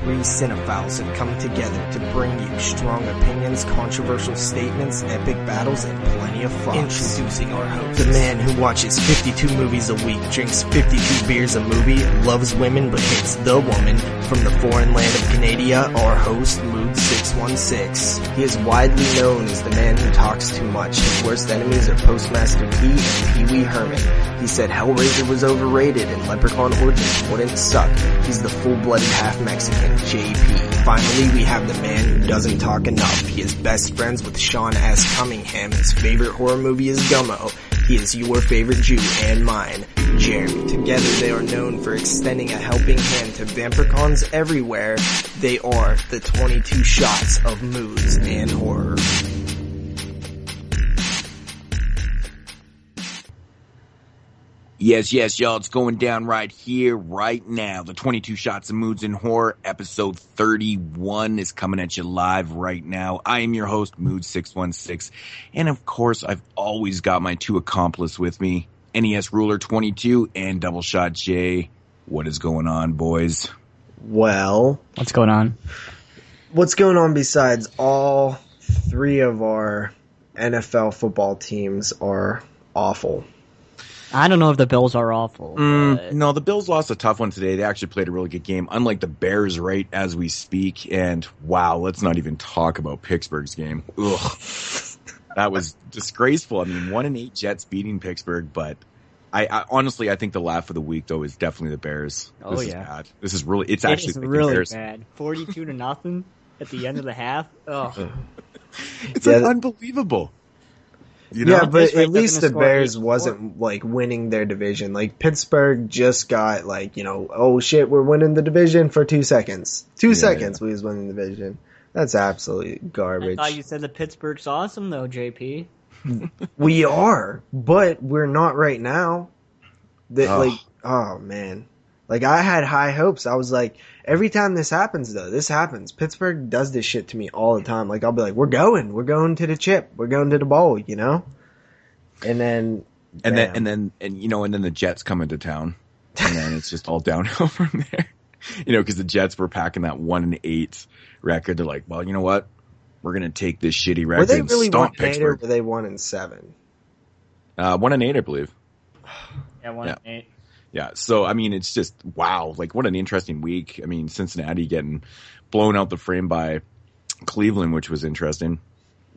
three cinephiles have come together to bring you strong opinions, controversial statements, epic battles, and plenty of fun. Introducing our host, the man who watches 52 movies a week, drinks 52 beers a movie, loves women but hates the woman, from the foreign land of Canada, our host, Moodz 616. He is widely known as the man who talks too much. His worst enemies are Postmaster P and Pee Wee Herman. He said Hellraiser was overrated and Leprechaun Origins wouldn't suck. He's the full-blooded half-Mexican, JP. Finally, we have the man who doesn't talk enough. He is best friends with Sean S. Cunningham. His favorite horror movie is Gummo. He is your favorite Jew and mine, Jeremy. Together they are known for extending a helping hand to vampircons everywhere. They are the 22 shots of Moodz and horror. Yes, y'all, it's going down right here, right now. The 22 Shots of Moodz and Horror, episode 31 is coming at you live right now. I am your host, Moodz 616, and of course, I've always got my two accomplices with me, NES Ruler 22 and Double Shot J. What is going on, boys? Well, what's going on? What's going on besides all three of our NFL football teams are awful? I don't know if the Bills are awful. No, the Bills lost a tough one today. They actually played a really good game, unlike the Bears right as we speak. And wow, let's not even talk about Pittsburgh's game. Ugh. That was disgraceful. I mean, 1-8 Jets beating Pittsburgh, but I honestly, I think the laugh of the week, though, is definitely the Bears. Oh, this yeah. is bad. This is really, it's actually really Bears. bad. 42-0 at the end of the half. Oh. It's unbelievable. You know? Yeah, but at least the Bears wasn't like winning their division. Like Pittsburgh just got like, oh shit, we're winning the division for 2 seconds. 2 seconds we was winning the division. That's absolutely garbage. I thought you said that Pittsburgh's awesome though, JP. We are, but we're not right now. Oh man. Like I had high hopes. I was like, every time this happens, Pittsburgh does this shit to me all the time. Like I'll be like, we're going to the chip, we're going to the bowl, and then the Jets come into town, and then it's just all downhill from there. Because the Jets were packing that 1-8 record. They're like, well, you know what? We're gonna take this shitty record. Were they and really stomp 1-8 Pittsburgh. or were they 1-7? 1-8, I believe. Yeah, 1-8. Yeah, so, I mean, it's just, wow, like, what an interesting week. I mean, Cincinnati getting blown out the frame by Cleveland, which was interesting.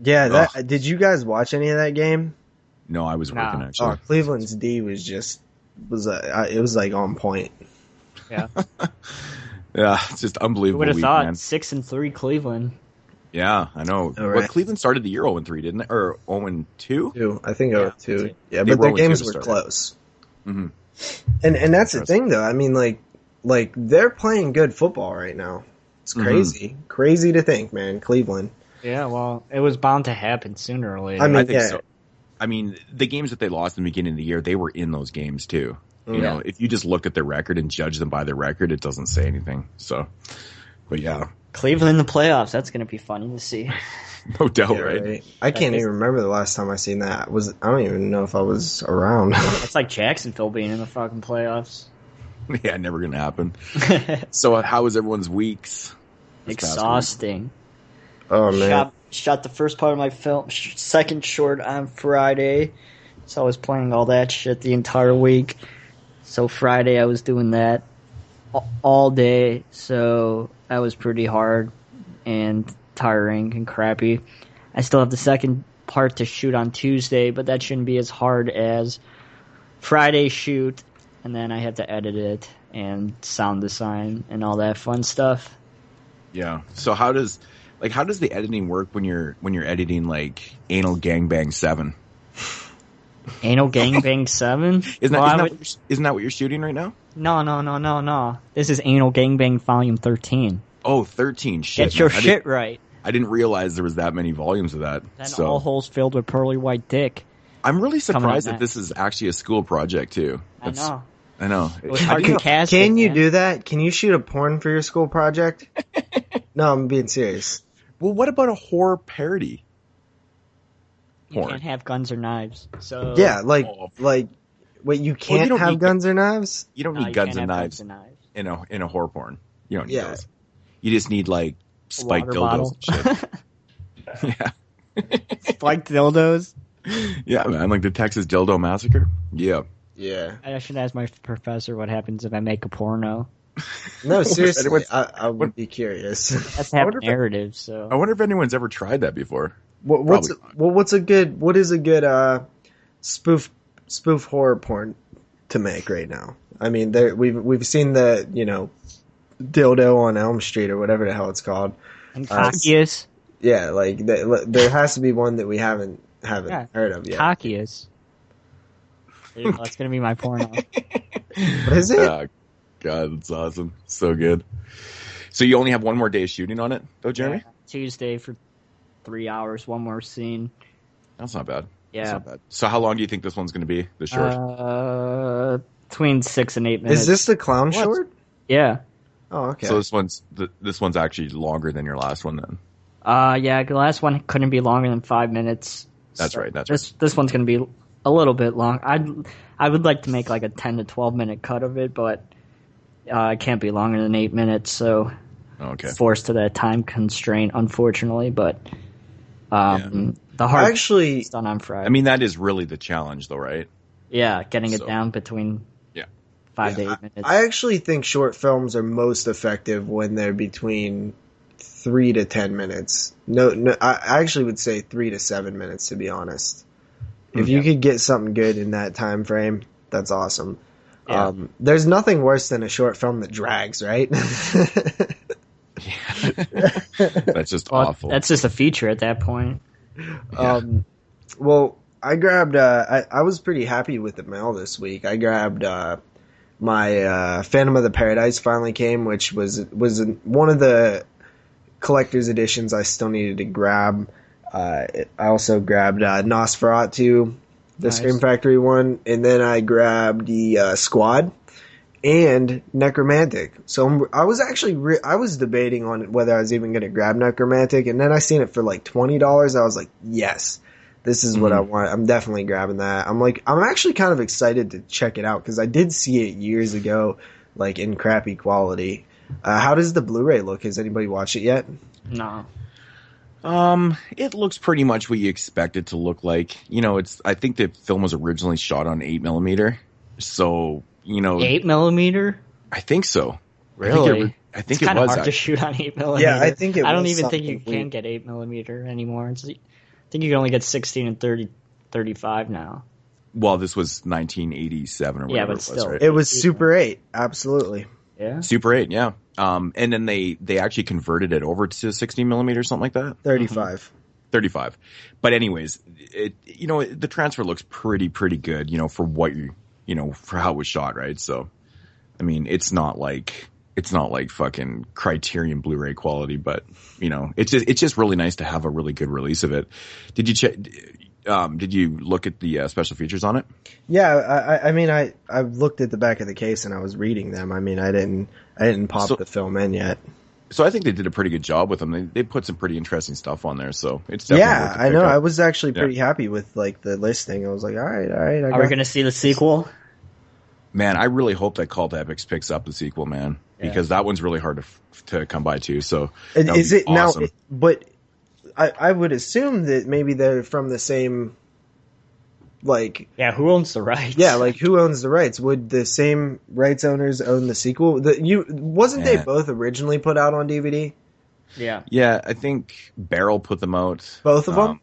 Yeah, did you guys watch any of that game? No, I was working, actually. Oh, Cleveland's D was like on point. Yeah. Yeah, it's just unbelievable. Who would have thought, man. 6-3 Cleveland. Yeah, I know. Right. Well, Cleveland started the year 0-3, didn't they? Or 0-2? 2. I think 0-2. Yeah, but their games were close. Mm-hmm. And that's the thing, though. I mean, like they're playing good football right now. It's crazy. Mm-hmm. Crazy to think, man. Cleveland. Yeah, well, it was bound to happen sooner or later. I think so. I mean, the games that they lost in the beginning of the year, they were in those games, too. You know, if you just look at their record and judge them by their record, it doesn't say anything. So, but yeah. Cleveland in the playoffs, that's going to be funny to see. No doubt, right? I can't even remember the last time I seen that. I don't even know if I was around. It's like Jacksonville being in the fucking playoffs. Yeah, never gonna happen. So, how was everyone's weeks? Exhausting. Oh man! Shot the first part of my film, second short on Friday. So I was playing all that shit the entire week. So Friday I was doing that all day. So that was pretty hard and tiring and crappy. I still have the second part to shoot on Tuesday, but that shouldn't be as hard as Friday's shoot, and then I have to edit it and sound design and all that fun stuff. Yeah. So how does the editing work when you're editing like Anal Gangbang 7? Anal Gangbang 7? Isn't that what you're shooting right now? No. This is Anal Gangbang Volume 13. Oh, 13. Shit. Get your shit right. I didn't realize there was that many volumes of that. And all holes filled with pearly white dick. I'm really surprised that this is actually a school project, too. I know. Can you do that? Can you shoot a porn for your school project? No, I'm being serious. Well, what about a horror parody? You can't have guns or knives. So yeah, wait, you can't have guns or knives? You don't need guns and knives in a horror porn. You don't need those. You just need like spiked water dildos bottle. and shit. Yeah. Spiked dildos. Yeah, man, like the Texas Dildo Massacre. Yeah. Yeah. I should ask my professor what happens if I make a porno. No, seriously, anyone's- I would be curious. That's half wonder if- narrative, so. I wonder if anyone's ever tried that before. What is a good spoof horror porn to make right now? I mean, we've seen the dildo on Elm Street or whatever the hell it's called. And Cockius. Yeah, like there has to be one that we haven't heard of yet. Cockius. That's gonna be my porno. What is it? God, that's awesome. So good. So you only have one more day of shooting on it, though, Jeremy? Yeah, Tuesday for 3 hours, one more scene. That's not bad. Yeah. That's not bad. So how long do you think this one's going to be, the short? Between 6 and 8 minutes. Is this the clown short? Yeah. Oh, okay. So this one's actually longer than your last one, then? Yeah, the last one couldn't be longer than 5 minutes. That's right. This one's going to be a little bit long. I would like to make like a 10 to 12 minute cut of it, but it can't be longer than 8 minutes, so forced to that time constraint, unfortunately. But the hard is done on Friday. I mean, that is really the challenge, though, right? Yeah, getting it down between 5 to 8 minutes. I actually think short films are most effective when they're between 3 to 10 minutes. No, I actually would say 3 to 7 minutes, to be honest. If you could get something good in that time frame, that's awesome. Yeah. There's nothing worse than a short film that drags, right? That's just awful. That's just a feature at that point. Well, I grabbed. I was pretty happy with the mail this week. I grabbed my Phantom of the Paradise finally came, which was one of the collector's editions I still needed to grab. I also grabbed Nosferatu, the Scream Factory one, and then I grabbed the Squad and Necromantic. So I was actually I was debating on whether I was even going to grab Necromantic, and then I seen it for like $20. I was like, yes, this is what I want. I'm definitely grabbing that. I'm actually kind of excited to check it out because I did see it years ago, like in crappy quality. How does the Blu-ray look? Has anybody watched it yet? No. It looks pretty much what you expect it to look like. I think the film was originally shot on 8mm. So, 8mm? I think so. Really? I think it's it kind of was hard to shoot on 8mm. Yeah, I think I don't even think you can get 8mm anymore. I think you can only get 16 and 35 now. Well, this was 1987 or whatever it was, right? It was Super 8, absolutely. Yeah. Super 8, yeah. And then they actually converted it over to 16mm or something like that. 35. 35. But anyways, the transfer looks pretty good, for what for how it was shot, right? So, I mean, it's not like fucking Criterion Blu-ray quality, but it's just really nice to have a really good release of it. Did you check? Did you look at the special features on it? Yeah, I mean, I looked at the back of the case and I was reading them. I mean, I didn't pop the film in yet. So I think they did a pretty good job with them. They put some pretty interesting stuff on there. So it's definitely worth I know. I was actually pretty happy with like the listing. I was like, all right. Are we going to see the sequel? Man, I really hope that Call to Epics picks up the sequel, man, because that one's really hard to come by too. So is it awesome. now? But I would assume that maybe they're from the same. Like, who owns the rights? Yeah, like who owns the rights? Would the same rights owners own the sequel? Wasn't they both originally put out on DVD? Yeah, I think Barrel put them out. Both of them?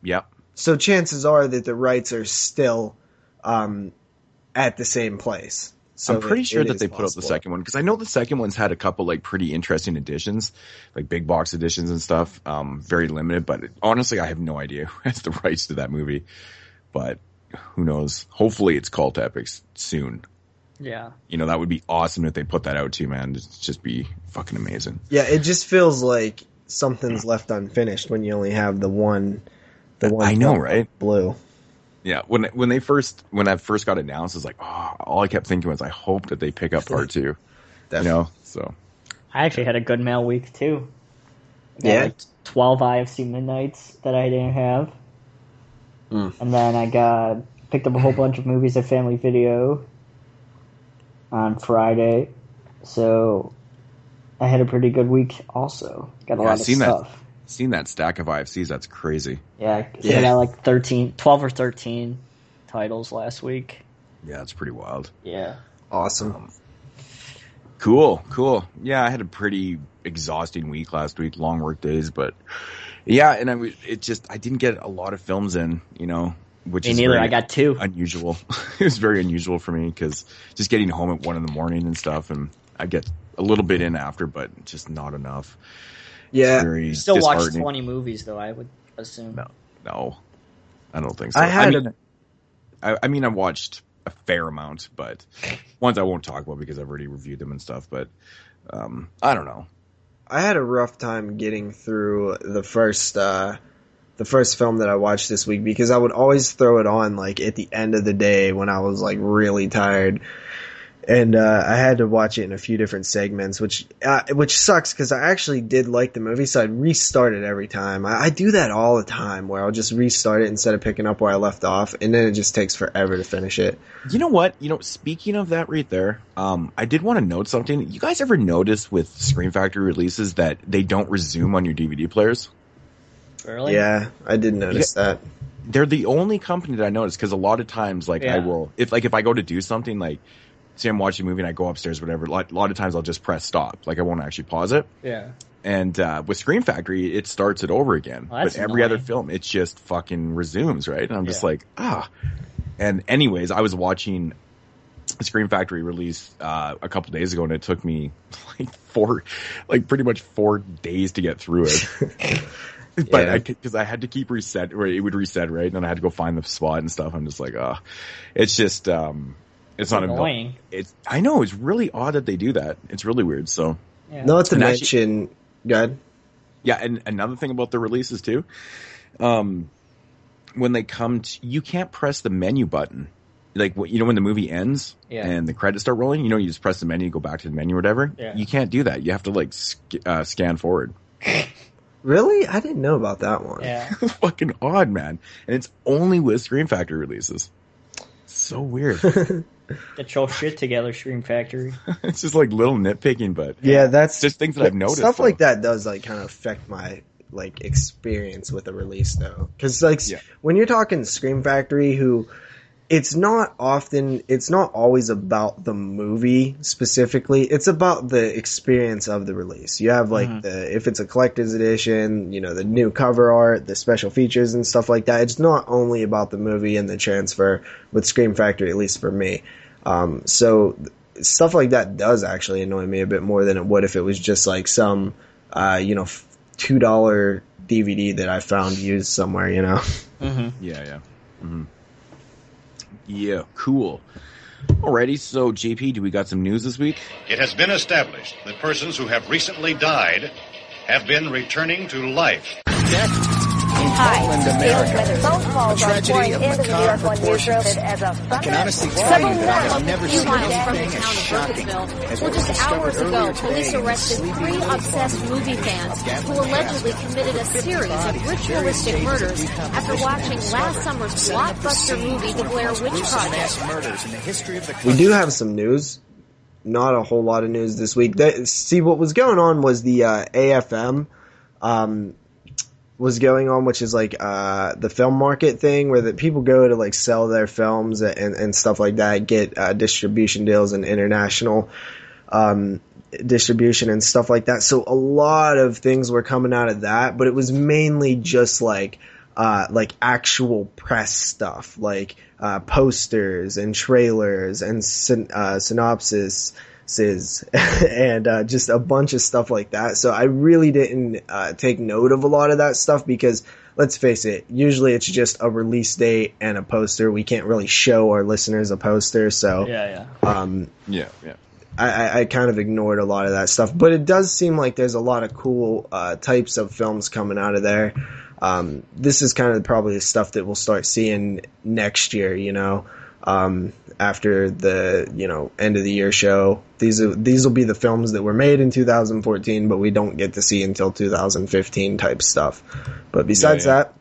Yep. So chances are that the rights are still at the same place. So I'm pretty sure that they put out the second one, because I know the second one's had a couple like pretty interesting editions, like big box editions and stuff. Very limited, but honestly, I have no idea who has the rights to that movie. But who knows? Hopefully it's Call to Epics soon. Yeah. That would be awesome if they put that out too, man. It'd just be fucking amazing. Yeah, it just feels like something's left unfinished when you only have the one. I know, right? Blue. Yeah, when that first got announced, it's like, all I kept thinking was, I hope that they pick up part 2. Definitely. So. I actually had a good mail week too. Like 12 IFC Midnights that I didn't have. And then I picked up a whole bunch of movies at Family Video on Friday. So I had a pretty good week also. Got a lot of stuff. Seen that stack of IFCs, that's crazy. Yeah, I think I got like 12 or 13 titles last week. Yeah, that's pretty wild. Yeah. Awesome. Cool. Yeah, I had a pretty exhausting week last week, long work days, but yeah, and I didn't get a lot of films in, which me is neither. I got 2. Unusual. It was very unusual for me because just getting home at 1 a.m. and stuff, and I get a little bit in after, but just not enough. Yeah. You still watch 20 movies, though, I would assume. No, I don't think so. I mean, I watched a fair amount, but ones I won't talk about because I've already reviewed them and stuff, but I don't know. I had a rough time getting through the first film that I watched this week because I would always throw it on like at the end of the day when I was like really tired. And I had to watch it in a few different segments, which sucks because I actually did like the movie, so I'd restart it every time. I do that all the time, where I'll just restart it instead of picking up where I left off, and then it just takes forever to finish it. You know what? Speaking of that right there, I did want to note something. You guys ever notice with Scream Factory releases that they don't resume on your DVD players? Really? Yeah, I did notice that. They're the only company that I noticed, because a lot of times, I will, if I go to do something, like, say I'm watching a movie and I go upstairs, whatever, a lot of times I'll just press stop. Like, I won't actually pause it. Yeah. And with Scream Factory, it starts it over again. But every other film, it just fucking resumes, right? And I'm just like, And anyways, I was watching Scream Factory release a couple days ago, and it took me pretty much 4 days to get through it. But because I had to keep reset, or it would reset, right? And then I had to go find the spot and stuff. I'm just like, it's just, it's not annoying. I know, it's really odd that they do that. It's really weird. So, not to mention, God. Yeah, and another thing about the releases too, when they come, you can't press the menu button. Like, when the movie ends and the credits start rolling, you just press the menu, go back to the menu or whatever. Yeah. You can't do that. You have to scan forward. Really? I didn't know about that one. Yeah. It's fucking odd, man. And it's only with Scream Factory releases. So weird. Get your shit together, Scream Factory. It's just like little nitpicking, but that's just things that I've noticed. Stuff like that does kind of affect my experience with a release, though, because when you're talking Scream Factory, it's not always about the movie specifically. It's about the experience of the release. You have if it's a collector's edition, the new cover art, the special features and stuff like that. It's not only about the movie and the transfer with Scream Factory, at least for me. So stuff like that does actually annoy me a bit more than it would if it was just like some, $2 DVD that I found used somewhere, Mm-hmm. Yeah. Mm-hmm. Yeah, cool. Alrighty, so JP, do we got some news this week? It has been established that persons who have recently died have been returning to life. Hi, phone calls are pouring into the New York One newsroom as a I can honestly tell you that I've never seen anything as shocking as what was just hours discovered ago, earlier police today. arrested 3 obsessed movie fans who allegedly committed a series of ritualistic murders after watching last summer's blockbuster movie, The Blair Witch Project. We do have some news. Not a whole lot of news this week. See, what was going on was the AFM was going on, which is the film market thing where the people go to sell their films and stuff like that, get distribution deals and international distribution and stuff like that. So a lot of things were coming out of that, but it was mainly just actual press stuff, posters and trailers and synopsis and just a bunch of stuff like that. So I really didn't take note of a lot of that stuff because, let's face it, usually it's just a release date and a poster. We can't really show our listeners a poster, so I kind of ignored a lot of that stuff. But it does seem like there's a lot of cool types of films coming out of there. This is kind of probably the stuff that we'll start seeing next year, after the, end of the year show. These will be the films that were made in 2014, but we don't get to see until 2015 type stuff. But besides that,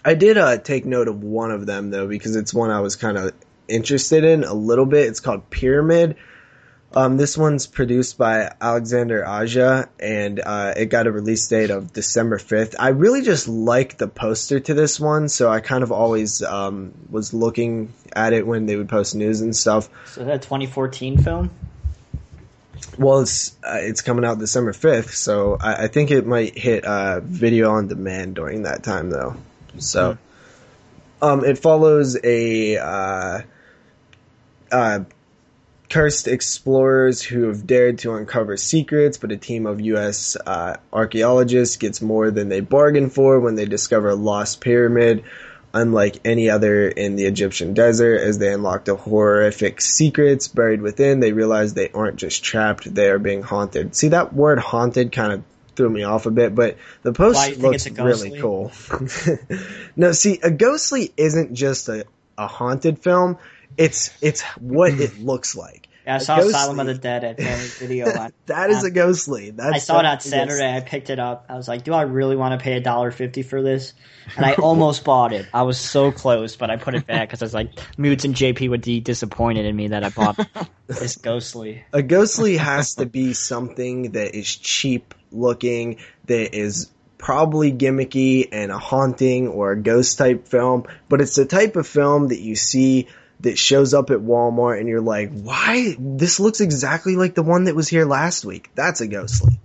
I did take note of one of them, though, because it's one I was kind of interested in a little bit. It's called Pyramid. This one's produced by Alexander Aja, and it got a release date of December 5th. I really just like the poster to this one, so I kind of always was looking at it when they would post news and stuff. So is that a 2014 film? Well, it's coming out December 5th, so I think it might hit video on demand during that time, though. So it follows a cursed explorers who have dared to uncover secrets, but a team of U.S. Archaeologists gets more than they bargained for when they discover a lost pyramid, unlike any other in the Egyptian desert. As they unlock the horrific secrets buried within, they realize they aren't just trapped, they are being haunted. See, that word haunted kind of threw me off a bit, but the post looks really cool. No, see, a ghostly isn't just a haunted film. It's what it looks like. Yeah, I saw Asylum of the Dead at Family Video. That is a ghostly. I saw it on Saturday. I picked it up. I was like, do I really want to pay $1.50 for this? And I almost bought it. I was so close, but I put it back because I was like, Moodz and JP would be disappointed in me that I bought this ghostly. A ghostly has to be something that is cheap looking, that is probably gimmicky and a haunting or a ghost type film, but it's the type of film that you see that shows up at Walmart and you're like, why? This looks exactly like the one that was here last week. That's a ghostly.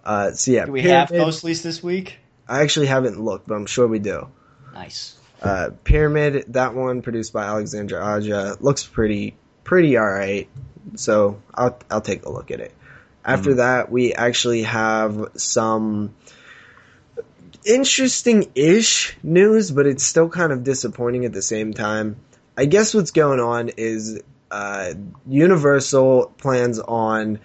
So yeah. Do we have ghostlies this week? I actually haven't looked, but I'm sure we do. Nice. Pyramid, that one produced by Alexandra Aja, looks pretty alright. So I'll take a look at it. After that, we actually have some interesting-ish news, but it's still kind of disappointing at the same time. I guess what's going on is Universal plans on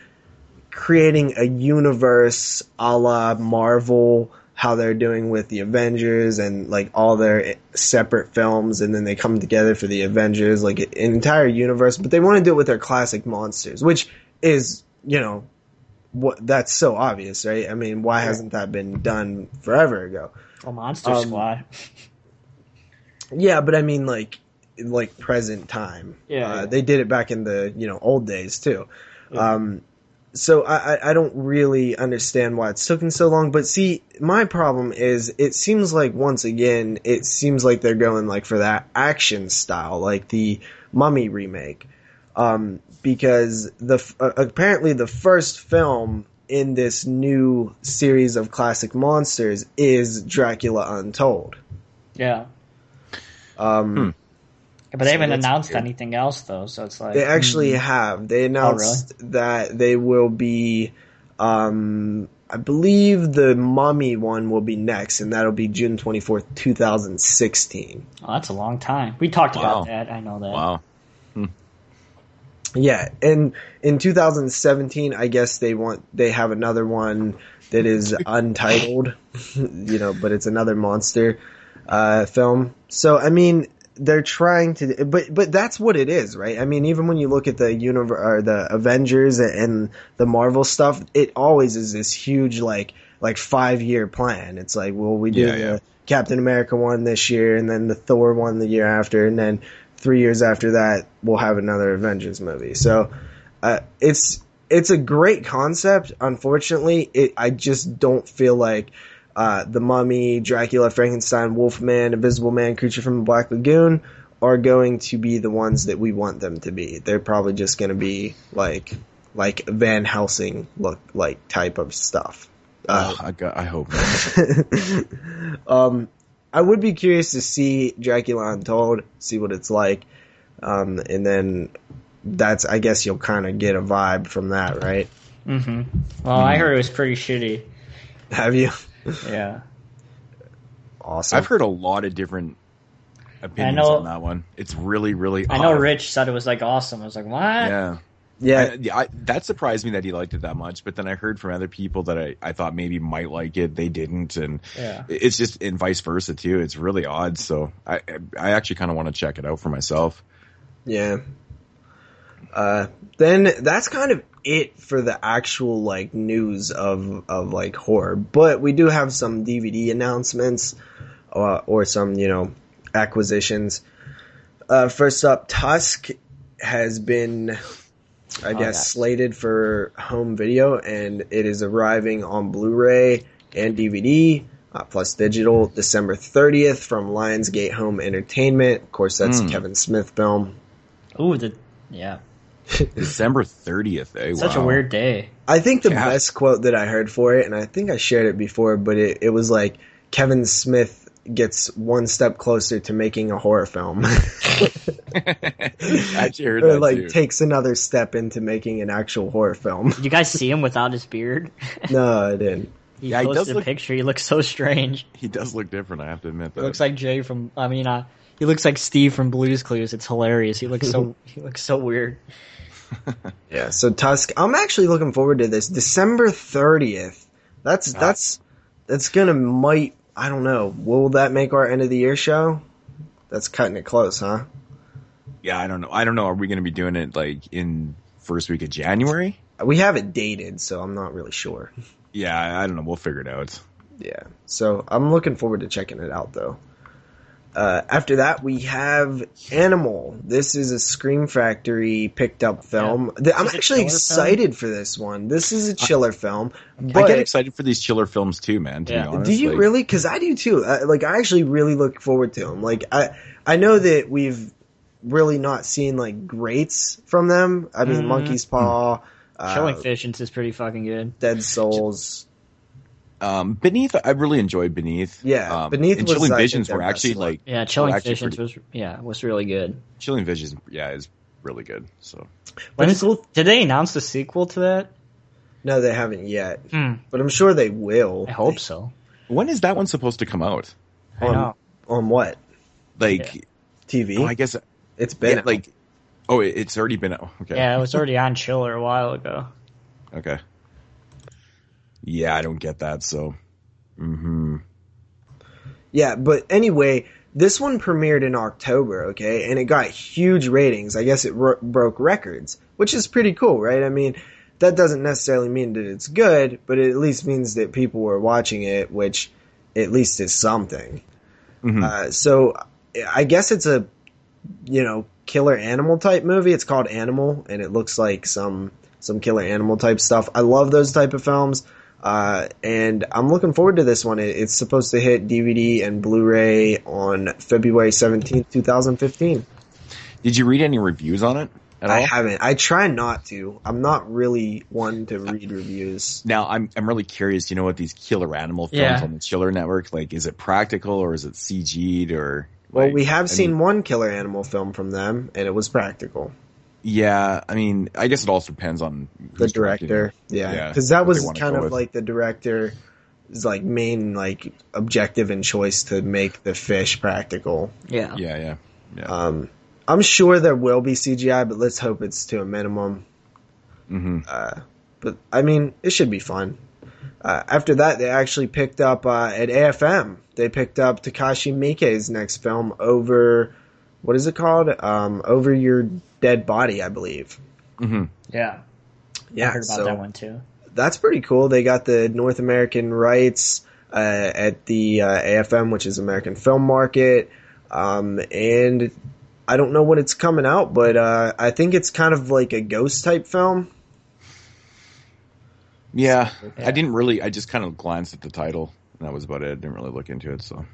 creating a universe a la Marvel, how they're doing with the Avengers and like all their separate films, and then they come together for the Avengers, like an entire universe, but they want to do it with their classic monsters, which is, you know, that's so obvious, right? I mean, why hasn't that been done forever ago? A Monster Squad. Yeah, but I mean, like present time. Yeah. They did it back in the, old days too. Yeah. So I don't really understand why it's taking so long. But see, my problem is it seems like, once again, they're going like for that action style, like the Mummy remake. Because apparently the first film in this new series of classic monsters is Dracula Untold. Yeah. But they haven't announced anything else, though, so it's like... They actually have. They announced that they will be... I believe the Mummy one will be next, and that'll be June 24th, 2016. Oh, that's a long time. We talked about that. I know that. Wow. Yeah, and in 2017, I guess they have another one that is Untitled, but it's another monster film. So, I mean, they're trying to, but that's what it is, right? I mean, even when you look at the Avengers and the Marvel stuff, it always is this huge like 5-year plan. It's like, well, we do the Captain America one this year, and then the Thor one the year after, and then 3 years after that, we'll have another Avengers movie. So, it's a great concept. Unfortunately, I just don't feel like the Mummy, Dracula, Frankenstein, Wolfman, Invisible Man, Creature from the Black Lagoon are going to be the ones that we want them to be. They're probably just going to be like Van Helsing type of stuff. I hope not. I would be curious to see Dracula Untold, see what it's like, and then I guess you'll kind of get a vibe from that, right? Mm-hmm. Well, I heard it was pretty shitty. Have you? Yeah. Awesome. I've heard a lot of different opinions on that one. It's really, really odd. I know Rich said it was awesome. I was like, what? Yeah. That surprised me that he liked it that much, but then I heard from other people that I thought maybe might like it, they didn't, and it's just, and vice versa too. It's really odd, so I actually kind of want to check it out for myself. Yeah. Then that's kind of it for the actual news of horror, but we do have some DVD announcements or some acquisitions. First up, Tusk has been, I guess, slated for home video, and it is arriving on Blu-ray and DVD, plus digital, December 30th from Lionsgate Home Entertainment. Of course, that's a Kevin Smith film. Ooh, December 30th, eh? Such a weird day. I think the best quote that I heard for it, and I think I shared it before, but it was like, Kevin Smith gets one step closer to making a horror film. I actually heard or that like too. takes another step into making an actual horror film. Did you guys see him without his beard? No, I didn't. He posted a picture. He looks so strange. He does look different, I have to admit that. He looks like Jay from, he looks like Steve from Blue's Clues. It's hilarious. He looks so weird. Yeah, so Tusk, I'm actually looking forward to this. December 30th. That's gonna I don't know. Will that make our end of the year show? That's cutting it close, huh? Yeah, I don't know. Are we going to be doing it like in first week of January? We have it dated, so I'm not really sure. Yeah, I don't know. We'll figure it out. Yeah, so I'm looking forward to checking it out, though. After that, we have Animal. This is a Scream Factory picked up film. Yeah. I'm actually excited for this one. This is a chiller film. But I get excited for these chiller films too, man, to be honest. Do you really? Because I do too. I actually really look forward to them. Like, I know that we've really not seen like greats from them. I mean, Monkey's Paw. Killing Visions is pretty fucking good. Dead Souls. Beneath, I really enjoyed Beneath. Yeah, Beneath and was, Chilling I Visions think, were actually like... Yeah, Chilling Visions was really good. Chilling Visions, is really good. So, did they announce the sequel to that? No, they haven't yet. But I'm sure they will. I hope so. When is that one supposed to come out? I know. On what? Like... TV? Oh, I guess... It's been out. It's already been out. Okay. Yeah, it was already on Chiller a while ago. Okay. Yeah, I don't get that, so... Yeah, but anyway, this one premiered in October, okay? And it got huge ratings. I guess it broke records, which is pretty cool, right? I mean, that doesn't necessarily mean that it's good, but it at least means that people were watching it, which at least is something. So I guess it's a, killer animal type movie. It's called Animal, and it looks like some killer animal type stuff. I love those type of films. And I'm looking forward to this one. It's supposed to hit DVD and Blu-ray on February 17th, 2015. Did you read any reviews on it at all? I haven't. I try not to. I'm not really one to read reviews. Now, I'm really curious, what these killer animal films on the Chiller Network, like, is it practical or is it CG'd or... Well, we have seen one killer animal film from them, and it was practical. Yeah, I mean, I guess it also depends on the director. Yeah, because that was kind of like the director's like main like objective and choice to make the fish practical. Yeah. I'm sure there will be CGI, but let's hope it's to a minimum. But I mean, it should be fun. After that, they actually picked up at AFM. They picked up Takashi Miike's next film, Over. What is it called? Over Your Dead Body, I believe. Yeah. I heard about that one too. That's pretty cool. They got the North American rights at the AFM, which is American Film Market. And I don't know when it's coming out, but I think it's kind of like a ghost type film. Yeah. I just kind of glanced at the title, and that was about it. I didn't really look into it, so.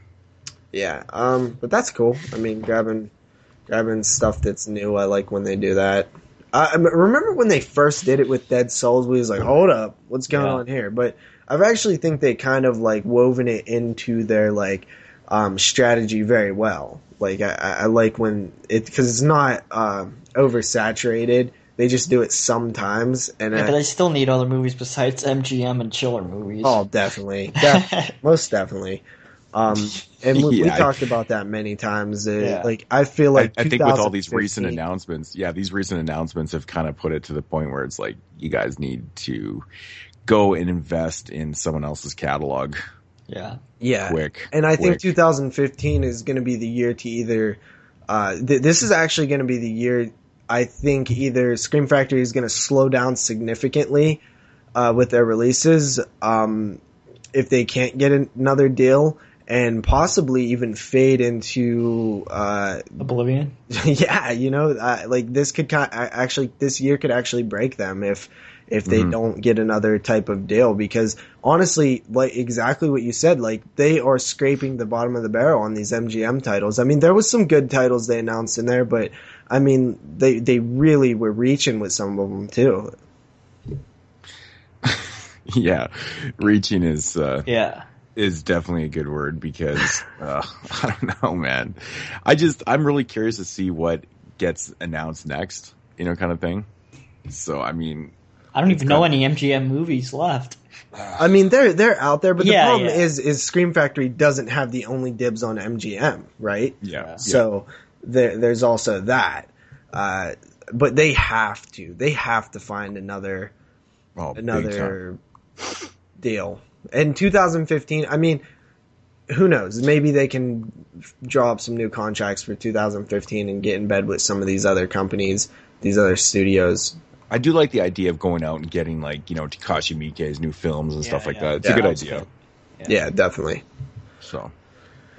Yeah, but that's cool. I mean, grabbing stuff that's new. I like when they do that. I remember when they first did it with Dead Souls, we was like, hold up, what's going on here? But I actually think they kind of like woven it into their like strategy very well. Like I like when because it's not oversaturated. They just do it sometimes, and but I still need other movies besides MGM and Chiller movies. Oh, definitely, most definitely. And we talked about that many times. Like I feel like I think with all these recent announcements, these recent announcements have kind of put it to the point where it's like you guys need to go and invest in someone else's catalog. Yeah. Quick. And I think 2015 is going to be the year to either. This is actually going to be the year. I think either Scream Factory is going to slow down significantly with their releases if they can't get another deal. and possibly even fade into Oblivion. Yeah, like this could this year could actually break them if they don't get another type of deal, because honestly, like exactly what you said, like they are scraping the bottom of the barrel on these MGM titles. I mean, there was some good titles they announced in there, but I mean, they really were reaching with some of them too. Yeah, reaching is definitely a good word, because I don't know, man. I'm really curious to see what gets announced next, kind of thing. So I mean, I don't even know any MGM movies left. I mean, they're out there, but the problem is Scream Factory doesn't have the only dibs on MGM, right? Yeah. So there's also that. But they have to find another deal. In 2015, I mean, who knows? Maybe they can draw up some new contracts for 2015 and get in bed with some of these other companies, these other studios. I do like the idea of going out and getting, like, Takashi Miike's new films and stuff like that. It's a good idea. Yeah, definitely. So,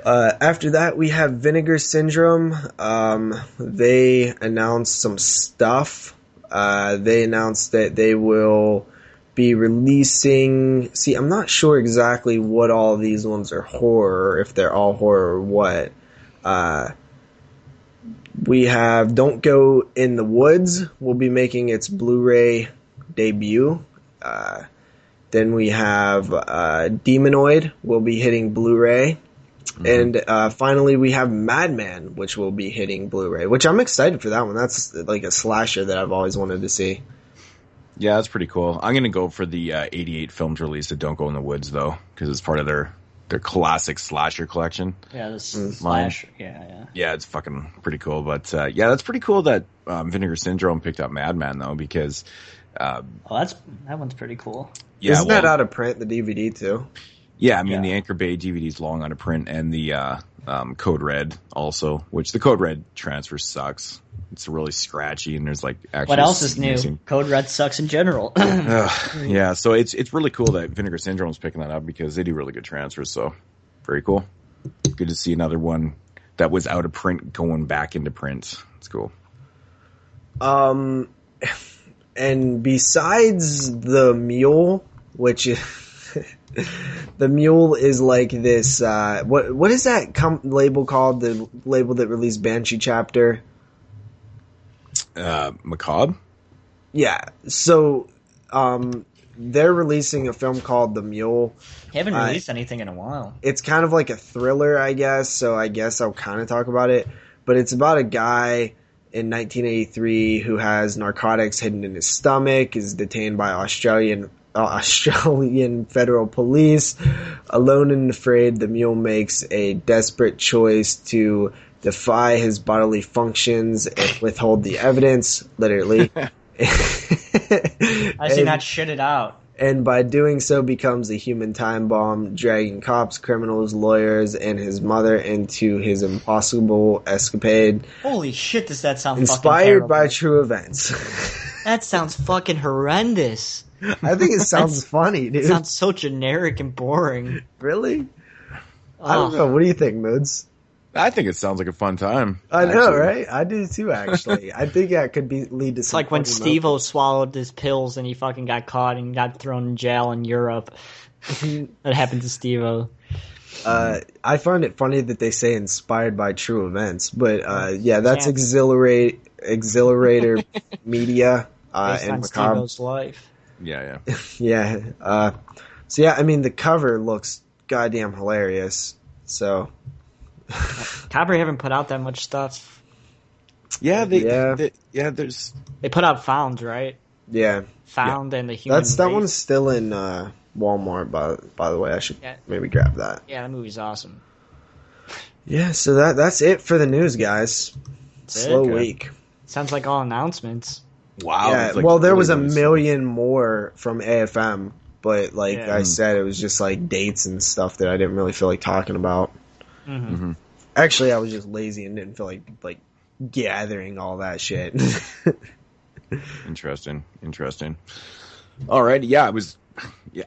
after that, we have Vinegar Syndrome. They announced some stuff. They announced that they will be releasing... See, I'm not sure exactly what all these ones are horror, if they're all horror or what. We have Don't Go in the Woods will be making its Blu-ray debut. Then we have Demonoid will be hitting Blu-ray. And finally we have Madman, which will be hitting Blu-ray, which I'm excited for that one. That's like a slasher that I've always wanted to see. Yeah, that's pretty cool. I'm going to go for the 88 films release that Don't Go in the Woods, though, because it's part of their classic slasher collection. Yeah, the slasher. Yeah. Yeah, it's fucking pretty cool. But that's pretty cool that Vinegar Syndrome picked up Madman, though, because that one's pretty cool. Yeah, isn't that out of print, the DVD too? Yeah, I mean the Anchor Bay DVD is long out of print, and the Code Red also, which the Code Red transfer sucks. It's really scratchy, and there's like actually. What else is new? Code Red sucks in general. Yeah, so it's really cool that Vinegar Syndrome is picking that up, because they do really good transfers. So very cool. Good to see another one that was out of print going back into print. It's cool. And besides the Mule, which is the Mule is like this. What is that label called? The label that released Banshee Chapter. Macabre? Yeah. So, they're releasing a film called The Mule. They haven't released anything in a while. It's kind of like a thriller, I guess. So I guess I'll kind of talk about it. But it's about a guy in 1983 who has narcotics hidden in his stomach, is detained by Australian federal police. Alone and afraid, the Mule makes a desperate choice to defy his bodily functions and withhold the evidence, literally. I see not shit it out. And by doing so becomes a human time bomb, dragging cops, criminals, lawyers, and his mother into his impossible escapade. Holy shit, does that sound inspired by true events. That sounds fucking horrendous. I think it sounds funny, dude. It sounds so generic and boring. Really? I don't know. What do you think, Moodz? I think it sounds like a fun time. I know, right? I do too, actually. I think that could lead to it's some. Like when Steve-O swallowed his pills and he fucking got caught and got thrown in jail in Europe. That happened to Steve-O. I find it funny that they say inspired by true events, but yeah, that's Exhilarator Media and Macabre. Steve-O's life. Yeah. Yeah. So yeah, I mean the cover looks goddamn hilarious. So. Cabri haven't put out that much stuff. Yeah, there's. They put out Found, right? Yeah, Found and the Human Race. That one's still in Walmart. By the way, I should maybe grab that. Yeah, that movie's awesome. Yeah, so that's it for the news, guys. Slow week. Sounds like all announcements. Wow. Yeah, well, there was a million more from AFM, but like I said, it was just like dates and stuff that I didn't really feel like talking about. Mm-hmm. Actually, I was just lazy and didn't feel like gathering all that shit. Interesting. All right, yeah,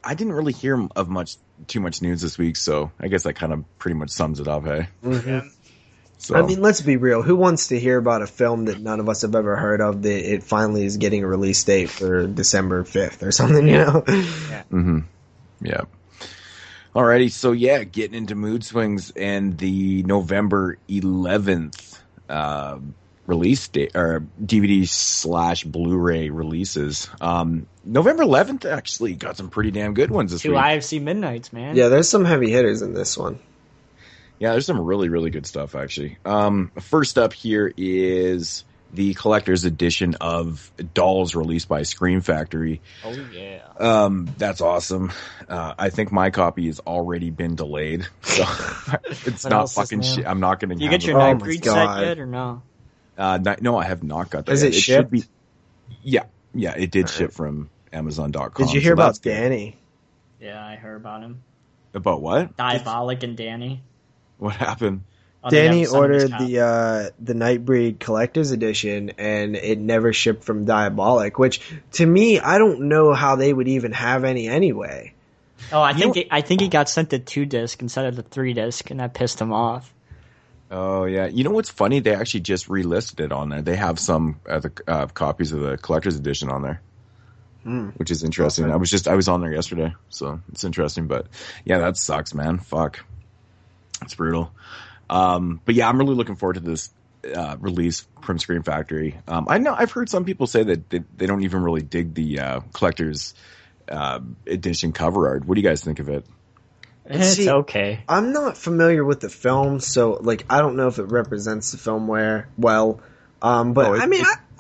I didn't really hear of much too much news this week, so I guess that kind of pretty much sums it up, hey? Mm-hmm. So. I mean, let's be real. Who wants to hear about a film that none of us have ever heard of that it finally is getting a release date for December 5th or something, you know? Yeah. Mm-hmm. Yeah. Alrighty, so yeah, getting into Mood Swings and the November 11th release date, or DVD / Blu-ray releases. November 11th actually got some pretty damn good ones this 2 week. IFC Midnights, man. Yeah, there's some heavy hitters in this one. Yeah, there's some really, really good stuff, actually. First up here is the collector's edition of Dolls released by Scream Factory. Oh, yeah. That's awesome. I think my copy has already been delayed, so it's What not else is fucking new? shit. I'm not going to You get your Oh Night my Breed God. set yet or no? No, I have not got that Is yet. it should shipped? be. Yeah, it did ship from Amazon.com. Did you hear so about that's good. Danny? Yeah, I heard about him. About what? Diabolic and Danny. What happened? Oh, they Danny have some of his ordered copies. the Nightbreed collector's edition, and it never shipped from Diabolic. Which, to me, I don't know how they would even have any anyway. Oh, I think he got sent the 2-disc instead of the 3-disc, and that pissed him off. Oh yeah, you know what's funny? They actually just relisted it on there. They have some copies of the collector's edition on there, which is interesting. Okay. I was on there yesterday, so it's interesting. But yeah, that sucks, man. Fuck, it's brutal. But yeah, I'm really looking forward to this release from Scream Factory. I've heard some people say that they don't even really dig the collector's edition cover art. What do you guys think of it? It's See, okay. I'm not familiar with the film, so like I don't know if it represents the film well. But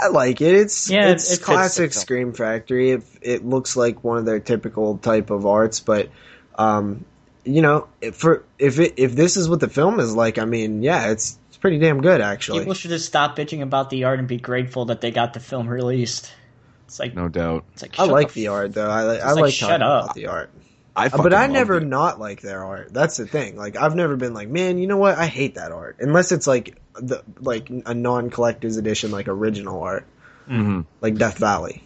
I like it. It's it fits classic the film. Scream Factory. It looks like one of their typical type of arts, but you know, if this is what the film is like, I mean, yeah, it's pretty damn good actually. People should just stop bitching about the art and be grateful that they got the film released. It's like No doubt. It's like I shut like the the art though. I like, like shut talking up. about the art. But But I loved never it. not like their art. That's the thing. Like I've never been like, man, you know what? I hate that art. Unless it's like a non-collector's edition, like original art, like Death Valley.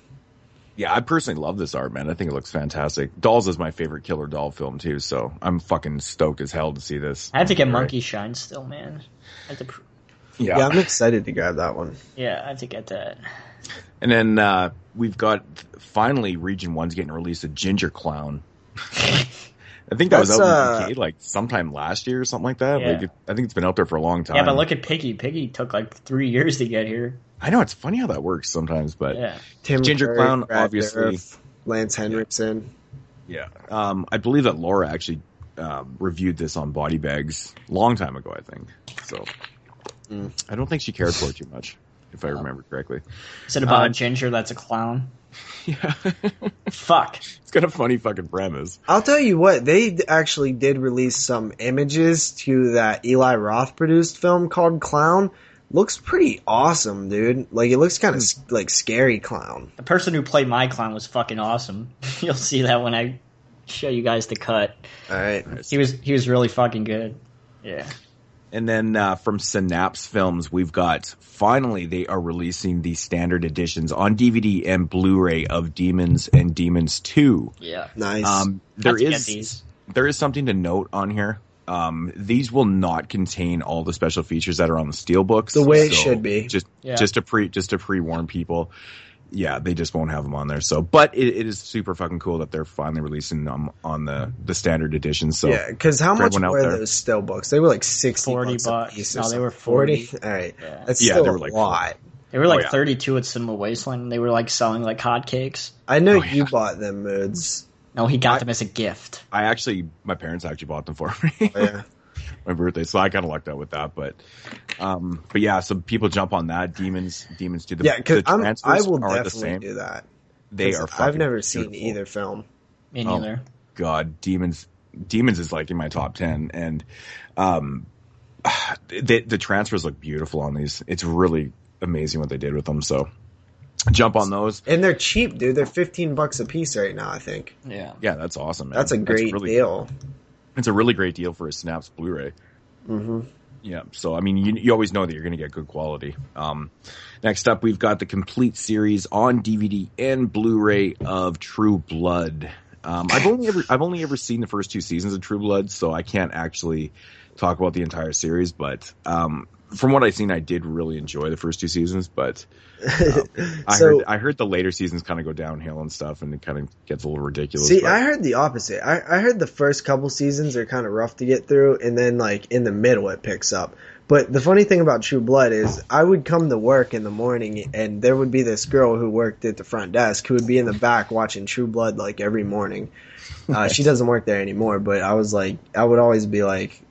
Yeah, I personally love this art, man. I think it looks fantastic. Dolls is my favorite killer doll film too, so I'm fucking stoked as hell to see this. I have to get Monkey Shine still, man. I have to Yeah, I'm excited to grab that one. yeah, I have to get that. And then we've got finally Region 1's getting released a Ginger Clown. I think that was That's, out in the UK like sometime last year or something like that. Yeah. Like I think it's been out there for a long time. Yeah, but look at Piggy. Piggy took like 3 years to get here. I know it's funny how that works sometimes, but Yeah. Tim Ginger Curry, Clown, Brad obviously. Dourif, Lance Henriksen. yeah. I believe that Laura actually reviewed this on Body Bags a long time ago, I think. So I don't think she cared for it too much, if I remember correctly. Is it about a ginger that's a clown? Yeah. Fuck. It's got a funny fucking premise. I'll tell you what, they actually did release some images to that Eli Roth produced film called Clown. Looks pretty awesome, dude. Like it looks kind of like Scary Clown. The person who played my clown was fucking awesome. You'll see that when I show you guys the cut. All right. He was really fucking good. Yeah. And then from Synapse Films, we've got finally they are releasing the standard editions on DVD and Blu-ray of Demons and Demons 2. Yeah. Nice. There get is these. something to note on here. These will not contain all the special features that are on the steelbooks. The way it should be. Just to pre-warn people. Yeah, they just won't have them on there. So, but it is super fucking cool that they're finally releasing them on the standard edition. So yeah, because how for much everyone out were there. those still books? They were like 60 $40 bucks a piece. No, or they were something. 40. All right, Yeah. that's Yeah, still they were a like lot. They were like yeah. 32 at Cinema Wasteland. They were like selling like hotcakes. I know you bought them, Moodz. No, he got them as a gift. My parents actually bought them for me. Oh, yeah. My birthday, so I kind of lucked out with that. But yeah, so people jump on that. Demons do the Yeah, because the transfers I will are the definitely same. do that. They are. I've never fucking seen either film. Me Oh, neither. God, Demons is like in my top 10, and the transfers look beautiful on these. It's really amazing what they did with them. So jump on those. And they're cheap, dude. They're $15 a piece right now, I think. Yeah. Yeah, that's awesome, man. That's a great deal. It's a really great deal for a Synapse Blu-ray. Mm-hmm. Yeah, so I mean, you always know that you're going to get good quality. Next up, we've got the complete series on DVD and Blu-ray of True Blood. I've only ever seen the first 2 seasons of True Blood, so I can't actually talk about the entire series. But from what I've seen, I did really enjoy the first 2 seasons. But I heard the later seasons kind of go downhill and stuff, and it kind of gets a little ridiculous. See, I heard the opposite. I heard the first couple seasons are kind of rough to get through, and then like in the middle it picks up. But the funny thing about True Blood is I would come to work in the morning, and there would be this girl who worked at the front desk who would be in the back watching True Blood like every morning. She doesn't work there anymore, but I would always be like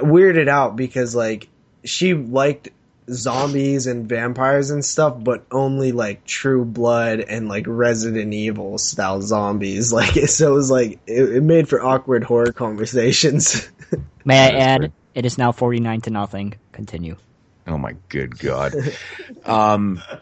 weirded out because like she liked zombies and vampires and stuff, but only like True Blood and like Resident Evil style zombies. Like, so it was like it made for awkward horror conversations. May I add? Great. It is now 49-0. Continue. Oh my good God.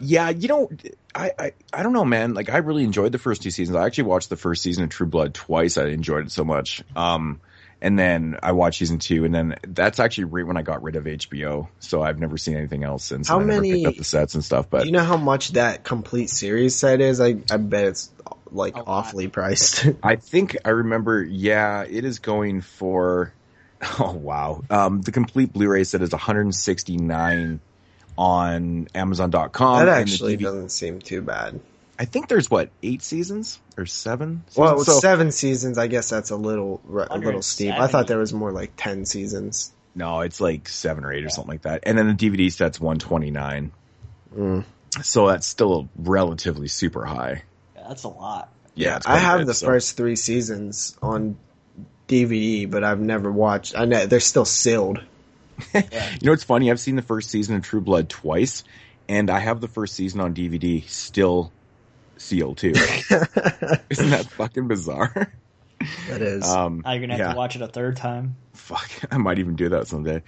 Yeah, you know, I don't know, man. Like, I really enjoyed the first 2 seasons. I actually watched the first season of True Blood twice. I enjoyed it so much. And then I watched season 2, and then that's actually right when I got rid of HBO. So I've never seen anything else since. How many? Picked up the sets and stuff. But do you know how much that complete series set is? I bet it's like awfully priced. I think I remember. Yeah, it is going for. Oh wow! The complete Blu-ray set is $169 on Amazon.com. That actually doesn't seem too bad. I think there's 8 seasons or 7? Well, with 7 seasons, I guess that's a little steep. I thought there was more like 10 seasons. No, it's like 7 or 8 or something like that. And then the DVD set's $129. So that's still relatively super high. Yeah, that's a lot. Yeah, I have the first 3 seasons on DVD, but I've never watched. They're still sealed. You know what's funny? I've seen the first season of True Blood twice, and I have the first season on DVD still sealed too. Isn't that fucking bizarre? That is. Now you're gonna have to watch it a third time. Fuck, I might even do that someday.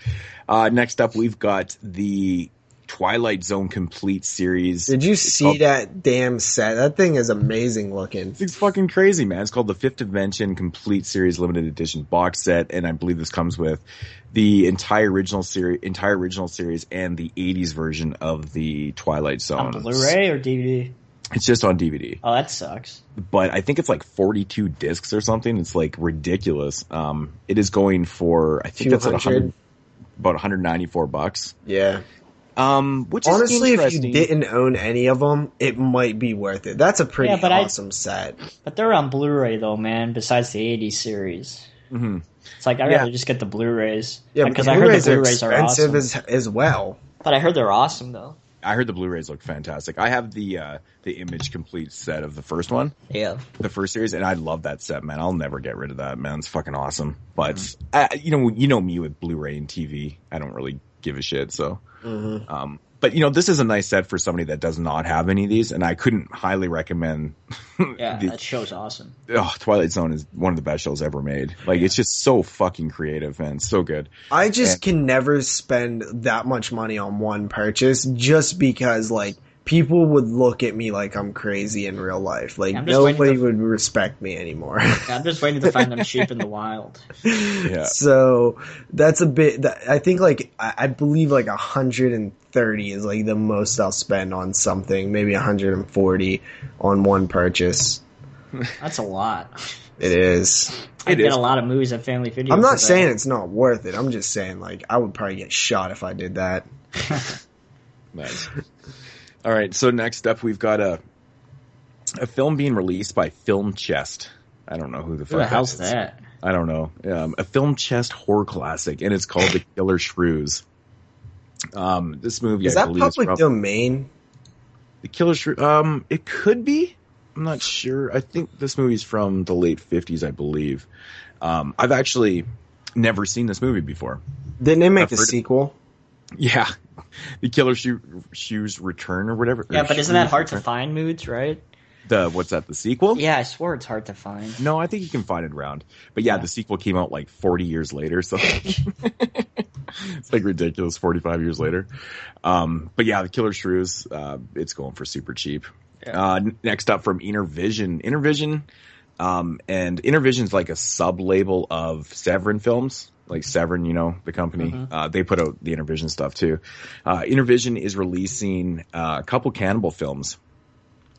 Next up, we've got the Twilight Zone Complete series. Did you see that damn set? That thing is amazing looking. It's fucking crazy, man. It's called the Fifth Dimension Complete Series Limited Edition box set, and I believe this comes with the entire original series and the 80s version of the Twilight Zone. On Blu-ray or DVD? It's just on DVD. Oh, that sucks. But I think it's like 42 discs or something. It's like ridiculous. It is going for, I think that's at about $194. Yeah. Which is honestly, if you didn't own any of them, it might be worth it. That's a pretty awesome set. But they're on Blu-ray though, man. Besides the 80s series, it's like I'd rather just get the Blu-rays. Yeah, because I heard the Blu-rays are expensive as well. But I heard they're awesome though. I heard the Blu-rays look fantastic. I have the image complete set of the first one. Yeah. The first series, and I love that set, man. I'll never get rid of that, man. It's fucking awesome. But you know me with Blu-ray and TV. I don't really give a shit, so. But you know, this is a nice set for somebody that does not have any of these, and I couldn't highly recommend. That show's awesome. Oh, Twilight Zone is one of the best shows ever made. Like, it's just so fucking creative and so good. I just can never spend that much money on one purchase just because, like, people would look at me like I'm crazy in real life. Like, nobody would respect me anymore. I'm just waiting to find them cheap in the wild. Yeah. So that's a bit. I think like I believe like 130 is like the most I'll spend on something. Maybe 140 on one purchase. That's a lot. It is. I get a lot of movies at Family Video. I'm not saying it's not worth it. I'm just saying like I would probably get shot if I did that. Nice. All right, so next up we've got a film being released by Film Chest. I don't know who the fuck hell's that. I don't know. A Film Chest horror classic, and it's called The Killer Shrews. This movie, is that public domain? The Killer Shrews. It could be. I'm not sure. I think this movie's from the late 50s, I believe. I've actually never seen this movie before. Didn't they make a sequel? Yeah. The Killer Shoes Return or whatever. Yeah, but isn't that hard to find, Moodz, right? What's that, the sequel? Yeah, I swore it's hard to find. No, I think you can find it around. But yeah, the sequel came out like 40 years later, so it's like ridiculous, 45 years later. But yeah, The Killer Shrews, it's going for super cheap. Yeah. Next up from Inner Vision. And Inner Vision's like a sub-label of Severin Films. Like Severin, you know, the company. They put out the Inner Vision stuff too. Inner Vision is releasing a couple cannibal films.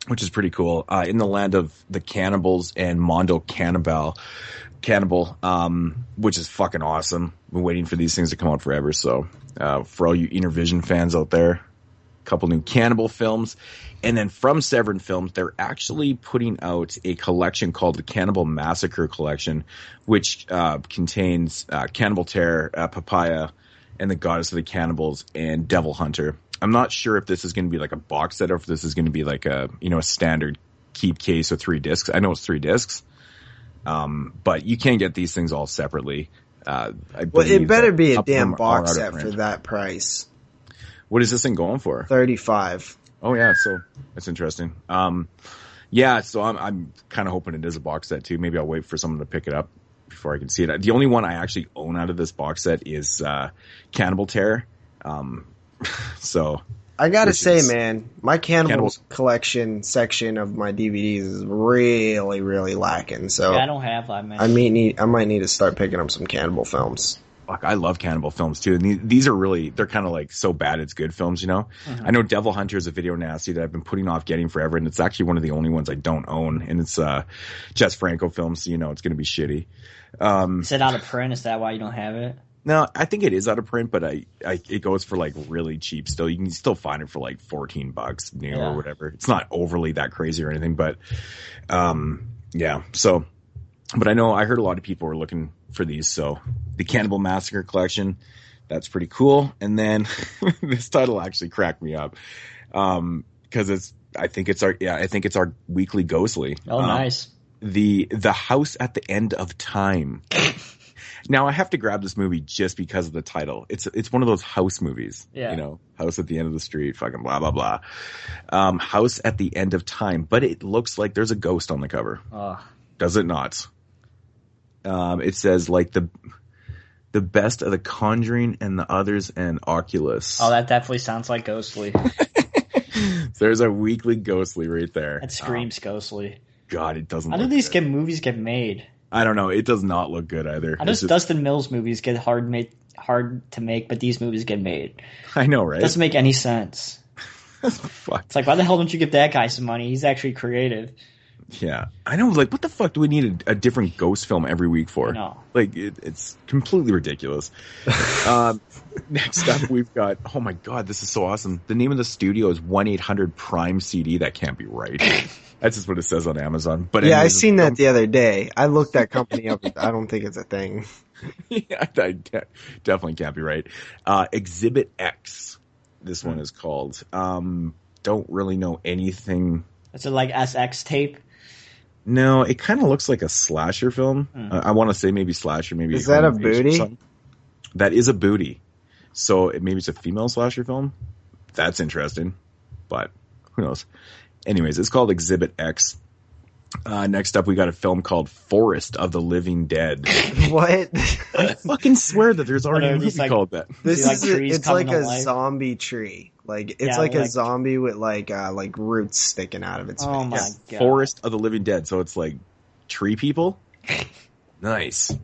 which is pretty cool. In the Land of the Cannibals and Mondo Cannibal, which is fucking awesome. Been waiting for these things to come out forever. So, for all you Intervision fans out there, a couple new cannibal films. And then from Severin Films, they're actually putting out a collection called the Cannibal Massacre Collection, which contains Cannibal Terror, Papaya, and the Goddess of the Cannibals, and Devil Hunter. I'm not sure if this is going to be like a box set or if this is going to be like a standard keep case with 3 discs. I know it's 3 discs, but you can get these things all separately. Well, it better be a damn box set for that price. What is this thing going for? $35. Oh yeah, so that's interesting. Yeah, so I'm kind of hoping it is a box set too. Maybe I'll wait for someone to pick it up before I can see it. The only one I actually own out of this box set is Cannibal Terror. So I gotta say, man, my Cannibals collection section of my DVDs is really, really lacking. So yeah, I don't have that, man. I might need to start picking up some Cannibal films. Fuck, I love Cannibal films too, and these are really, they're kind of like so bad it's good films, you know. Mm-hmm. I know Devil Hunter is a video nasty that I've been putting off getting forever, and it's actually one of the only ones I don't own, and it's Jess Franco film, so you know it's going to be shitty. Is it out of print? Is that why you don't have it? No, I think it is out of print, but it goes for like really cheap still. You can still find it for like $14 new or whatever. It's not overly that crazy or anything, but yeah. So, but I heard a lot of people were looking for these. So the Cannibal Massacre Collection, that's pretty cool. And then this title actually cracked me up because I think it's our weekly Ghostly. Oh, nice. The House at the End of Time. Now I have to grab this movie just because of the title. It's one of those house movies, you know, house at the end of the street, fucking blah, blah, blah. House at the End of Time, but it looks like there's a ghost on the cover. Does it not? It says like the best of the Conjuring and the others and Oculus. Oh, that definitely sounds like Ghostly. There's a weekly Ghostly right there. That screams Ghostly. God, it doesn't. How do these movies get made? I don't know. It does not look good either. How does Dustin Mills movies get hard to make, but these movies get made? I know, right? It doesn't make any sense. Fuck. It's like, why the hell don't you give that guy some money? He's actually creative. Yeah. I know, like, what the fuck do we need a different ghost film every week for? No. Like, it's completely ridiculous. Next up, we've got, oh my god, this is so awesome. The name of the studio is 1-800-PRIME CD. That can't be right. That's just what it says on Amazon. But yeah, I seen that the other day. I looked that company up. I don't think it's a thing. Yeah, definitely can't be right. Exhibit X. This one is called. Don't really know anything. Is it like SX tape? No, it kind of looks like a slasher film. I want to say maybe slasher. Maybe is that a booty? That is a booty. So maybe it's a female slasher film. That's interesting, but who knows? Anyways, it's called Exhibit X. Next up, we got a film called Forest of the Living Dead. What? I fucking swear that there's already a movie called that. It's like a zombie tree. Like it's like a zombie with like roots sticking out of its face. Oh my god! Forest of the Living Dead. So it's like tree people. Nice.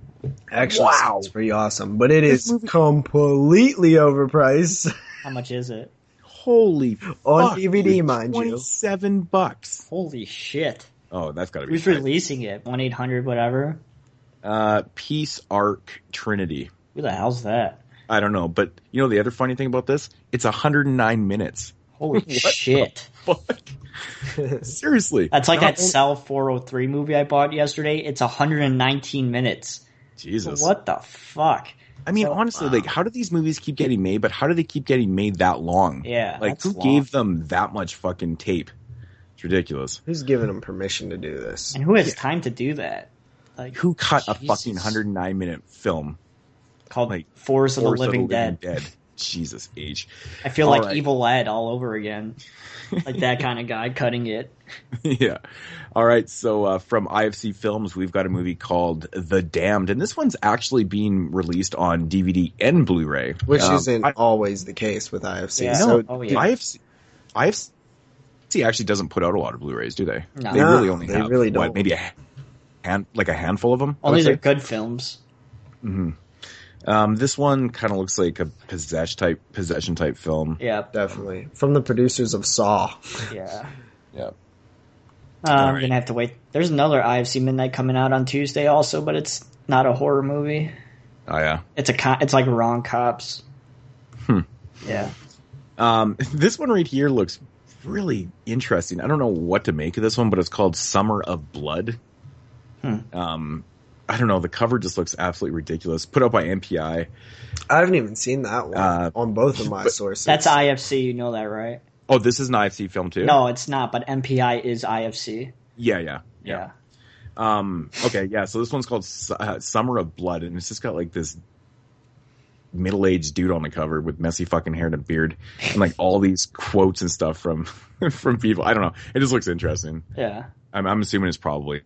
Actually, wow, it's pretty awesome, but it is completely overpriced. How much is it? Holy fuck, on DVD, mind you. $27. Holy shit! Oh, that's gotta be. Who's releasing it? 1-800 whatever. Peace Arc Trinity. Who the hell's that? I don't know, but you know the other funny thing about this? It's 109 minutes. Holy shit! Fuck? Seriously, that's like that Cell 403 movie I bought yesterday. It's 119 minutes. Jesus, what the fuck? I mean, honestly, like, how do these movies keep getting made? But how do they keep getting made that long? Yeah, like, who gave them that much fucking tape? It's ridiculous. Who's giving them permission to do this? And who has time to do that? Like, who cut a fucking 109-minute film called like Forest of the Living Dead? Jesus H. I feel like Evil Ed all over again. Like that kind of guy cutting it. Yeah. All right. So from IFC Films, we've got a movie called The Damned. And this one's actually being released on DVD and Blu-ray. Which isn't always the case with IFC. Yeah. So IFC actually doesn't put out a lot of Blu-rays, do they? No. They really only have, really don't. Maybe a handful of them? Only they're good films. Mm-hmm. This one kind of looks like a possession type film. Yeah, definitely from the producers of Saw. Yeah. Yeah. I'm gonna have to wait. There's another IFC Midnight coming out on Tuesday also, but it's not a horror movie. Oh yeah, it's like Wrong Cops. Yeah. This one right here looks really interesting. I don't know what to make of this one, but it's called Summer of Blood. I don't know. The cover just looks absolutely ridiculous. Put up by MPI. I haven't even seen that one on both of my sources. That's IFC. You know that, right? Oh, this is an IFC film too? No, it's not, but MPI is IFC. Yeah. Okay, yeah, so this one's called Summer of Blood, and it's just got like this middle-aged dude on the cover with messy fucking hair and a beard, and like all these quotes and stuff from people. I don't know. It just looks interesting. Yeah. I'm assuming it's probably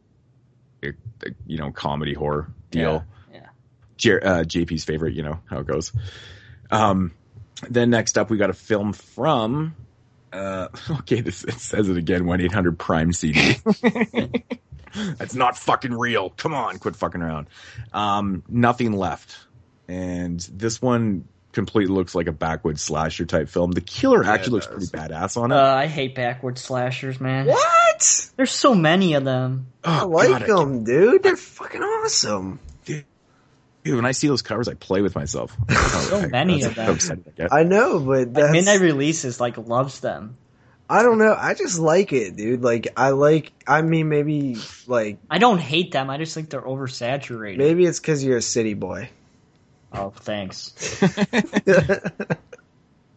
a comedy horror deal. Yeah. JP's favorite, you know how it goes. Then next up, we got a film from... it says it again, 1-800-PRIME CD. That's not fucking real. Come on, quit fucking around. Nothing Left. And this one completely looks like a backwoods slasher type film. The killer actually looks pretty badass on it. I hate backwoods slashers, man. What? There's so many of them. I like them, dude. They're fucking awesome. Dude, when I see those covers, I play with myself. So many of them. I know, but that's... Midnight Releases, loves them. I don't know. I just like it, dude. Maybe, I don't hate them. I just think they're oversaturated. Maybe it's because you're a city boy. Oh, thanks.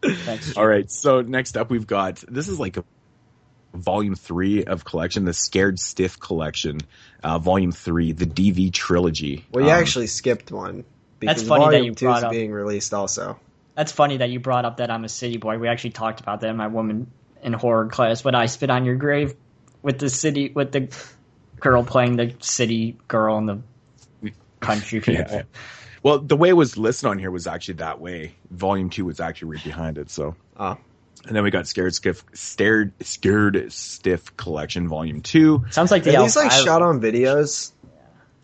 Thanks. All right, so next up we've got... This is like a Volume 3 of collection, the Scared Stiff collection, Volume 3, the DV trilogy. Well, you actually skipped one. Because that's funny Volume that 2 is being released also. That's funny that you brought up that I'm a city boy. We actually talked about that in my woman in horror class, but I Spit on Your Grave with the girl playing the city girl in the country people. Yeah. Well, the way it was listed on here was actually that way. Volume 2 was actually right behind it, so. And then we got Scared Stiff Collection Volume 2. Sounds like Are these shot on videos?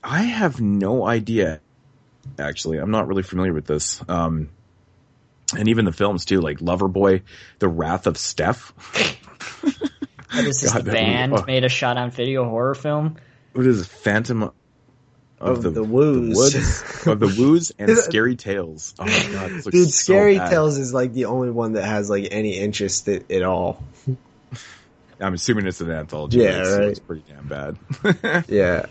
I have no idea, actually. I'm not really familiar with this. And even the films too, like Loverboy, The Wrath of Steph. What is this, the band made a shot on video horror film? What is it? Phantom of the Woos. Of the Woos and Scary Tales. Oh my god, this looks dude, so Scary bad. Tales is the only one that has any interest at all. I'm assuming it's an anthology. Yeah, right. It's pretty damn bad. Yeah.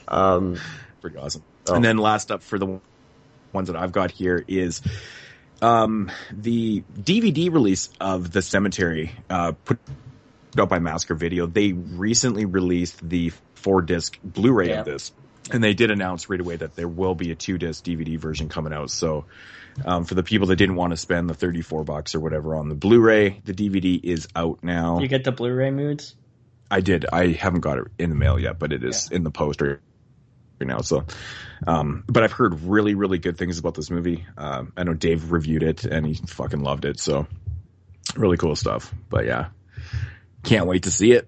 Pretty awesome. And then last up for the ones that I've got here is the DVD release of The Cemetery, put out by Massacre Video. They recently released the 4-disc Blu-ray of this. And they did announce right away that there will be a 2-disc DVD version coming out. So for the people that didn't want to spend the $34 or whatever on the Blu-ray, the DVD is out now. You get the Blu-ray Moodz? I did. I haven't got it in the mail yet, but it is in the post right now. So, but I've heard really, really good things about this movie. I know Dave reviewed it and he fucking loved it. So really cool stuff. But yeah, can't wait to see it.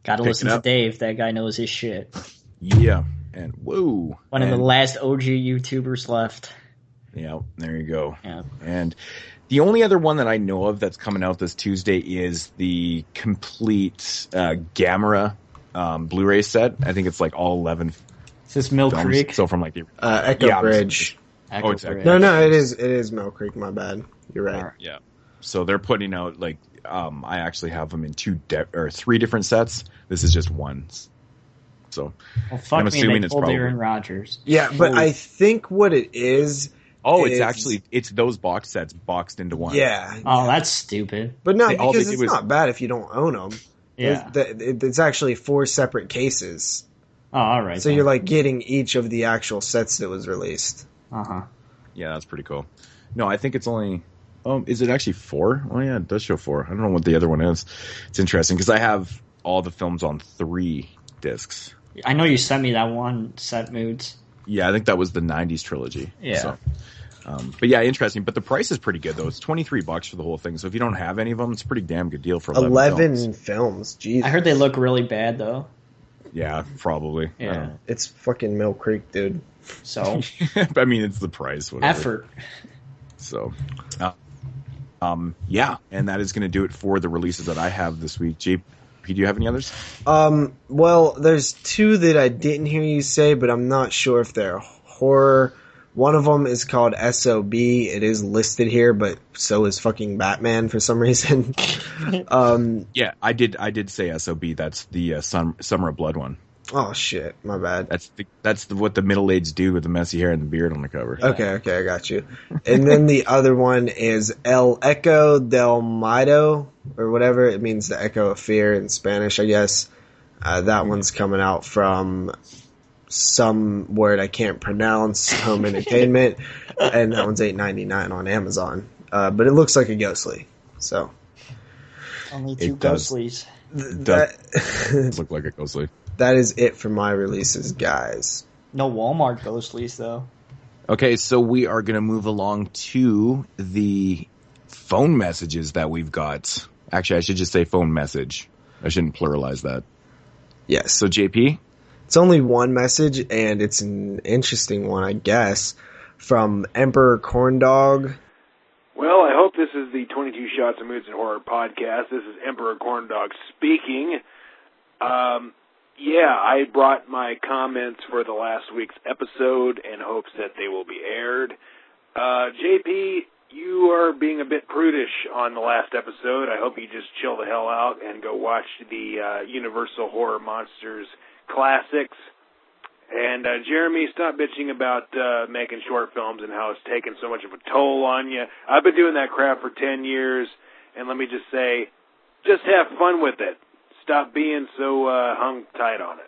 Gotta listen to Dave. That guy knows his shit. Yeah. And whoa. One of the last OG YouTubers left. Yeah, there you go. Yeah. And the only other one that I know of that's coming out this Tuesday is the complete Gamera Blu-ray set. I think it's all 11 Is this Mill films. Creek? So from the Echo Bridge. It's Echo. No, it is Mill Creek. My bad. You're right. Yeah. So they're putting out I actually have them in 3 different sets. This is just one. So I'm assuming it's probably Aaron Rodgers. Yeah, but I think what it is. Oh, it's those box sets boxed into one. Yeah. Oh, that's stupid. But no, because it's not bad if you don't own them. Yeah. It's actually 4 separate cases. Oh, all right. So you're getting each of the actual sets that was released. Uh-huh. Yeah, that's pretty cool. No, I think it's only... is it actually 4? Oh, yeah, it does show 4. I don't know what the other one is. It's interesting because I have all the films on 3 discs. I know you sent me that one set, Moodz. Yeah, I think that was the 90s trilogy. Yeah. So, but yeah, interesting. But the price is pretty good, though. It's $23 for the whole thing. So if you don't have any of them, it's a pretty damn good deal for 11 films. Jesus. I heard they look really bad, though. Yeah, probably. Yeah. It's fucking Mill Creek, dude. So. I mean, it's the price. Whatever. Effort. So, yeah. And that is going to do it for the releases that I have this week. Do you have any others? Well, there's two that I didn't hear you say, but I'm not sure if they're horror. One of them is called SOB. It is listed here, but so is fucking Batman for some reason. Yeah, I did say SOB. That's the Summer of Blood one. Oh shit, my bad. That's what the middle-aged dude with the messy hair and the beard on the cover. Okay, I got you. And then the other one is El Eco del Miedo, or whatever. It means the echo of fear in Spanish, I guess. That one's coming out from some word I can't pronounce, Home Entertainment, and that one's $8.99 on Amazon. But it looks like a ghostly, so. Only two ghostlies. That look like a ghostly. That is it for my releases, guys. No Walmart ghostlies, though. Okay, so we are going to move along to the phone messages that we've got. Actually, I should just say phone message. I shouldn't pluralize that. Yes. So, JP? It's only one message, and it's an interesting one, I guess, from Emperor Corndog. Well, I hope this is the 22 Shots of Moodz and Horror podcast. This is Emperor Corndog speaking. Yeah, I brought my comments for the last week's episode in hopes that they will be aired. JP, you are being a bit prudish on the last episode. I hope you just chill the hell out and go watch the Universal Horror Monsters classics. And Jeremy, stop bitching about making short films and how it's taken so much of a toll on you. I've been doing that crap for 10 years, and let me just say, just have fun with it. Stop being so hung tight on it.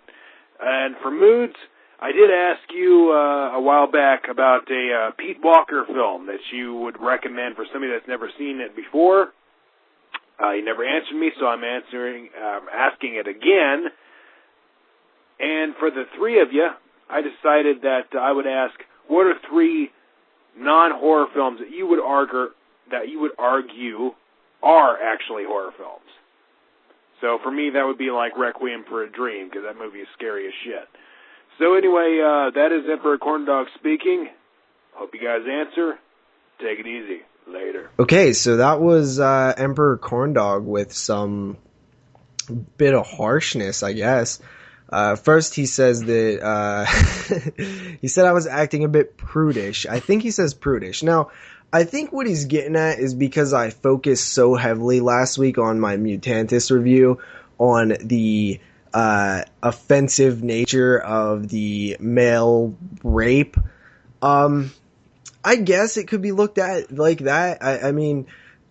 And for Moodz, I did ask you a while back about a Pete Walker film that you would recommend for somebody that's never seen it before. You never answered me, so I'm asking it again. And for the three of you, I decided that I would ask, what are three non-horror films that you would argue are actually horror films? So for me, that would be like Requiem for a Dream, because that movie is scary as shit. So anyway, that is Emperor Corndog speaking. Hope you guys answer. Take it easy. Later. Okay, so that was Emperor Corndog with some bit of harshness, I guess. First, he says that he said I was acting a bit prudish. I think he says prudish. Now, I think what he's getting at is because I focused so heavily last week on my Mutantis review on the offensive nature of the male rape. I guess it could be looked at like that. I mean,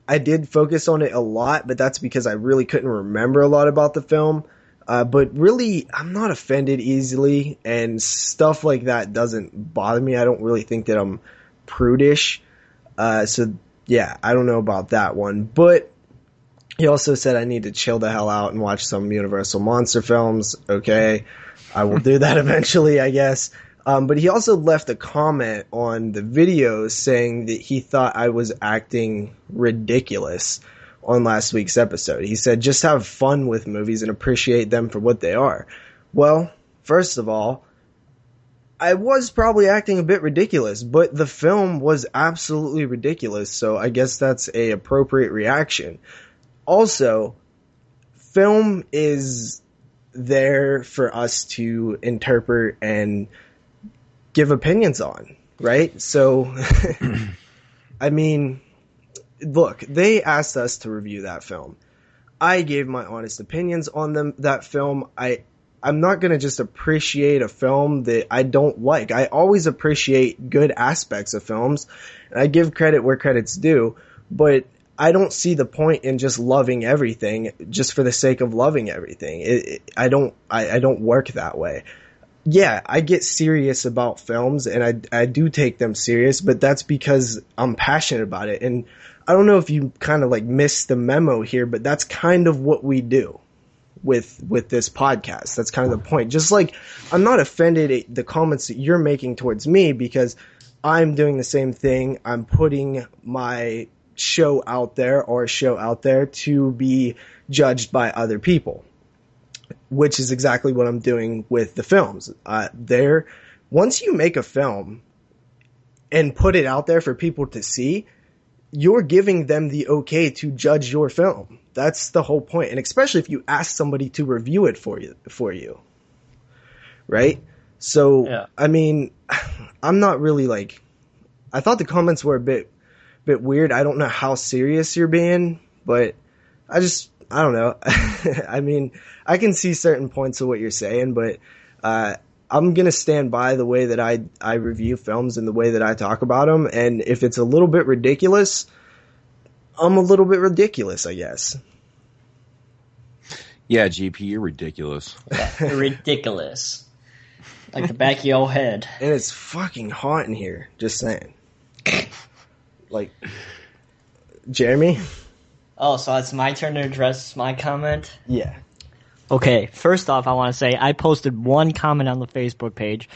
I did focus on it a lot, but that's because I really couldn't remember a lot about the film. But really, I'm not offended easily, and stuff like that doesn't bother me. I don't really think that I'm prudish. So yeah, I don't know about that one, but he also said I need to chill the hell out and watch some Universal monster films. Okay, I will do that eventually, I guess. But he also left a comment on the video saying that he thought I was acting ridiculous on last week's episode. He said, just have fun with movies and appreciate them for what they are. Well, first of all, I was probably acting a bit ridiculous, but the film was absolutely ridiculous, so I guess that's a appropriate reaction. Also, film is there for us to interpret and give opinions on, right? So, I mean, look, they asked us to review that film. I gave my honest opinions on that film. I'm not going to just appreciate a film that I don't like. I always appreciate good aspects of films, and I give credit where credit's due, but I don't see the point in just loving everything just for the sake of loving everything. I don't work that way. Yeah, I get serious about films, and I do take them serious, but that's because I'm passionate about it. And I don't know if you kind of like missed the memo here, but that's kind of what we do with this podcast. That's kind of the point. Just like I'm not offended at the comments that you're making towards me, because I'm doing the same thing. I'm putting my show out there, or a show out there, to be judged by other people, which is exactly what I'm doing with the films. Once you make a film and put it out there for people to see, you're giving them the okay to judge your film. That's the whole point. And especially if you ask somebody to review it for you. Right? So, yeah. I mean, I'm not really like, I thought the comments were a bit weird. I don't know how serious you're being, but I don't know. I mean, I can see certain points of what you're saying, but, I'm going to stand by the way that I review films and the way that I talk about them. And if it's a little bit ridiculous, I'm a little bit ridiculous, I guess. Yeah, GP, you're ridiculous. Yeah, you're ridiculous. Like the back of your head. And it's fucking hot in here, just saying. Like, Jeremy? Oh, so it's my turn to address my comment? Yeah. Okay, first off, I want to say I posted one comment on the Facebook page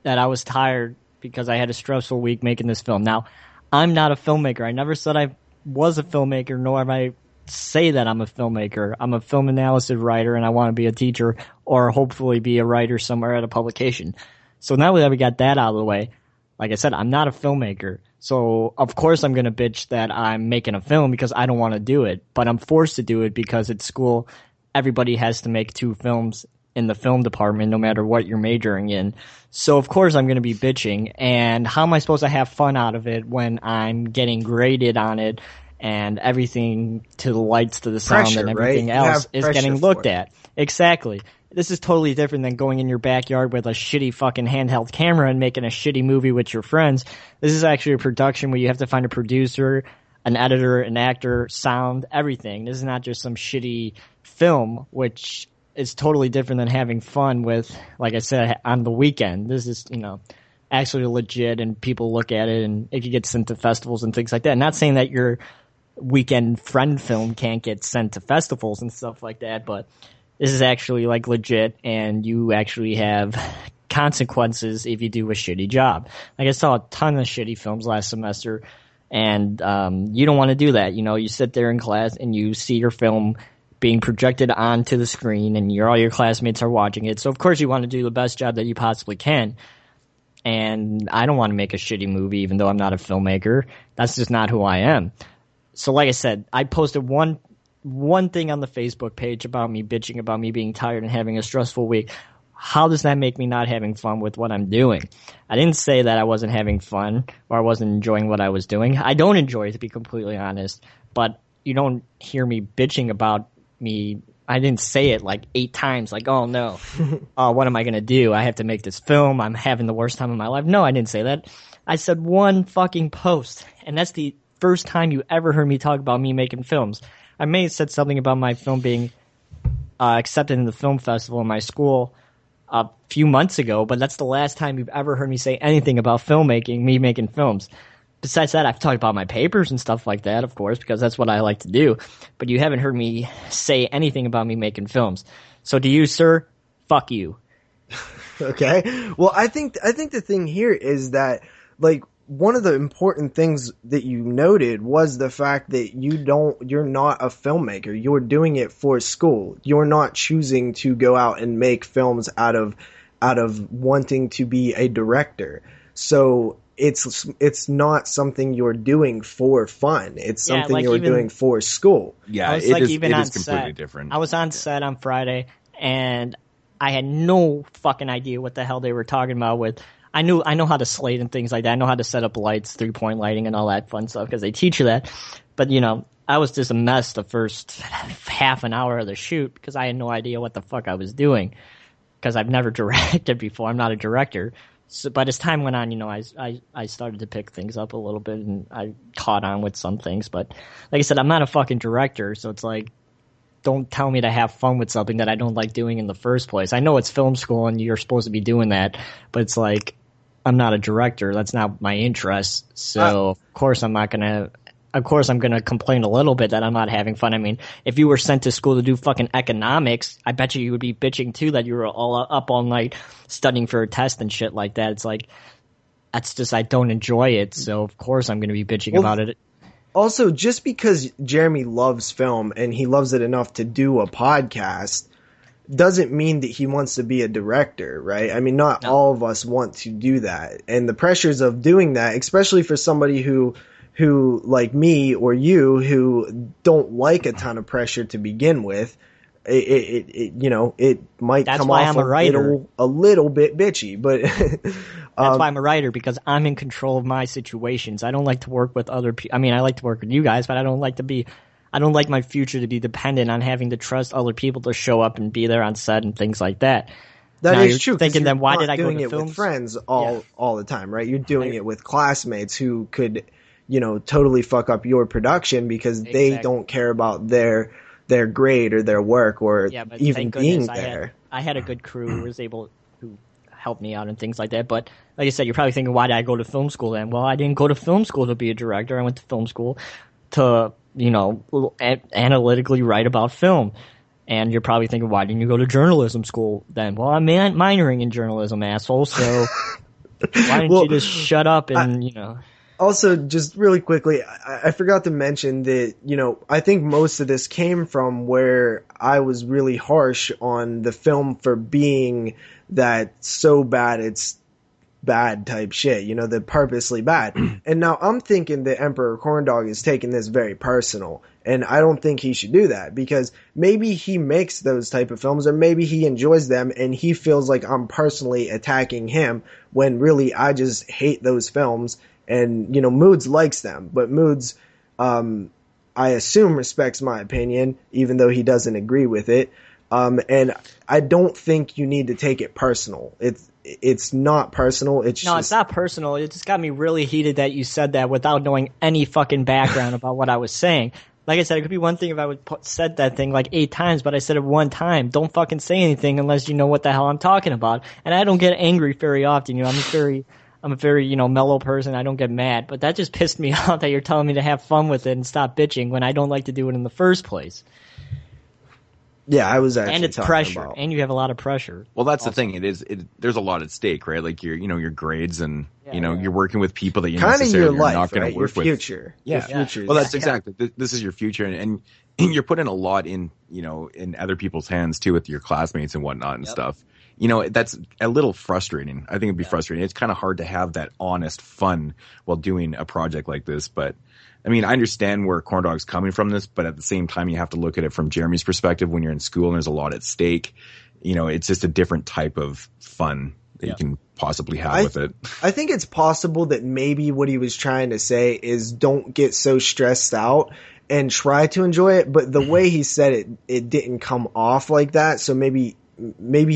that I was tired because I had a stressful week making this film. Now, I'm not a filmmaker. I never said I was a filmmaker, nor have I say that I'm a filmmaker. I'm a film analysis writer, and I want to be a teacher or hopefully be a writer somewhere at a publication. So now that we got that out of the way, like I said, I'm not a filmmaker. So, of course, I'm going to bitch that I'm making a film because I don't want to do it. But I'm forced to do it because at school, everybody has to make 2 films in the film department, no matter what you're majoring in. So, of course, I'm going to be bitching. And how am I supposed to have fun out of it when I'm getting graded on it and everything to the lights, to the sound, pressure, and everything right? else is getting looked at? Exactly. This is totally different than going in your backyard with a shitty fucking handheld camera and making a shitty movie with your friends. This is actually a production where you have to find a producer, an editor, an actor, sound, everything. This is not just some shitty film, which is totally different than having fun with, like I said, on the weekend. This is, actually legit, and people look at it and it could get sent to festivals and things like that. Not saying that your weekend friend film can't get sent to festivals and stuff like that, but this is actually like legit, and you actually have consequences if you do a shitty job. Like, I saw a ton of shitty films last semester, and you don't want to do that. You sit there in class and you see your film being projected onto the screen, and all your classmates are watching it. So of course you want to do the best job that you possibly can. And I don't want to make a shitty movie, even though I'm not a filmmaker. That's just not who I am. So like I said, I posted one thing on the Facebook page about me bitching about me being tired and having a stressful week. How does that make me not having fun with what I'm doing? I didn't say that I wasn't having fun or I wasn't enjoying what I was doing. I don't enjoy it, to be completely honest. But you don't hear me bitching about me. I didn't say it like 8 times, like, oh no, what am I going to do? I have to make this film. I'm having the worst time of my life. No, I didn't say that. I said one fucking post, and that's the first time you ever heard me talk about me making films. I may have said something about my film being accepted in the film festival in my school a few months ago, but that's the last time you've ever heard me say anything about filmmaking, me making films. Besides that, I've talked about my papers and stuff like that, of course, because that's what I like to do. But you haven't heard me say anything about me making films. So to you, sir, fuck you. Okay. Well, I think the thing here is that, like, one of the important things that you noted was the fact that you're not a filmmaker. You're doing it for school. You're not choosing to go out and make films out of wanting to be a director. So it's not something you're doing for fun. It's something you're doing for school. Yeah, it is completely different. I was on set on Friday, and I had no fucking idea what the hell they were talking about with. I know how to slate and things like that. I know how to set up lights, 3-point lighting, and all that fun stuff because they teach you that. But, I was just a mess the first half an hour of the shoot because I had no idea what the fuck I was doing because I've never directed before. I'm not a director. So, but as time went on, I started to pick things up a little bit, and I caught on with some things. But like I said, I'm not a fucking director, so it's like, don't tell me to have fun with something that I don't like doing in the first place. I know it's film school and you're supposed to be doing that, but it's like, I'm not a director. That's not my interest. So of course I'm going to complain a little bit that I'm not having fun. I mean, if you were sent to school to do fucking economics, I bet you would be bitching too that you were all up all night studying for a test and shit like that. It's like, that's just, I don't enjoy it. So of course I'm going to be bitching about it. Also, just because Jeremy loves film and he loves it enough to do a podcast doesn't mean that he wants to be a director, right? I mean, not all of us want to do that. And the pressures of doing that, especially for somebody who who, like me or you, who don't like a ton of pressure to begin with, it might That's come why off I'm a writer. a little bit bitchy, but That's why I'm a writer, because I'm in control of my situations. I don't like to work with other people. I mean, I like to work with you guys, but I don't like my future to be dependent on having to trust other people to show up and be there on set and things like that. That now is you're true. Thinking, then why not did I go doing to it film with friends all the time, right? You're doing it with classmates who could, totally fuck up your production because they don't care about their grade or their work or even being there. I had a good crew who helped me out and things like that. But like I said, you're probably thinking, why did I go to film school then? Well, I didn't go to film school to be a director. I went to film school to, analytically write about film. And you're probably thinking, why didn't you go to journalism school then? Well, I'm minoring in journalism, asshole. So why didn't you just shut up and, Also, just really quickly, I forgot to mention that, I think most of this came from where I was really harsh on the film for being that so bad it's bad type shit, the purposely bad. And now I'm thinking that Emperor Corndog is taking this very personal, and I don't think he should do that, because maybe he makes those type of films, or maybe he enjoys them and he feels like I'm personally attacking him, when really I just hate those films. And, Moodz likes them, but Moodz, I assume, respects my opinion, even though he doesn't agree with it. And I don't think you need to take it personal. It's not personal. It's not personal. It just got me really heated that you said that without knowing any fucking background about what I was saying. Like I said, it could be one thing if I would said that thing like 8 times, but I said it one time. Don't fucking say anything unless you know what the hell I'm talking about. And I don't get angry very often. I'm a very, mellow person. I don't get mad. But that just pissed me off that you're telling me to have fun with it and stop bitching when I don't like to do it in the first place. Yeah, I was actually and it's pressure, and you have a lot of pressure. Well, that's the thing. There's a lot at stake, right? Like your grades, and you're working with people that you necessarily are not going to work with. Your future. Yeah. Your future. Well, that's exactly. This is your future, and you're putting a lot in in other people's hands too, with your classmates and whatnot and stuff. That's a little frustrating. I think it'd be frustrating. It's kind of hard to have that honest fun while doing a project like this. But I mean, I understand where Corndog's coming from this, but at the same time, you have to look at it from Jeremy's perspective when you're in school and there's a lot at stake. It's just a different type of fun that you can possibly have with it. I think it's possible that maybe what he was trying to say is don't get so stressed out and try to enjoy it. But the way he said it, it didn't come off like that. So maybe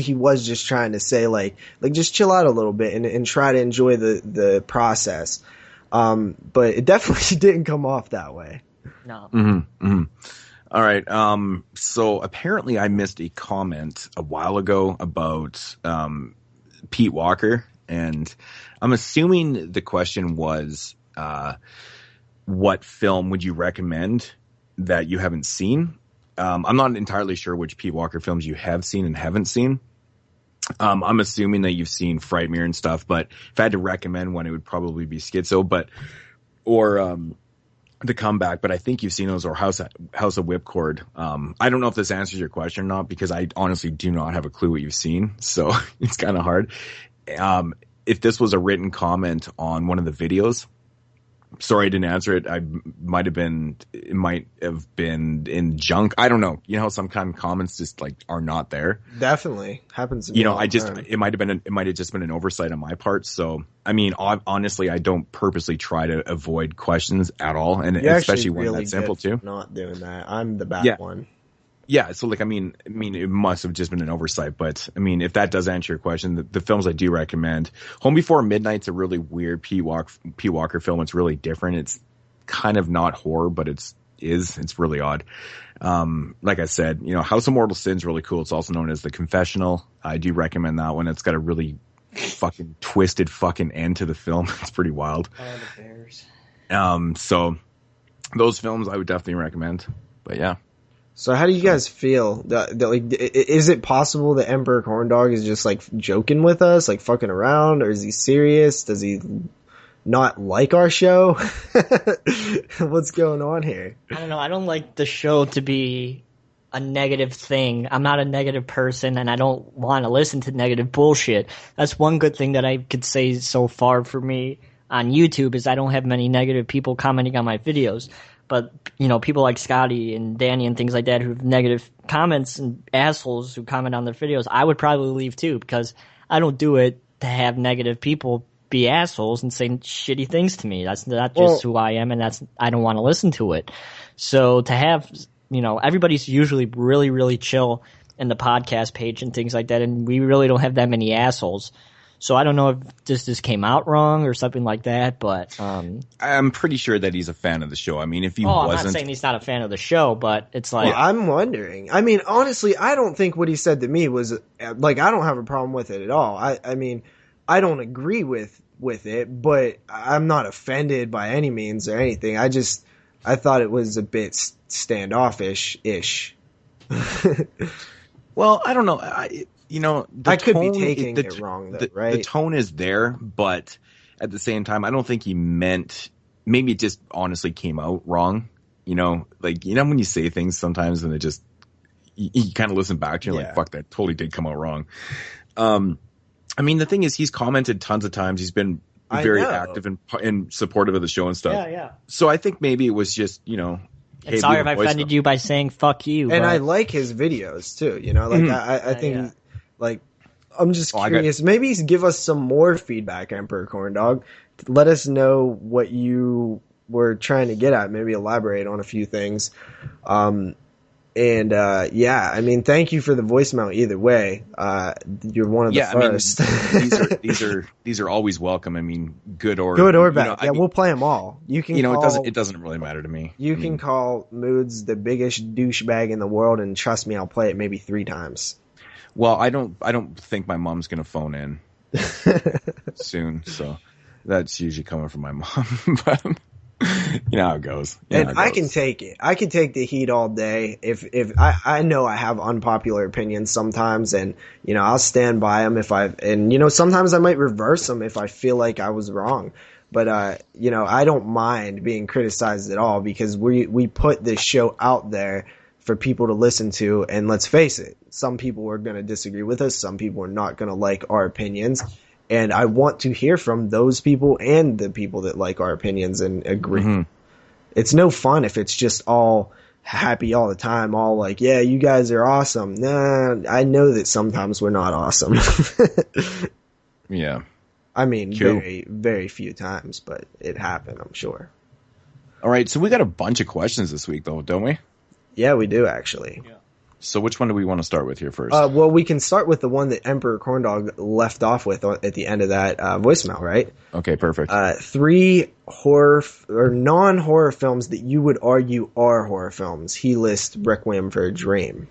he was just trying to say like just chill out a little bit and try to enjoy the process. But it definitely didn't come off that way. No. Mm-hmm, mm-hmm. All right. So apparently I missed a comment a while ago about Pete Walker, and I'm assuming the question was what film would you recommend that you haven't seen? I'm not entirely sure which Pete Walker films you have seen and haven't seen. I'm assuming that you've seen Frightmare and stuff, but if I had to recommend one, it would probably be Schizo, or The Comeback. But I think you've seen those, or House of Whipcord. I don't know if this answers your question or not, because I honestly do not have a clue what you've seen, so it's kind of hard. If this was a written comment on one of the videos, sorry I didn't answer it. It might have been in junk. I don't know. How sometimes comments just are not there. Definitely happens to me. It might have just been an oversight on my part. So I mean, honestly, I don't purposely try to avoid questions at all, and especially when that's simple too. Not doing that. I'm the bad one. Yeah, so I mean, it must have just been an oversight, but I mean, if that does answer your question, the films I do recommend, Home Before Midnight's a really weird Pete Walker film. It's really different. It's kind of not horror, but it's really odd. Like I said, House of Mortal Sin's really cool. It's also known as The Confessional. I do recommend that one. It's got a really fucking twisted fucking end to the film. It's pretty wild. Oh, the bears. So those films I would definitely recommend. But yeah. So how do you guys feel? Is it possible that Emperor Corndog is just joking with us, fucking around, or is he serious? Does he not like our show? What's going on here? I don't know. I don't like the show to be a negative thing. I'm not a negative person, and I don't want to listen to negative bullshit. That's one good thing that I could say so far for me on YouTube is I don't have many negative people commenting on my videos. But, you know, people like Scotty and Danny and things like that who have negative comments and assholes who comment on their videos, I would probably leave too, because I don't do it to have negative people be assholes and say shitty things to me. That's not just who I am, and I don't want to listen to it. So to have, you know, everybody's usually really, really chill in the podcast page and things like that, and we really don't have that many assholes. So I don't know if this came out wrong or something like that, but I'm pretty sure that he's a fan of the show. I mean, if he wasn't, I'm not saying he's not a fan of the show, but it's like I'm wondering. I mean, honestly, I don't think what he said to me was like I don't have a problem with it at all. I mean, I don't agree with it, but I'm not offended by any means or anything. I thought it was a bit standoffish-ish. Well, I don't know. I could be taking it wrong, though, right? The tone is there, but at the same time, I don't think he meant. Maybe it just honestly came out wrong. You know, like when you say things sometimes, and it just you kind of listen back to, you're like, "Fuck, that totally did come out wrong." I mean, the thing is, he's commented tons of times. He's been very active and supportive of the show and stuff. Yeah. So I think maybe it was just Hey, sorry if I offended you by saying "fuck you." And I like his videos too. You know, like I think. Like, I'm just curious. Maybe give us some more feedback, Emperor Corndog. Let us know what you were trying to get at. Maybe elaborate on a few things. I mean, thank you for the voicemail either way. You're one of the first. I mean, these are always welcome. I mean, good or bad. We'll play them all. You can. It doesn't really matter to me. You can call Moodz the biggest douchebag in the world, and trust me, I'll play it maybe 3 times. Well, I don't think my mom's gonna phone in soon, so that's usually coming from my mom. But you know how it goes. I can take it. I can take the heat all day. If I know I have unpopular opinions sometimes, and I'll stand by them sometimes I might reverse them if I feel like I was wrong. But I don't mind being criticized at all, because we put this show out there for people to listen to, and let's face it, some people are going to disagree with us, some people are not going to like our opinions, and I want to hear from those people and the people that like our opinions and agree. Mm-hmm. It's no fun if it's just all happy all the time, all like, yeah, you guys are awesome. Nah, I know that sometimes we're not awesome. Yeah. I mean, very, very few times, but it happened, I'm sure. All right, so we got a bunch of questions this week, though, don't we? Yeah, we do, actually. Yeah. So which one do we want to start with here first? Well, we can start with the one that Emperor Corndog left off with at the end of that voicemail, right? Okay, perfect. 3 horror or non-horror films that you would argue are horror films. He lists Requiem for a Dream.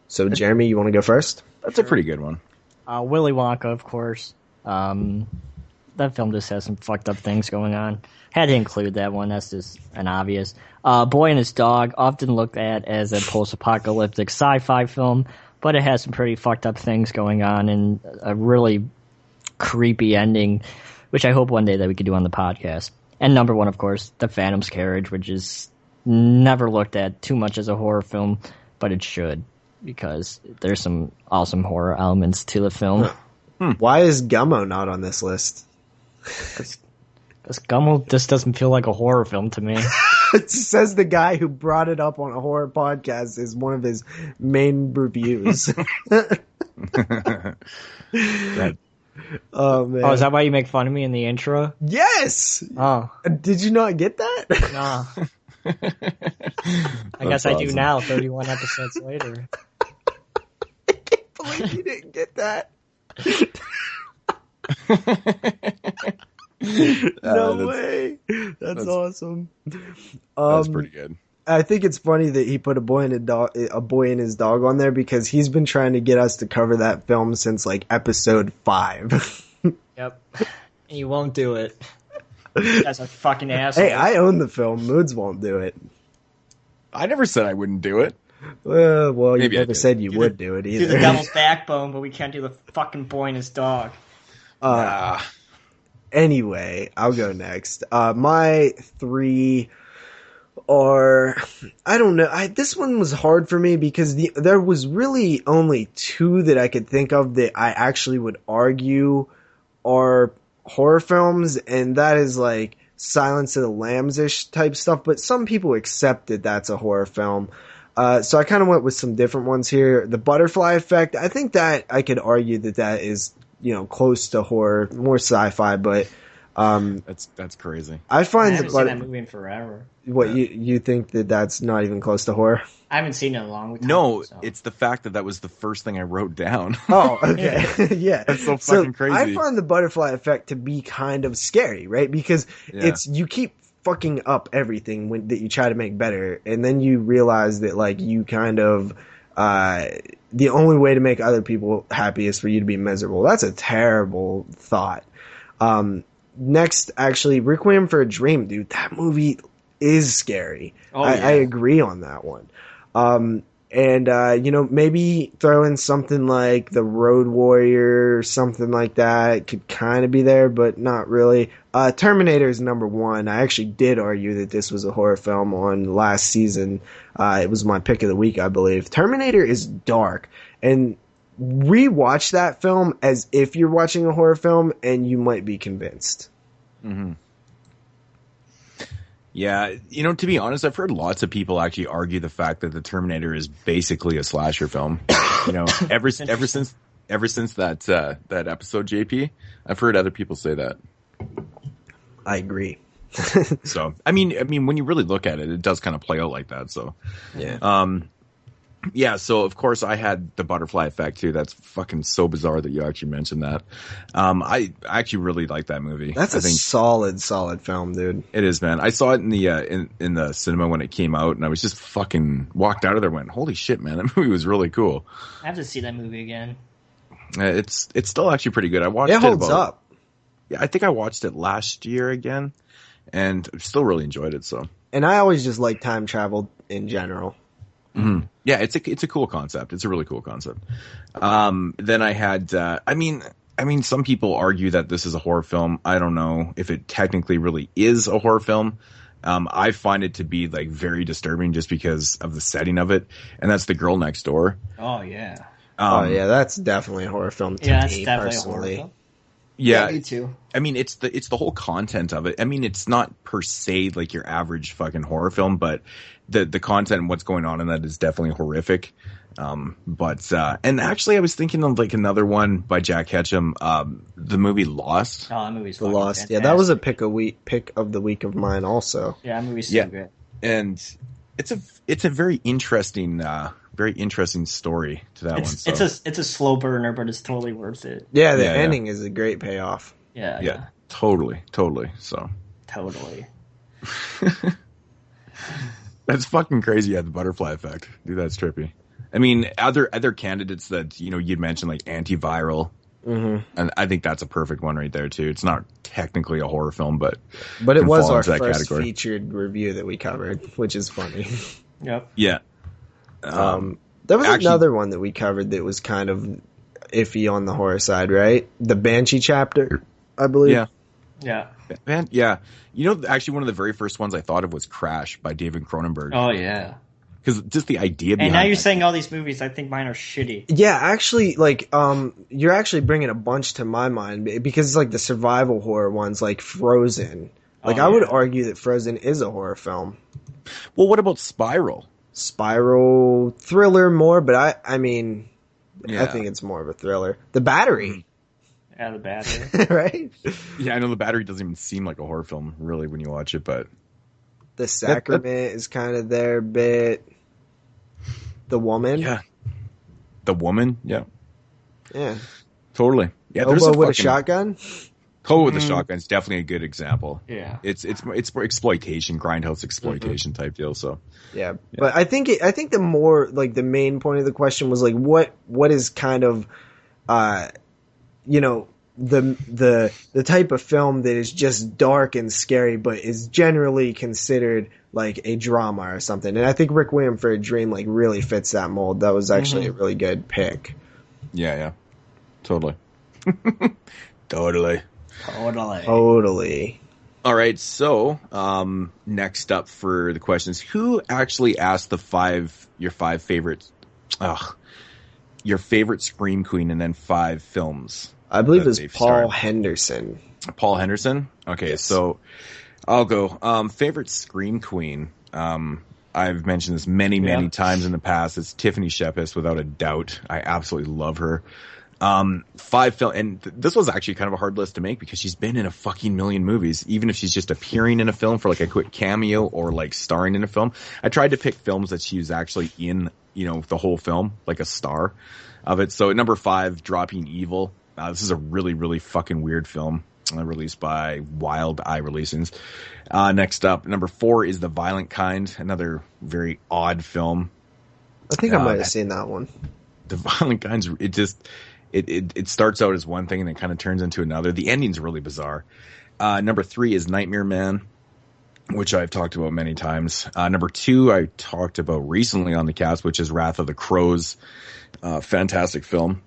So, Jeremy, you want to go first? That's a pretty good one. Willy Wonka, of course. That film just has some fucked up things going on. Had to include that one. That's just an obvious. Boy and His Dog, often looked at as a post-apocalyptic sci-fi film, but it has some pretty fucked up things going on and a really creepy ending, which I hope one day that we could do on the podcast. And number 1, of course, The Phantom's Carriage, which is never looked at too much as a horror film, but it should, because there's some awesome horror elements to the film. Why is Gummo not on this list? Because Gummo just doesn't feel like a horror film to me. It says the guy who brought it up on a horror podcast is one of his main reviews. Oh, man. Oh, is that why you make fun of me in the intro? Yes! Oh. Did you not get that? No. I guess I do now, 31 episodes later. I can't believe you didn't get that. No way. That's awesome. That's pretty good. I think it's funny that he put a boy and his dog on there, because he's been trying to get us to cover that film since like episode 5. Yep. And you won't do it. That's a fucking asshole. Hey, I own the film. Moodz won't do it. I never said I wouldn't do it. Well, you never said you would do it either. Do the Devil's Backbone, but we can't do the fucking Boy and His Dog. Anyway, I'll go next. My 3 are, I don't know. This one was hard for me because there was really only 2 that I could think of that I actually would argue are horror films, and that is like Silence of the Lambs-ish type stuff, but some people accept that that's a horror film. So I kind of went with some different ones here. The Butterfly Effect, I think that I could argue that is, close to horror, more sci-fi, but that's crazy. I find I haven't seen that movie in forever. What, you think that's not even close to horror? I haven't seen it in a long time. No, so. It's the fact that was the first thing I wrote down. Oh, okay. Yeah. That's so fucking crazy. I find the Butterfly Effect to be kind of scary, right? Because you keep fucking up everything that you try to make better, and then you realize that like you kind of the only way to make other people happy is for you to be miserable. That's a terrible thought. Next, actually, Requiem for a Dream, dude. That movie is scary. I agree on that one. Maybe throw in something like The Road Warrior or something like that. It could kind of be there, but not really. Terminator is number one. I actually did argue that this was a horror film on last season. It was my pick of the week, I believe. Terminator is dark, and rewatch that film as if you're watching a horror film, and you might be convinced. Mm-hmm. Yeah, to be honest, I've heard lots of people actually argue the fact that the Terminator is basically a slasher film. Ever since that episode, JP, I've heard other people say that. I agree. So, I mean, when you really look at it, it does kind of play out like that. So, yeah. Yeah, so of course I had the Butterfly Effect too. That's fucking so bizarre that you actually mentioned that. I actually really like that movie. That's a solid film, dude. It is, man. I saw it in the in the cinema when it came out, and I was just fucking walked out of there and went, holy shit, man, that movie was really cool. I have to see that movie again. It's still actually pretty good. I watched it holds up. Yeah, I think I watched it last year again, and still really enjoyed it. So, and I always just like time travel in general. Mm-hmm. Yeah, it's a cool concept. It's a really cool concept. Then I had, I mean, some people argue that this is a horror film. I don't know if it technically really is a horror film. I find it to be like very disturbing just because of the setting of it, and that's The Girl Next Door. Oh yeah. That's definitely a horror film to me, personally. A horror film. Yeah, me too. I mean, it's the whole content of it. I mean, it's not per se like your average fucking horror film, but the content and what's going on in that is definitely horrific. And actually, I was thinking of like another one by Jack Ketchum, the movie Lost. Oh, that movie's Lost. Fantastic. Yeah, that was a pick of the week of mine also. Yeah, that movie's so good. And it's a very interesting story to that one. So. It's a slow burner, but it's totally worth it. Yeah, the ending is a great payoff. Yeah. Totally. So totally. That's fucking crazy. Yeah, the Butterfly Effect, dude. That's trippy. I mean, other candidates that you'd mentioned like Antiviral, and I think that's a perfect one right there too. It's not technically a horror film, but it was our first featured review that we covered, which is funny. Yep. Yeah. There was another one that we covered that was kind of iffy on the horror side, right? The Banshee chapter, I believe. Yeah. Yeah. Actually, one of the very first ones I thought of was Crash by David Cronenberg. Oh, yeah. Because just the idea behind it. And now you're saying all these movies, I think mine are shitty. Yeah, actually, you're actually bringing a bunch to my mind because it's like the survival horror ones, like Frozen. I would argue that Frozen is a horror film. Well, what about Spiral? Spiral, thriller more, but I think it's more of a thriller. The Battery. Yeah, The Battery. Right? Yeah, I know The Battery doesn't even seem like a horror film, really, when you watch it, but... The Sacrament is kind of there a bit. The Woman. Yeah. The Woman? Yeah. Yeah. Totally. Yeah, Hobo with a shotgun? Hobo with a shotgun is definitely a good example. Yeah. It's exploitation, grindhouse exploitation type deal, so... Yeah. But I think the more, like, the main point of the question was, like, what is kind of, the type of film that is just dark and scary, but is generally considered like a drama or something. And I think Requiem for a Dream like really fits that mold. That was actually a really good pick. Yeah. Totally. Totally. All right. So, next up for the questions, who actually asked your five favorites, your favorite Scream Queen and then 5 films? I believe it's Paul Henderson. Paul Henderson. Okay, yes. So I'll go. Favorite Scream Queen. I've mentioned this many times in the past. It's Tiffany Shepis, without a doubt. I absolutely love her. 5 film, and this was actually kind of a hard list to make because she's been in a fucking million movies. Even if she's just appearing in a film for like a quick cameo or like starring in a film, I tried to pick films that she was actually in, the whole film, like a star of it. So at number 5, Dropping Evil. This is a really, really fucking weird film, released by Wild Eye Releasings. Next up, number 4 is The Violent Kind, another very odd film. I think I might have seen that one. The Violent Kind's, it starts out as one thing and then kind of turns into another. The ending's really bizarre. Number 3 is Nightmare Man, which I've talked about many times. Number 2, I talked about recently on the cast, which is Wrath of the Crows. Fantastic film.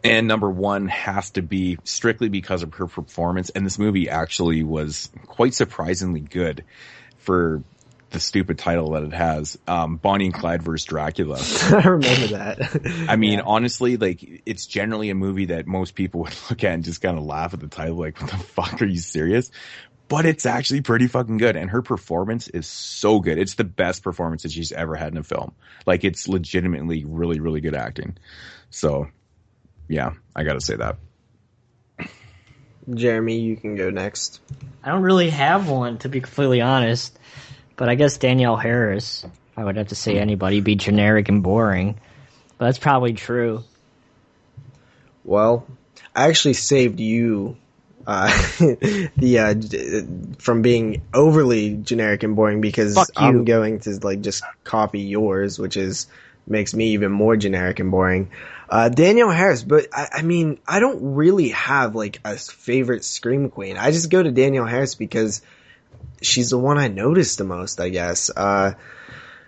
And number 1 has to be strictly because of her performance. And this movie actually was quite surprisingly good for the stupid title that it has. Bonnie and Clyde vs. Dracula. I remember that. I mean, honestly, like, it's generally a movie that most people would look at and just kind of laugh at the title. Like, what the fuck, are you serious? But it's actually pretty fucking good. And her performance is so good. It's the best performance that she's ever had in a film. Like, it's legitimately really, really good acting. So, yeah, I gotta say that. Jeremy, you can go next. I don't really have one, to be completely honest. But I guess Danielle Harris. I would have to say anybody be generic and boring. But that's probably true. Well, I actually saved you from being overly generic and boring because I'm going to like just copy yours, which makes me even more generic and boring. Danielle Harris, but I mean, I don't really have like a favorite Scream Queen. I just go to Danielle Harris because she's the one I noticed the most, I guess.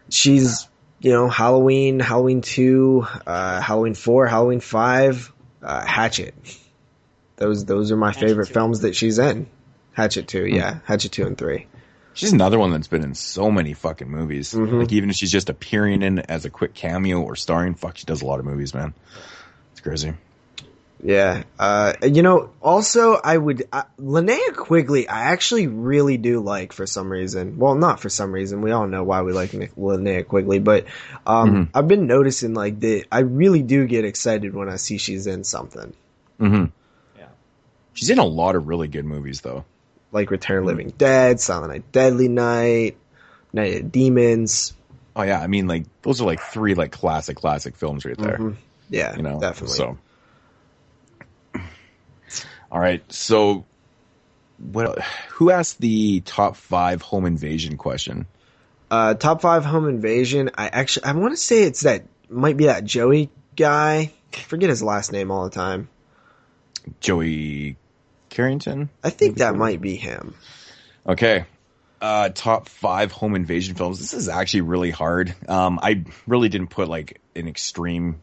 She's, Halloween, Halloween 2, Halloween 4, Halloween 5, Hatchet. Those are my favorite films that she's in. Hatchet 2, yeah. Hatchet 2 and 3. She's another one that's been in so many fucking movies. Mm-hmm. Like, even if she's just appearing in as a quick cameo or starring, she does a lot of movies, man. It's crazy. Yeah. Also, Linnea Quigley, I actually really do like for some reason. Well, not for some reason. We all know why we like Linnea Quigley, but I've been noticing like I really do get excited when I see she's in something. Mm-hmm. Yeah. She's in a lot of really good movies, though. Like Return of the Living Dead, Silent Night, Deadly Night, Night of the Demons. Oh, yeah. I mean, like, those are like 3 like classic films right there. Mm-hmm. Yeah, definitely. So. All right, so who asked the top 5 home invasion question? Top 5 home invasion. I want to say might be that Joey guy. I forget his last name all the time. Joey Carrington? I think that might be him. Okay. Top 5 home invasion films. This is actually really hard. I really didn't put like an extreme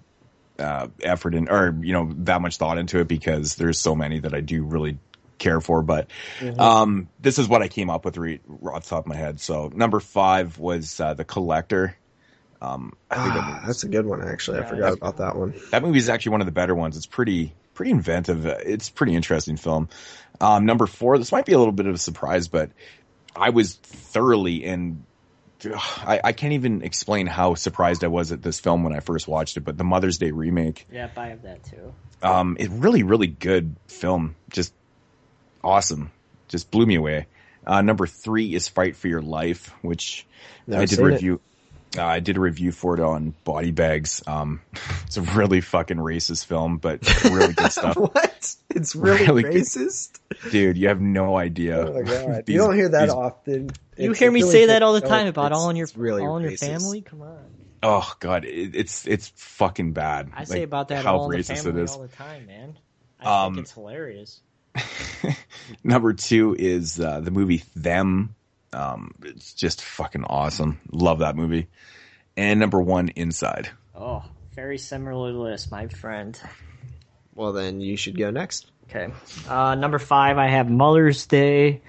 effort in, or that much thought into it because there's so many that I do really care for. But this is what I came up with off the top of my head. So number 5 was The Collector. I think that's a good one, actually. I forgot about that one. That movie is actually one of the better ones. It's pretty inventive. It's a pretty interesting film. Number 4, this might be a little bit of a surprise, but I was thoroughly I can't even explain how surprised I was at this film when I first watched it, but the Mother's Day remake. Yeah, I have that too. It really, really good film. Just awesome. Just blew me away. Number 3 is Fight for Your Life, which I did review. I did a review for it on Body Bags. It's a really fucking racist film, but really good stuff. What? It's really racist? Good. Dude, you have no idea. Oh my God. You don't hear that often. You hear me say that all the time about all in your family? Come on. Oh God, it's fucking bad. I say about that all in the family all the time, man. I think it's hilarious. Number 2 is the movie Them. It's just fucking awesome. Love that movie. And number 1, Inside. Oh, very similar list, my friend. Well, then you should go next. Okay. Number 5, I have Mother's Day.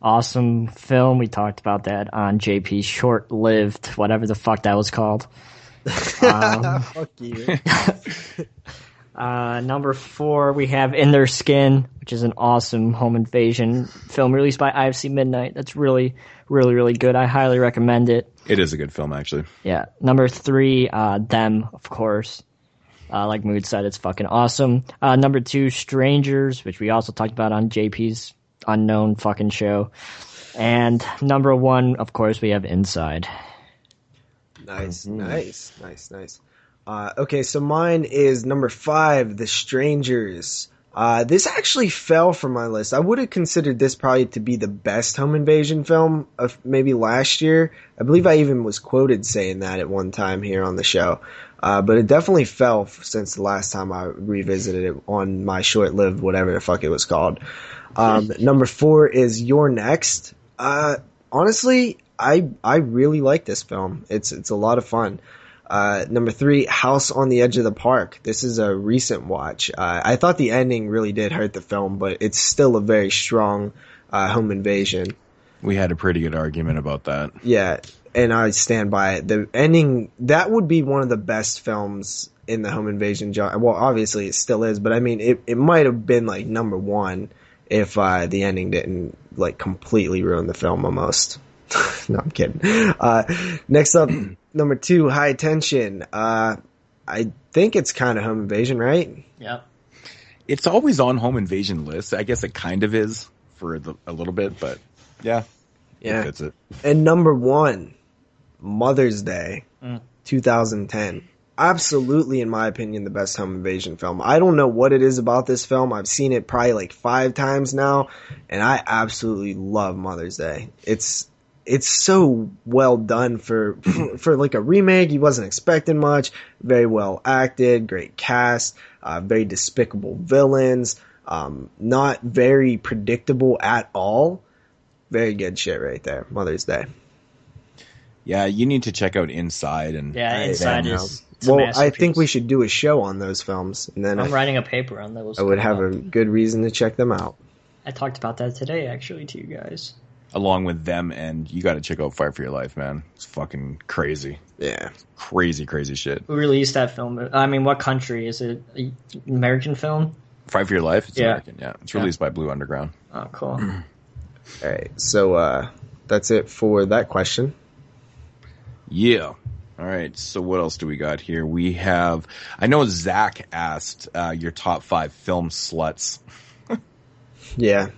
Awesome film. We talked about that on JP's Short-Lived, whatever the fuck that was called. Fuck you. Number 4, we have In Their Skin, which is an awesome home invasion film released by IFC Midnight. That's really, really, really good. I highly recommend it. It is a good film, actually. Yeah. Number 3, Them, of course. Like Moodz said, it's fucking awesome. Number 2, Strangers, which we also talked about on JP's unknown fucking show. And number 1, of course, we have Inside. Nice. Okay, so mine is number 5, The Strangers. This actually fell from my list. I would have considered this probably to be the best home invasion film of maybe last year. I believe I even was quoted saying that at one time here on the show. But it definitely fell since the last time I revisited it on my short-lived whatever the fuck it was called. Number 4 is You're Next. Honestly, I really like this film. It's a lot of fun. Number 3, House on the Edge of the Park. This is a recent watch. I thought the ending really did hurt the film, but it's still a very strong home invasion. We had a pretty good argument about that. Yeah, and I stand by it. The ending, that would be one of the best films in the home invasion genre. Well, obviously it still is, but I mean, it might have been like number 1 if the ending didn't like completely ruin the film almost. No, I'm kidding. Next up, number 2, High Tension. I think it's kind of home invasion, right? Yep. It's always on home invasion lists. I guess it kind of is for a little bit, but yeah. It fits it. And number 1, Mother's Day, 2010. Absolutely, in my opinion, the best home invasion film. I don't know what it is about this film. I've seen it probably like 5 times now, and I absolutely love Mother's Day. It's so well done for like a remake. He wasn't expecting much. Very well acted, great cast, very despicable villains, not very predictable at all. Very good shit right there. Mother's Day. Yeah, you need to check out Inside. Inside is. Well, I think we should do a show on those films, and then I'm writing a paper on those. I would have a good reason to check them out. I talked about that today, actually, to you guys. Along with them, and you got to check out Fight for Your Life, man. It's fucking crazy. Yeah, crazy shit. Who released that film? I mean, what country is it? An American film? Fight for Your Life. It's American. Yeah, it's released by Blue Underground. Oh, cool. All right, so that's it for that question. Yeah. All right, so what else do we got here? We have, I know Zach asked your top 5 film sluts. Yeah.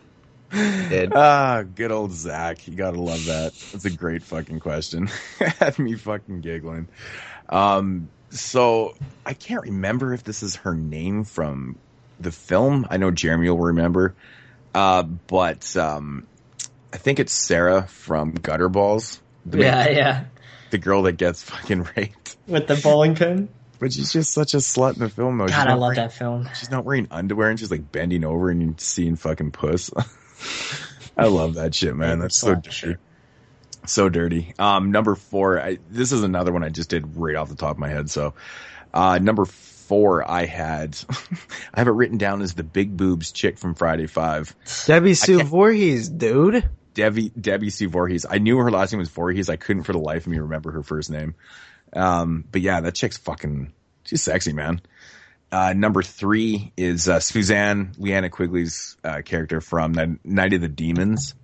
Good old Zach. You gotta love that. That's a great fucking question. Had me fucking giggling. So I can't remember if this is her name from the film. I know Jeremy will remember. But I think it's Sarah from Gutterballs. Yeah. The girl that gets fucking raped. With the bowling pin? But she's just such a slut in the film, though. God, I love that film. She's not wearing underwear and she's like bending over and you're seeing fucking puss. I love that shit, man. That's so dirty. Sure. So dirty. Number 4, this is another one I just did right off the top of my head. So, number 4, I have it written down as the big boobs chick from Friday 5. Debbie Sue Voorhees, dude. Debbie Sue Voorhees. I knew her last name was Voorhees. I couldn't for the life of me remember her first name. But yeah, that chick's she's sexy, man. Number 3 is Suzanne, Leanna Quigley's character from Night of the Demons.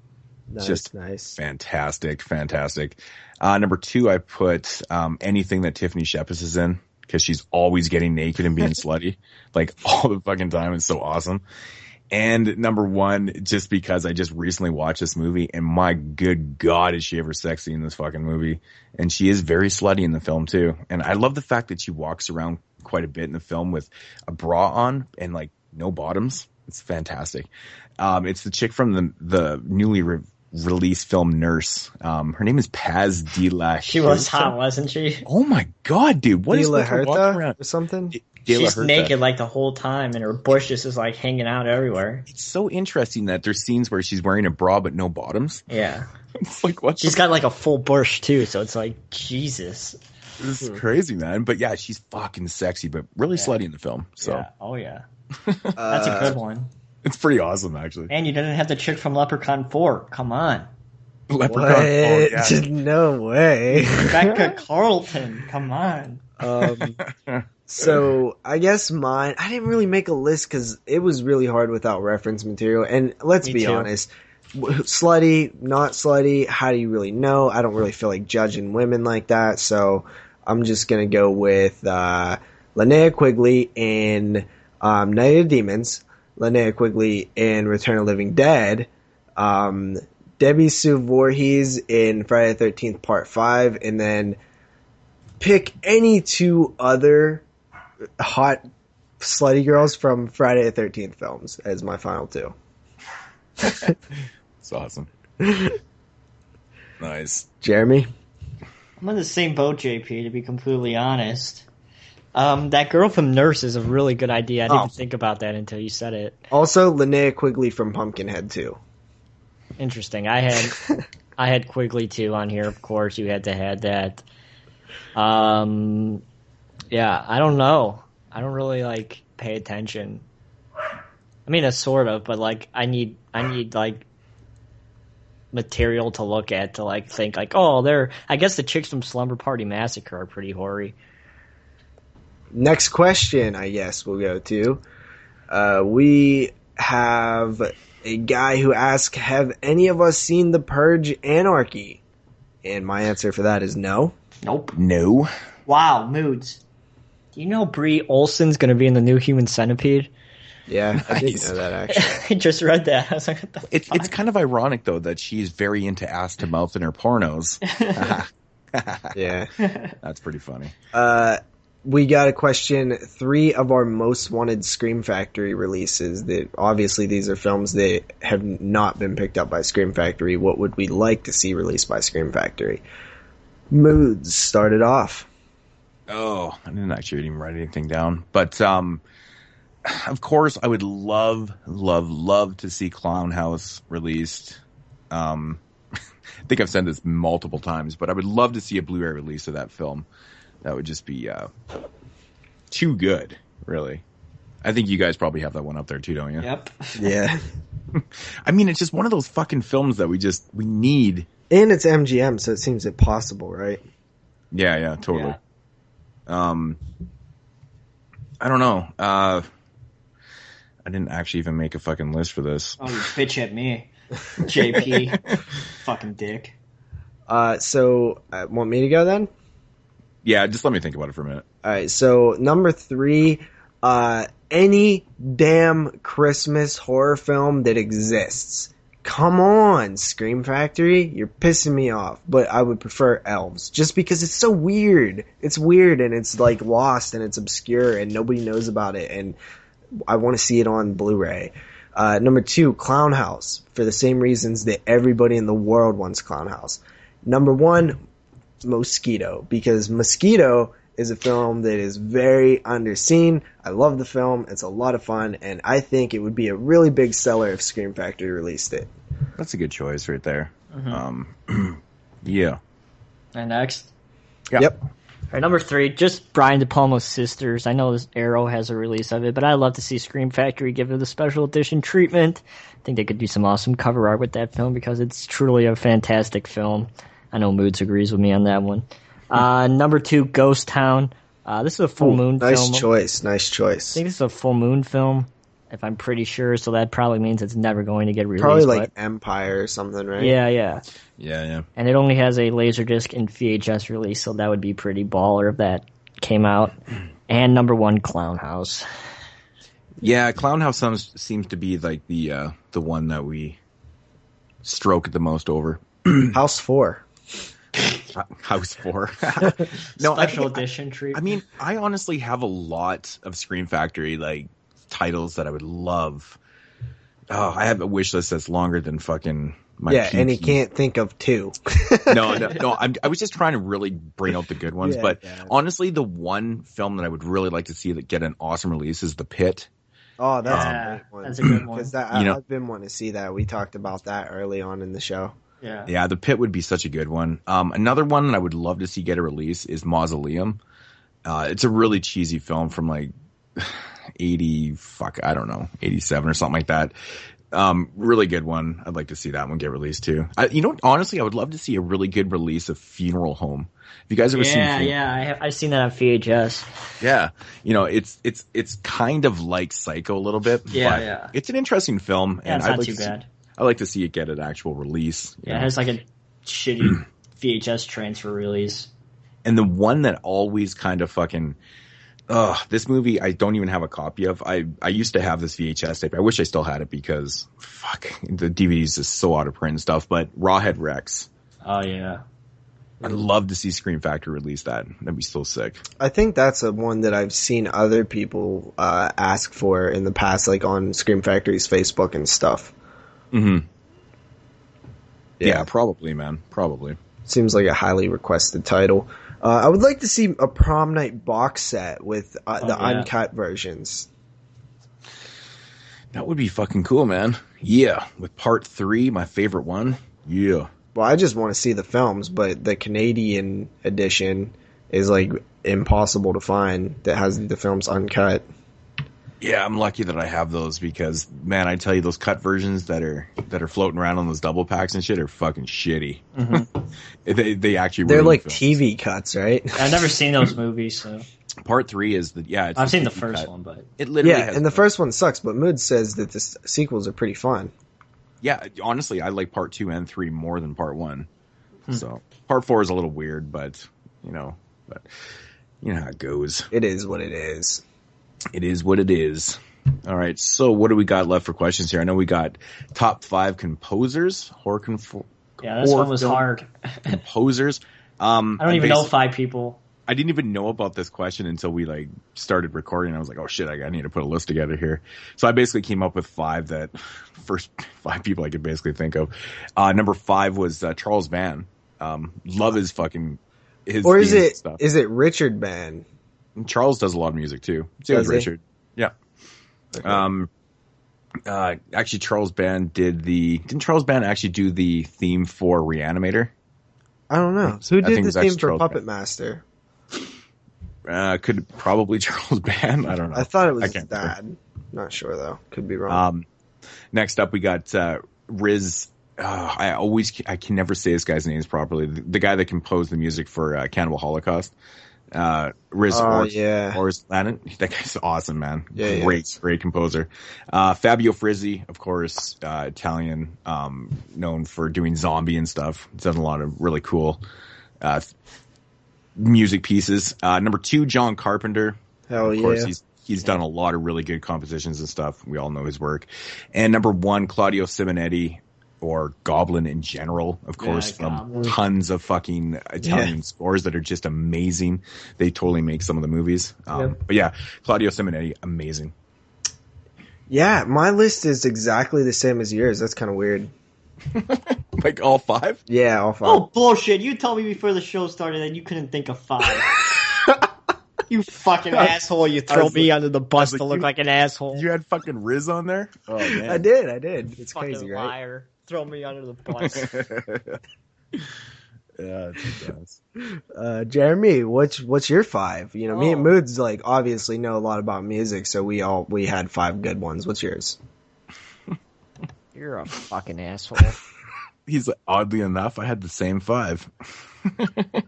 Nice. Fantastic. Number 2, I put anything that Tiffany Shepis is in, because she's always getting naked and being slutty, like all the fucking time. It's so awesome. And number 1, just because I just recently watched this movie, and my good God, is she ever sexy in this fucking movie. And she is very slutty in the film, too. And I love the fact that she walks around quite a bit in the film with a bra on and, like, no bottoms. It's fantastic. It's the chick from the newly released film Nurse. Her name is Paz de la She was hot, wasn't she? Oh, my God, dude. What is with her walking around? Or something? She's naked like the whole time, and her bush just is like hanging out everywhere. It's so interesting that there's scenes where she's wearing a bra but no bottoms. Yeah. It's like, what? She's got like a full bush too, so it's like, Jesus. This is crazy, man. But yeah, she's fucking sexy, but really slutty in the film. So. Yeah. Oh, yeah. That's a good one. It's pretty awesome, actually. And you didn't have the chick from Leprechaun 4. Come on. Leprechaun 4, yeah. No way. Rebecca Carlton. Come on. So I guess mine, I didn't really make a list because it was really hard without reference material. And let's be honest, slutty, not slutty, how do you really know? I don't really feel like judging women like that. So I'm just going to go with Linnea Quigley in Night of the Demons, Linnea Quigley in Return of the Living Dead, Debbie Sue Voorhees in Friday the 13th Part 5, and then pick any two other hot slutty girls from Friday the 13th films as my final two. That's awesome. Nice. Jeremy? I'm in the same boat, JP, to be completely honest. That girl from Nurse is a really good idea. I didn't even think about that until you said it. Also, Linnea Quigley from Pumpkinhead, too. Interesting. I had Quigley, too, on here, of course. You had to have that. Yeah, I don't know. I don't really, pay attention. I mean, sort of, but, I need material to look at to, think, I guess the chicks from Slumber Party Massacre are pretty hoary. Next question, I guess we'll go to. We have a guy who asks, have any of us seen The Purge Anarchy? And my answer for that is no. Nope. No. Wow, Moodz. Do you know Brie Olsen's going to be in the new Human Centipede? Yeah, I didn't know that, actually. I just read that. I was like, what the It's kind of ironic, though, that she's very into ass to mouth in her pornos. Yeah. That's pretty funny. We got a question. 3 of our most wanted Scream Factory releases. That obviously these are films that have not been picked up by Scream Factory. What would we like to see released by Scream Factory? Moodz started off. Oh, I didn't actually even write anything down. But, of course, I would love to see Clown House released. I think I've said this multiple times, but I would love to see a Blu-ray release of that film. That would just be too good, really. I think you guys probably have that one up there too, don't you? Yep. Yeah. I mean, it's just one of those fucking films that we need. And it's MGM, so it seems impossible, right? Yeah, totally. Yeah. I don't know. I didn't actually even make a fucking list for this. Oh, you bitch at me. JP. Fucking dick. So, want me to go then? Yeah, just let me think about it for a minute. Alright, so number 3, any damn Christmas horror film that exists. Come on, Scream Factory, you're pissing me off. But I would prefer Elves, just because it's so weird. It's weird and it's lost and it's obscure and nobody knows about it and I want to see it on Blu-ray. Number 2, Clown House, for the same reasons that everybody in the world wants Clown House. Number 1, Mosquito, because Mosquito is a film that is very underseen. I love the film. It's a lot of fun, and I think it would be a really big seller if Scream Factory released it. That's a good choice right there. Mm-hmm. Yeah. And next? Yep. All right, number 3, just Brian De Palma's Sisters. I know this Arrow has a release of it, but I'd love to see Scream Factory give it the special edition treatment. I think they could do some awesome cover art with that film because it's truly a fantastic film. I know Moodz agrees with me on that one. Number 2, Ghost Town. This is a full moon film. Nice choice. I think this is a full moon film, if I'm pretty sure, so that probably means it's never going to get released. Probably Empire or something, right? Yeah. Yeah. And it only has a Laserdisc and VHS release, so that would be pretty baller if that came out. And number 1, Clown House. Yeah, Clown House seems to be the one that we stroke the most over. House 4. House 4. No, special edition treatment. I mean, I honestly have a lot of Scream Factory titles that I would love. Oh, I have a wish list that's longer than fucking my Yeah, PC. and he can't think of 2. No. I was just trying to really bring out the good ones, but honestly, the one film that I would really like to see that get an awesome release is The Pit. Oh, that's a great one. That's a good one. Because I've been wanting to see that. We talked about that early on in the show. Yeah, The Pit would be such a good one. Another one that I would love to see get a release is Mausoleum. It's a really cheesy film from 87 or something like that. Really good one. I'd like to see that one get released too. Honestly, I would love to see a really good release of Funeral Home. Have you guys ever seen? I've seen that on VHS. Yeah, it's kind of like Psycho a little bit. Yeah. It's an interesting film, and it's not too bad. I like to see it get an actual release. Yeah, it has like a shitty VHS transfer release. And the one that always kind of fucking. This movie I don't even have a copy of. I used to have this VHS tape. I wish I still had it because the DVD's is so out of print and stuff. But Rawhead Rex. Oh yeah. I'd love to see Scream Factory release that. That'd be so sick. I think that's a one that I've seen other people ask for in the past, like on Scream Factory's Facebook and stuff. Mm-hmm. Yeah, probably, man. Probably. Seems like a highly requested title. I would like to see a prom night box set with uncut versions. That would be fucking cool, man. Yeah, with part 3, my favorite one. Yeah. Well, I just want to see the films, but the Canadian edition is like impossible to find that has the films uncut. Yeah, I'm lucky that I have those because, man, I tell you, those cut versions that are floating around on those double packs and shit are fucking shitty. Mm-hmm. They actually they're like films. TV cuts, right? I've never seen those movies, so part 3 is I've seen the first one, but it literally and the first one sucks. But Moodz says that the sequels are pretty fun. Yeah, honestly, I like part 2 and 3 more than part 1. So part 4 is a little weird, but you know how it goes. It is what it is. It is what it is. All right, so what do we got left for questions here? I know we got top 5 composers, this one was hard. Composers. I don't even know 5 people. I didn't even know about this question until we started recording. I was like, oh shit, I need to put a list together here. So I basically came up with 5 first 5 people I could basically think of. Number 5 was Charles Band. Love his fucking his. Or is stuff. it Richard Band? Charles does a lot of music too. Same as Richard. Yeah. Okay. Actually, Charles Band didn't Charles Band actually do the theme for Reanimator? I don't know. Who did the theme for Puppet Master? Could probably Charles Band. I don't know. I thought it was his dad. Not sure though. Could be wrong. Next up, we got Riz. I can never say this guy's names properly. The guy that composed the music for Cannibal Holocaust. Riz Orslanen. That guy's awesome, man. Yeah, great composer. Fabio Frizzi, of course, Italian, known for doing Zombie and stuff. He's done a lot of really cool music pieces. Number 2, John Carpenter. Of course, he's done a lot of really good compositions and stuff. We all know his work. And number 1, Claudio Simonetti, or Goblin in general, of course, from tons of fucking Italian scores that are just amazing. They totally make some of the movies. But yeah, Claudio Simonetti, amazing. Yeah, my list is exactly the same as yours. That's kind of weird. Like all 5? Yeah, all 5. Oh, bullshit. You told me before the show started that you couldn't think of 5. You fucking asshole. You throw me under the bus to look like an asshole. You had fucking Riz on there? Oh, man. I did. It's fucking crazy, right? Liar. Throw me under the bus. Yeah, it does. Jeremy, what's your 5? Me and Moodz obviously know a lot about music, so we had 5 good ones. What's yours? You're a fucking asshole. He's oddly enough, I had the same 5.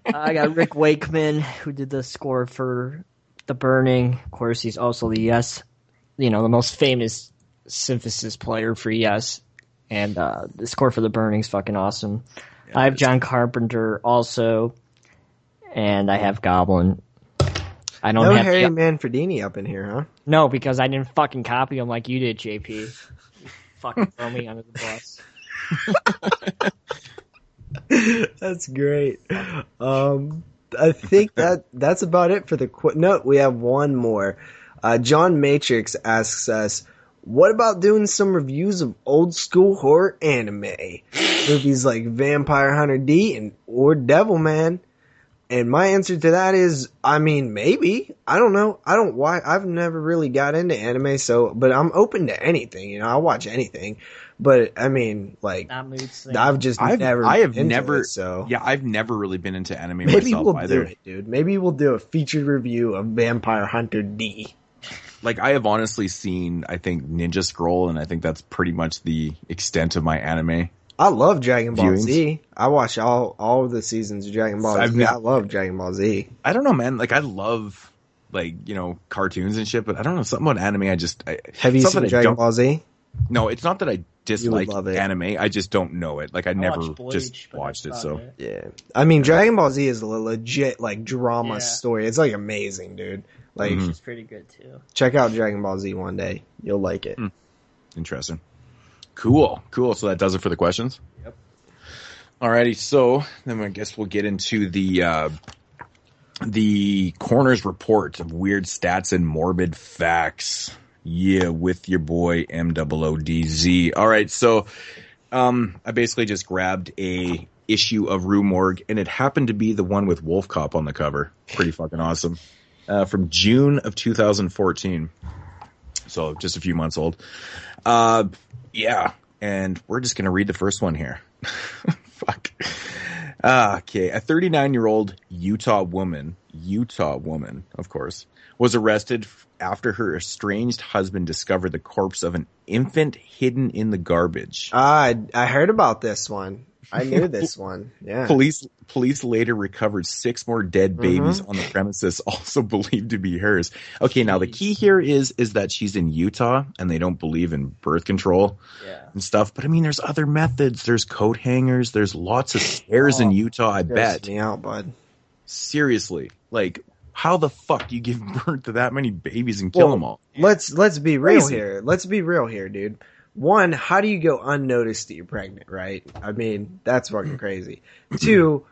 I got Rick Wakeman, who did the score for The Burning. Of course, he's also the the most famous synthesis player for Yes. And the score for The Burning is fucking awesome. Yeah, I have John Carpenter also, and I have Goblin. I don't have Harry Manfredini up in here, huh? No, because I didn't fucking copy him like you did, JP. You fucking throw me under the bus. That's great. I think that's about it for the no. We have one more. John Matrix asks us, what about doing some reviews of old school horror anime? Movies like Vampire Hunter D or Devilman. And my answer to that is, maybe. I don't know. I've never really got into anime, but I'm open to anything. I'll watch anything. But I've never really been into anime maybe myself we'll either. Do it, dude. Maybe we'll do a featured review of Vampire Hunter D. like I have honestly seen, I think Ninja Scroll, and I think that's pretty much the extent of my anime. I love Dragon Ball viewings. Z. I watch all of the seasons of Dragon Ball Z. I love Dragon Ball Z. I don't know, man. Like I love cartoons and shit, but I don't know, something about anime. Have you seen Dragon Ball Z? No, it's not that I dislike anime. I just don't know it. Like I never just watched it. So yeah, I mean Dragon Ball Z is a legit like drama story. It's like amazing, dude. Like it's pretty good too. Check out Dragon Ball Z one day. You'll like it. Interesting. Cool. So that does it for the questions. Yep. Alrighty. So then I guess we'll get into the coroner's report of weird stats and morbid facts. Yeah, with your boy MOODZ. All right, so I basically just grabbed a issue of Rue Morgue, and it happened to be the one with Wolf Cop on the cover. Pretty fucking awesome. From June of 2014. So just a few months old. Yeah, and we're just going to read the first one here. Fuck. Okay, a 39-year-old Utah woman, of course, was arrested after her estranged husband discovered the corpse of an infant hidden in the garbage. I heard about this one. I knew this one. Yeah. Police later recovered 6 more dead babies on the premises, also believed to be hers. Okay, now the key here is that she's in Utah and they don't believe in birth control and stuff. But I mean, there's other methods. There's coat hangers. There's lots of spares in Utah. I bet. Me out, bud. Seriously, like, how the fuck do you give birth to that many babies and kill them all? Let's be real here. Let's be real here, dude. One, how do you go unnoticed that you're pregnant, right? I mean, that's fucking crazy. 2,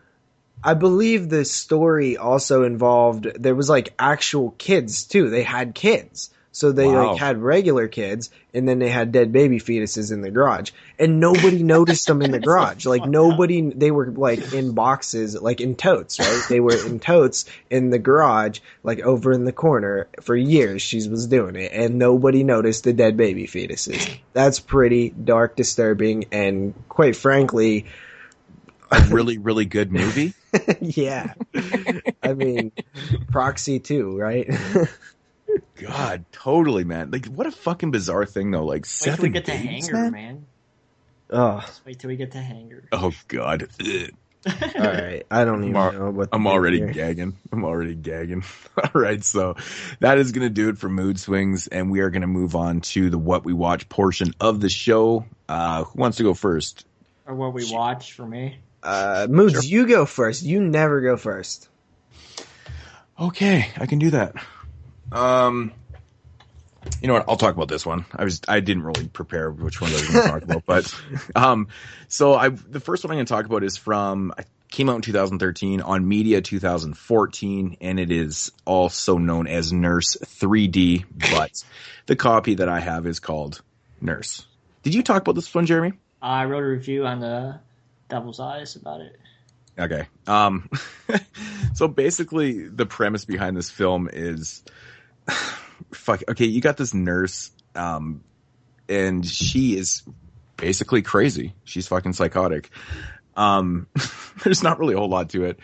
I believe the story also involved, there was like actual kids too. They had kids. So they like had regular kids, and then they had dead baby fetuses in the garage, and nobody noticed them in the garage. Like they were like in boxes, like in totes, right? They were in totes in the garage, like over in the corner for years. She was doing it, and nobody noticed the dead baby fetuses. That's pretty dark, disturbing, and quite frankly, a really, really good movie. Yeah, I mean, Proxy too, right? God, totally, man. Like, what a fucking bizarre thing, though. Like, wait till we get to Hanger, man. Oh, just wait till we get to Hanger. Oh God. All right, I don't even know what. I'm already gagging. All right, so that is gonna do it for Mood Swings, and we are gonna move on to the what we watch portion of the show. Who wants to go first? Or what we watch for me? Moodz, sure. You go first. You never go first. Okay, I can do that. You know what? I'll talk about this one. I didn't really prepare which one I was going to talk about, but, the first one I'm going to talk about is came out in 2013 on Media 2014, and it is also known as Nurse 3D, but the copy that I have is called Nurse. Did you talk about this one, Jeremy? I wrote a review on the Devil's Eyes about it. Okay. So basically the premise behind this film is, okay, you got this nurse, and she is basically crazy. She's fucking psychotic. There's not really a whole lot to it.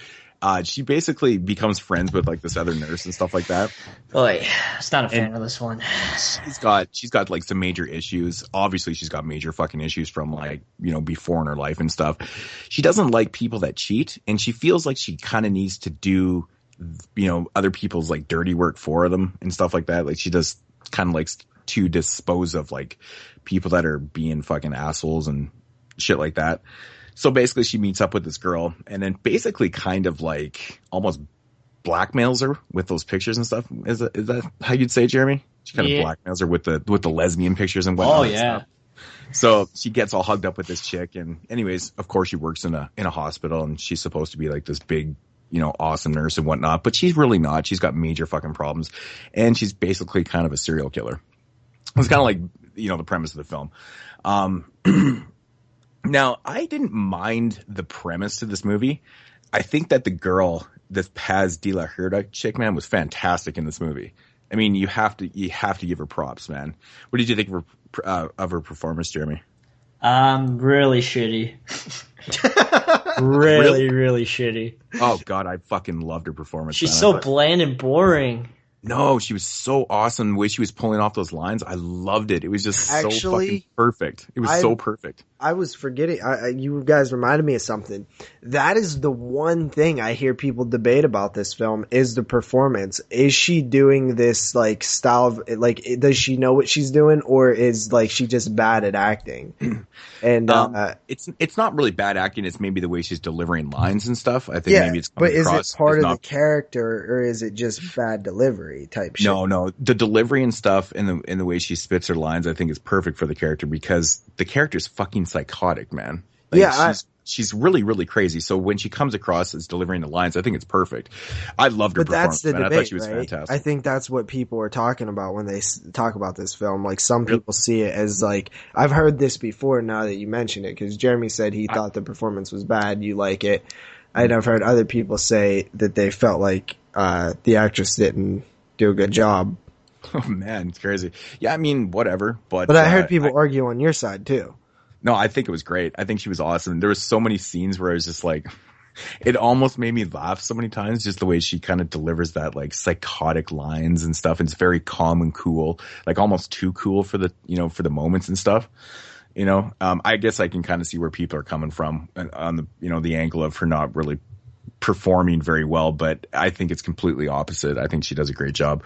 She basically becomes friends with like this other nurse and stuff like that. Boy, I was not a fan of this one. She's got like some major issues. Obviously she's got major fucking issues from like, before in her life and stuff. She doesn't like people that cheat, and she feels like she kind of needs to do, other people's like dirty work for them and stuff like that. Like she does kind of likes to dispose of like people that are being fucking assholes and shit like that. So basically she meets up with this girl and then basically kind of like almost blackmails her with those pictures and stuff. Is that how you'd say, Jeremy? She kind of blackmails her with the lesbian pictures and whatnot. Oh yeah. So she gets all hugged up with this chick, and anyways, of course she works in a hospital, and she's supposed to be like this big, awesome nurse and whatnot, but she's really not. She's got major fucking problems, and she's basically kind of a serial killer. It's kind of like, the premise of the film. Now, I didn't mind the premise to this movie. I think that the girl, this Paz de la Herda chick, man, was fantastic in this movie. I mean, you have to give her props, man. What did you think of her performance, Jeremy? Really shitty. really shitty. Oh God, I fucking loved her performance. She's so bland and boring. No, she was so awesome. The way she was pulling off those lines, I loved it. It was just so fucking perfect. It was so perfect. I was forgetting. You guys reminded me of something. That is the one thing I hear people debate about this film is the performance. Is she doing this like style of like? Does she know what she's doing, or is like she just bad at acting? And it's not really bad acting. It's maybe the way she's delivering lines and stuff. I think maybe it's coming but across is it part of the character, or is it just bad delivery type shit? No, the delivery and stuff and the way she spits her lines, I think is perfect for the character because the character's fucking psychotic, man. Like, she's really, really crazy. So when she comes across as delivering the lines, I think it's perfect. I loved her performance. That's the debate, I thought she was fantastic. I think that's what people are talking about when they talk about this film. Like some people see it as like, I've heard this before now that you mentioned it, because Jeremy said he thought the performance was bad. You like it. I've heard other people say that they felt like the actress didn't do a good job. Oh man, it's crazy. Yeah, I mean, whatever. But I heard people argue on your side too. No, I think it was great. I think she was awesome. There was so many scenes where I was just like, it almost made me laugh so many times, just the way she kind of delivers that like psychotic lines and stuff. It's very calm and cool, like almost too cool for the, for the moments and stuff. I guess I can kind of see where people are coming from on the, the angle of her not really performing very well, but I think it's completely opposite. I think she does a great job.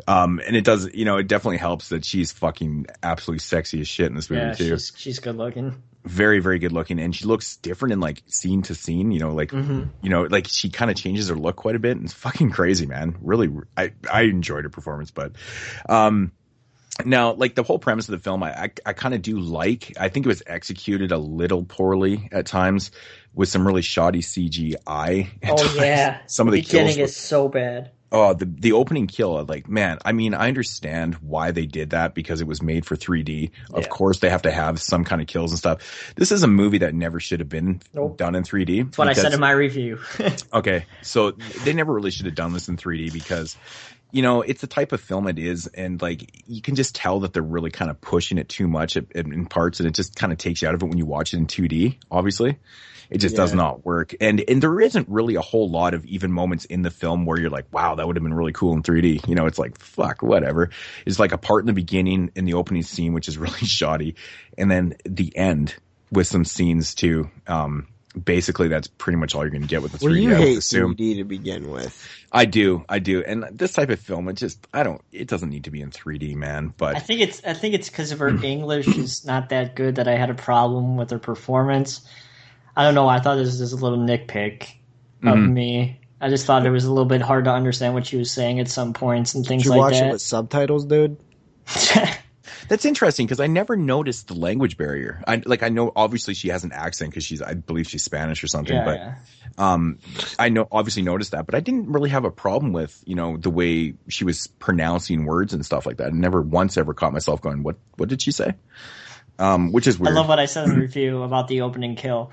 And it does, it definitely helps that she's fucking absolutely sexy as shit in this movie too. She's good looking. Very, very good looking. And she looks different in like scene to scene, like she kind of changes her look quite a bit. And it's fucking crazy, man. Really, I enjoyed her performance, but, now, like the whole premise of the film, I kind of do like. I think it was executed a little poorly at times with some really shoddy CGI. Some of the kills is so bad. Oh, the opening kill, like, man, I mean, I understand why they did that because it was made for 3D. Of course, they have to have some kind of kills and stuff. This is a movie that never should have been done in 3D. That's what I said in my review. Okay, so they never really should have done this in 3D because it's the type of film it is, and like you can just tell that they're really kind of pushing it too much in parts, and it just kind of takes you out of it when you watch it in 2D. Obviously, it just does not work, and there isn't really a whole lot of even moments in the film where you're like, wow, that would have been really cool in 3D. It's like fuck, whatever. It's like a part in the beginning in the opening scene which is really shoddy, and then the end with some scenes too. Basically, that's pretty much all you're going to get with the 3D. Well, you hate 3D to begin with. I do. And this type of film, it doesn't need to be in 3D, man. But I think it's because of her English is not that good that I had a problem with her performance. I don't know. I thought this was a little nitpick of me. I just thought it was a little bit hard to understand what she was saying at some points and things like that. Did you watch it with subtitles, dude? That's interesting because I never noticed the language barrier. I know obviously she has an accent because I believe she's Spanish or something, I obviously noticed that, but I didn't really have a problem with, the way she was pronouncing words and stuff like that. I never once ever caught myself going, what did she say? Which is weird. I love what I said in the review about the opening kill.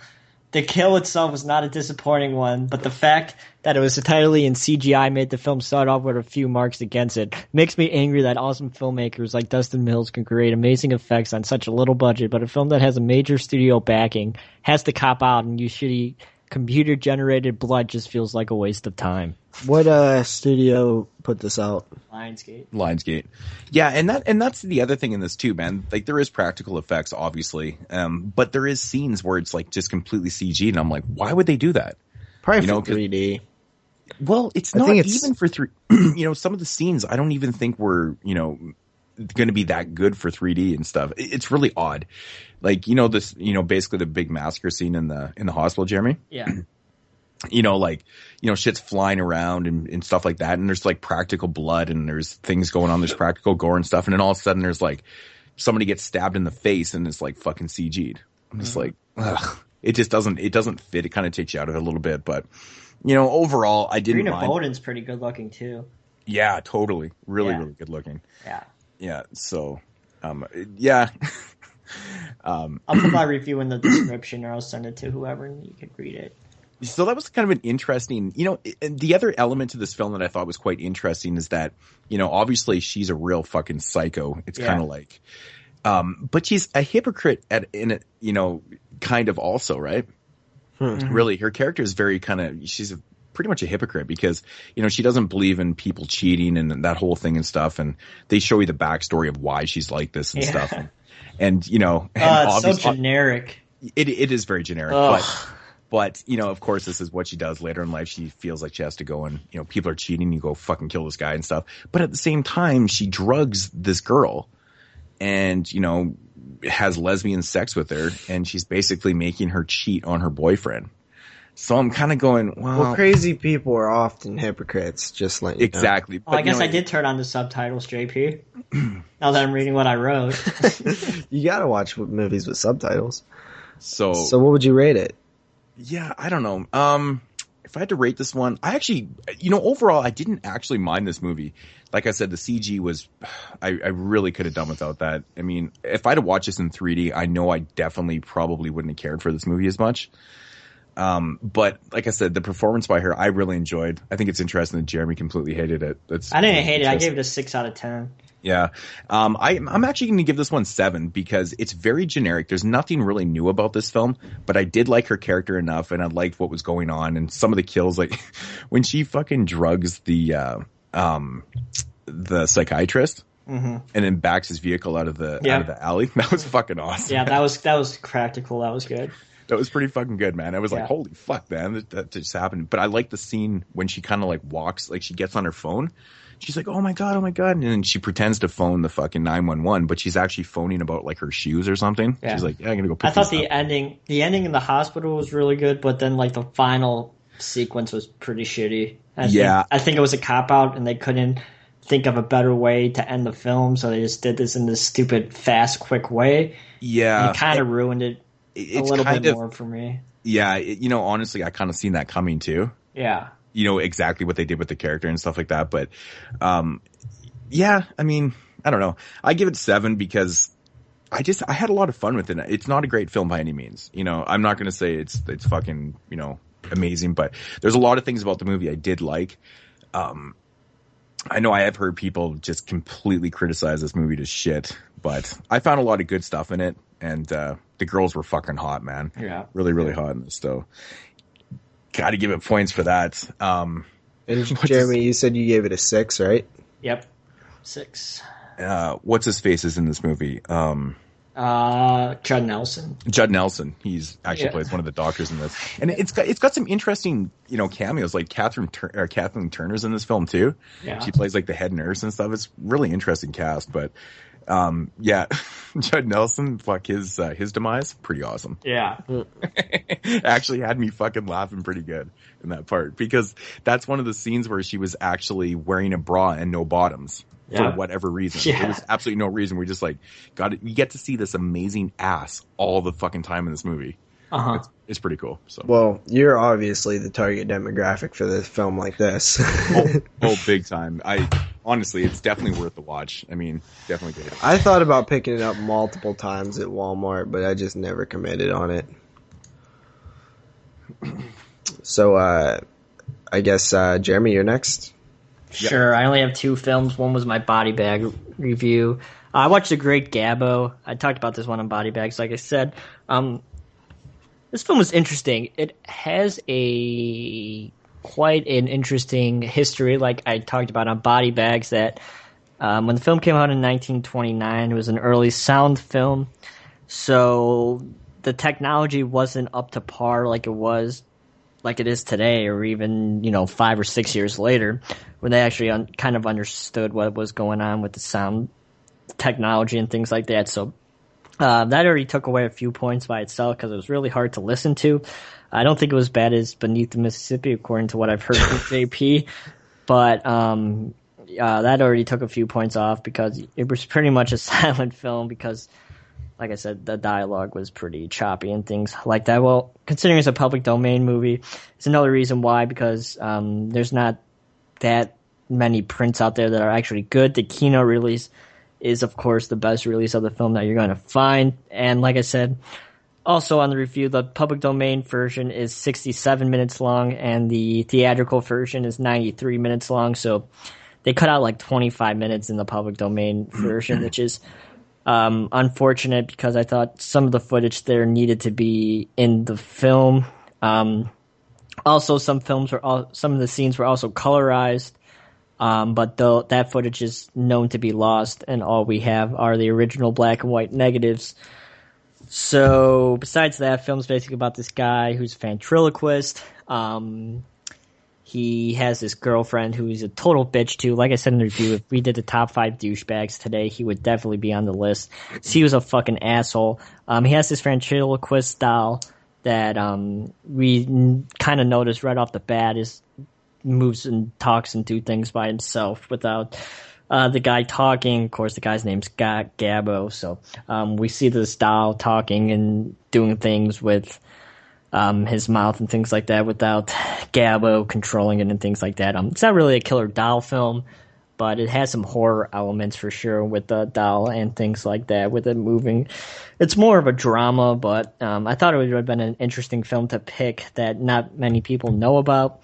The kill itself was not a disappointing one, but the fact that it was entirely in CGI made the film start off with a few marks against it. Makes me angry that awesome filmmakers like Dustin Mills can create amazing effects on such a little budget, but a film that has a major studio backing has to cop out and use shitty computer-generated blood just feels like a waste of time. What studio put this out? Lionsgate. Yeah, and that's the other thing in this too, man. Like there is practical effects, obviously, but there is scenes where it's like just completely CG, and I'm like, why would they do that? Probably for 3D. Well, it's not even for 3. Some of the scenes I don't even think were going to be that good for 3D and stuff. It's really odd. Like this, basically the big massacre scene in the hospital, Jeremy. Yeah. Shit's flying around and stuff like that. And there's like practical blood and there's things going on. There's practical gore and stuff. And then all of a sudden there's like somebody gets stabbed in the face and it's like fucking CG'd. I'm just like, ugh. It doesn't fit. It kind of takes you out of it a little bit. But, overall, I didn't mind. Rena Bowden's pretty good looking too. Yeah, totally. Really good looking. Yeah. Yeah. So, yeah. I'll put my review in the description or I'll send it to whoever and you can read it. So that was kind of an interesting, the other element to this film that I thought was quite interesting is that, obviously she's a real fucking psycho. It's kind of like, but she's a hypocrite kind of also, right? Really, her character is very she's a pretty much a hypocrite because, she doesn't believe in people cheating and that whole thing and stuff. And they show you the backstory of why she's like this and stuff. And it's so generic. It is very generic, but of course, this is what she does later in life. She feels like she has to go and, people are cheating. You go fucking kill this guy and stuff. But at the same time, she drugs this girl and, has lesbian sex with her. And she's basically making her cheat on her boyfriend. So I'm kind of going, well, crazy people are often hypocrites, just like exactly. But, I guess I did turn on the subtitles, JP. Now that I'm reading what I wrote. You gotta watch movies with subtitles. So what would you rate it? Yeah, I don't know. If I had to rate this one, I actually, overall, I didn't actually mind this movie. Like I said, the CG was, I really could have done without that. I mean, if I'd have watched this in 3D, I know I definitely probably wouldn't have cared for this movie as much. But like I said, the performance by her, I really enjoyed. I think it's interesting that Jeremy completely hated it. I didn't hate it. I gave it a 6 out of 10. Yeah. I'm actually going to give this one 7 because it's very generic. There's nothing really new about this film, but I did like her character enough and I liked what was going on and some of the kills, like when she fucking drugs the psychiatrist and then backs his vehicle out of the alley. That was fucking awesome. Yeah, that was practical. That was good. That was pretty fucking good, man. I was like, holy fuck, man, that just happened. But I like the scene when she kind of like walks, like she gets on her phone. She's like, oh my God. And then she pretends to phone the fucking 911, but she's actually phoning about like her shoes or something. Yeah. She's like, yeah, I'm going to go pick I thought the ending in the hospital was really good, but then like the final sequence was pretty shitty. I think it was a cop out and they couldn't think of a better way to end the film. So they just did this in this stupid, fast, quick way. Yeah. And it kind of ruined it. It's a little bit more for me. Yeah, honestly, I kind of seen that coming too. Yeah. Exactly what they did with the character and stuff like that. But, yeah, I mean, I don't know. I give it 7 because I had a lot of fun with it. It's not a great film by any means. I'm not going to say it's fucking, amazing, but there's a lot of things about the movie I did like. I know I have heard people just completely criticize this movie to shit, but I found a lot of good stuff in it. And the girls were fucking hot, man. Yeah. Really, really hot in this, though. Got to give it points for that. And Jeremy, you said you gave it a 6, right? Yep. 6. What's his face is in this movie? Judd Nelson. Judd Nelson. He's actually plays one of the doctors in this. And it's got some interesting, cameos. Like Kathleen Turner's in this film, too. Yeah. She plays like the head nurse and stuff. It's really interesting cast, but... Judd Nelson, fuck his demise, pretty awesome. Yeah. Actually had me fucking laughing pretty good in that part because that's one of the scenes where she was actually wearing a bra and no bottoms for whatever reason. Yeah. There was absolutely no reason. We're just like, you get to see this amazing ass all the fucking time in this movie. Uh-huh. It's pretty cool. So. Well, you're obviously the target demographic for this film like this. oh, big time. Honestly, it's definitely worth the watch. I mean, definitely good. I thought about picking it up multiple times at Walmart, but I just never committed on it. So, I guess, Jeremy, you're next. Sure. I only have 2 films. One was my body bag review. I watched The Great Gabbo. I talked about this one on body bags, like I said. This film was interesting. It has quite an interesting history, like I talked about on Body Bags, that when the film came out in 1929, it was an early sound film, so the technology wasn't up to par like it is today, or even 5 or 6 years later, when they actually kind of understood what was going on with the sound technology and things like that. So that already took away a few points by itself because it was really hard to listen to. I don't think it was bad as Beneath the Mississippi, according to what I've heard from JP, but that already took a few points off because it was pretty much a silent film because, like I said, the dialogue was pretty choppy and things like that. Well, considering it's a public domain movie, it's another reason why, because there's not that many prints out there that are actually good. The Kino release is, of course, the best release of the film that you're going to find. And like I said, also on the review, the public domain version is 67 minutes long and the theatrical version is 93 minutes long. So they cut out like 25 minutes in the public domain version, which is unfortunate because I thought some of the footage there needed to be in the film. Also, some of the scenes were also colorized, but that footage is known to be lost, and all we have are the original black and white negatives. So, besides that, film's basically about this guy who's a ventriloquist. He has this girlfriend who's a total bitch too. Like I said in the review, if we did the top 5 douchebags today, he would definitely be on the list. He was a fucking asshole. He has this ventriloquist doll that we kind of noticed right off the bat is moves and talks and do things by himself without the guy talking. Of course, the guy's name's Gabbo. So we see this doll talking and doing things with his mouth and things like that without Gabbo controlling it and things like that. It's not really a killer doll film, but it has some horror elements for sure with the doll and things like that with it moving. It's more of a drama, but I thought it would have been an interesting film to pick that not many people know about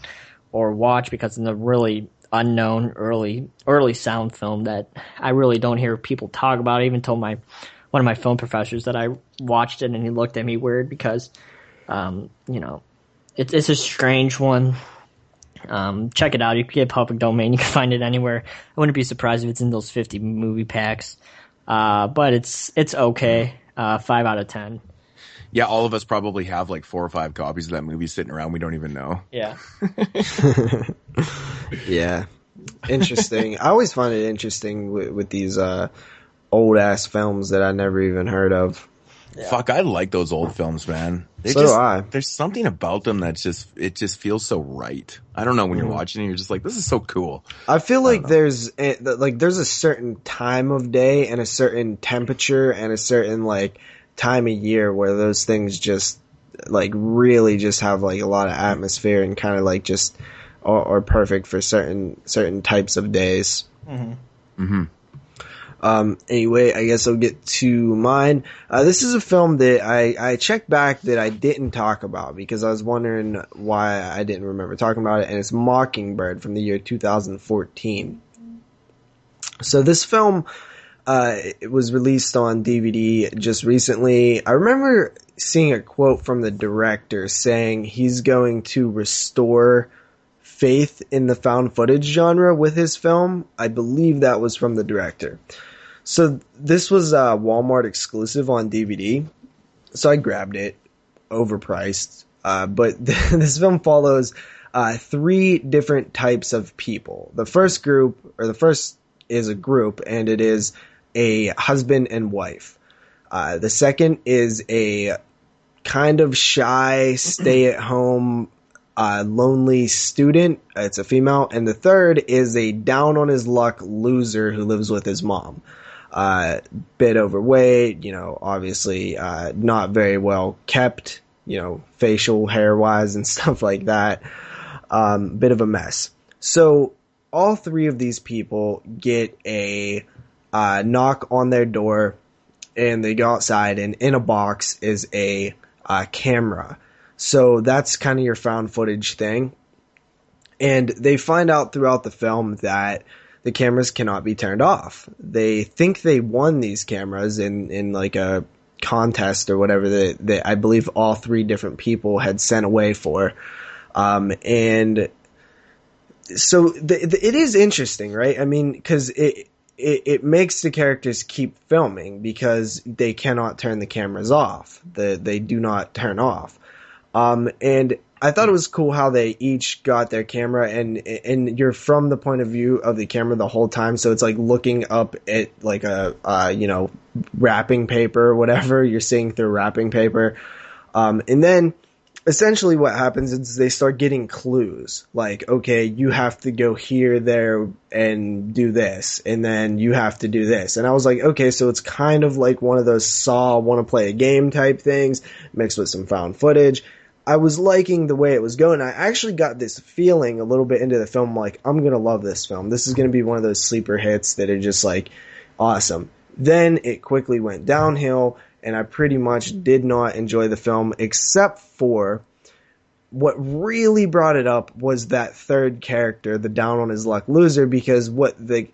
or watch because it's a really unknown early sound film that I really don't hear people talk about. I even told one of my film professors that I watched it and he looked at me weird because it's a strange one. Check it out. You can get public domain. You can find it anywhere. I wouldn't be surprised if it's in those 50 movie packs. But it's okay. 5 out of 10. Yeah, all of us probably have like 4 or 5 copies of that movie sitting around. We don't even know. Yeah. Yeah. Interesting. I always find it interesting with these old ass films that I never even heard of. Yeah. Fuck, I like those old films, man. So do I. There's something about them it just feels so right. I don't know, when you're watching it, you're just like, this is so cool. I feel like there's a certain time of day and a certain temperature and a certain like time of year where those things just like really just have like a lot of atmosphere and kind of like just are perfect for certain types of days. Mm-hmm. Mm-hmm. Anyway, I guess I'll get to mine. This is a film that I checked back that I didn't talk about because I was wondering why I didn't remember talking about it, and it's Mockingbird from the year 2014. So this film, it was released on DVD just recently. I remember seeing a quote from the director saying he's going to restore faith in the found footage genre with his film. I believe that was from the director. So this was a Walmart exclusive on DVD. So I grabbed it, overpriced. But this film follows 3 different types of people. The first is a group, and it is a husband and wife. The second is a kind of shy, stay-at-home, lonely student. It's a female. And the third is a down-on-his-luck loser who lives with his mom. Bit overweight, obviously not very well kept, facial hair-wise and stuff like that. Bit of a mess. So all 3 of these people get a knock on their door, and they go outside, and in a box is a camera. So that's kind of your found footage thing. And they find out throughout the film that the cameras cannot be turned off. They think they won these cameras in like a contest or whatever that I believe all 3 different people had sent away for. And so it is interesting, right? I mean, because it makes the characters keep filming because they cannot turn the cameras off. They do not turn off. And I thought it was cool how they each got their camera and you're from the point of view of the camera the whole time. So it's like looking up at like a, wrapping paper or whatever. You're seeing through wrapping paper. And then essentially what happens is they start getting clues. Like, okay, you have to go here, there, and do this. And then you have to do this. And I was like, okay, so it's kind of like one of those Saw want to play a game type things mixed with some found footage. I was liking the way it was going. I actually got this feeling a little bit into the film, like, I'm going to love this film. This is going to be one of those sleeper hits that are just, like, awesome. Then it quickly went downhill, and I pretty much did not enjoy the film, except for what really brought it up was that third character, the down-on-his-luck loser, because what the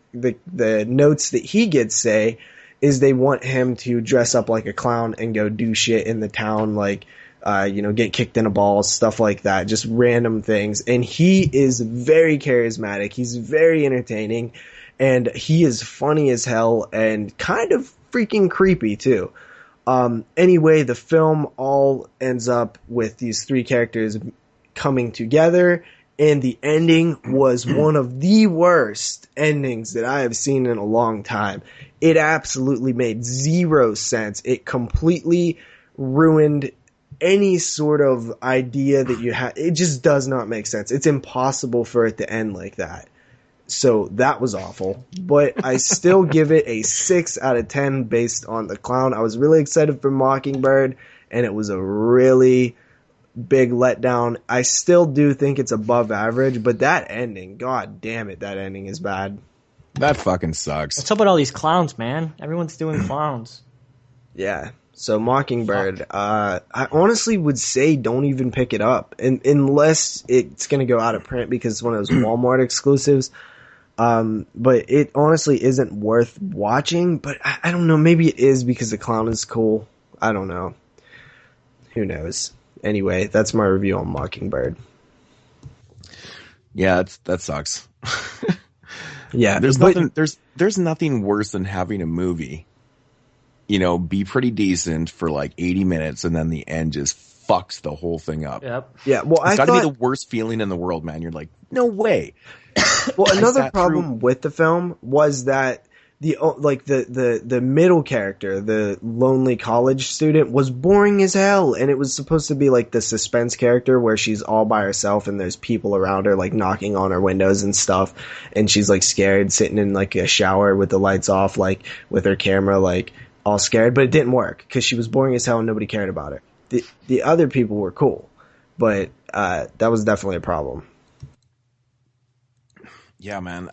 notes that he gets say is they want him to dress up like a clown and go do shit in the town, like, get kicked in the balls, stuff like that, just random things. And he is very charismatic. He's very entertaining, and he is funny as hell and kind of freaking creepy too. Anyway, the film all ends up with these three characters coming together, and the ending was one of the worst endings that I have seen in a long time. It absolutely made zero sense. It completely ruined any sort of idea that you had. It just does not make sense. It's impossible for it to end like that. So that was awful, but I still give it a 6 out of 10 based on the clown. I was really excited for Mockingbird, and it was a really big letdown. I still do think it's above average, but that ending, god damn it, that ending is bad. That fucking sucks. What's up with all these clowns, man? Everyone's doing clowns. Yeah. So Mockingbird, I honestly would say don't even pick it up, unless it's going to go out of print because it's one of those Walmart exclusives. But it honestly isn't worth watching. But I don't know. Maybe it is because the clown is cool. I don't know. Who knows? Anyway, that's my review on Mockingbird. Yeah, that sucks. Yeah, there's nothing worse than having a movie, be pretty decent for like 80 minutes and then the end just fucks the whole thing up. Yep. Yeah. Well, it's gotta be the worst feeling in the world, man. You're like, no way. Well, another problem with the film was that the middle character, the lonely college student, was boring as hell, and it was supposed to be like the suspense character where she's all by herself and there's people around her like knocking on her windows and stuff, and she's like scared, sitting in like a shower with the lights off, like with her camera, like all scared. But it didn't work because she was boring as hell and nobody cared about her. The other people were cool, but that was definitely a problem. Yeah, man.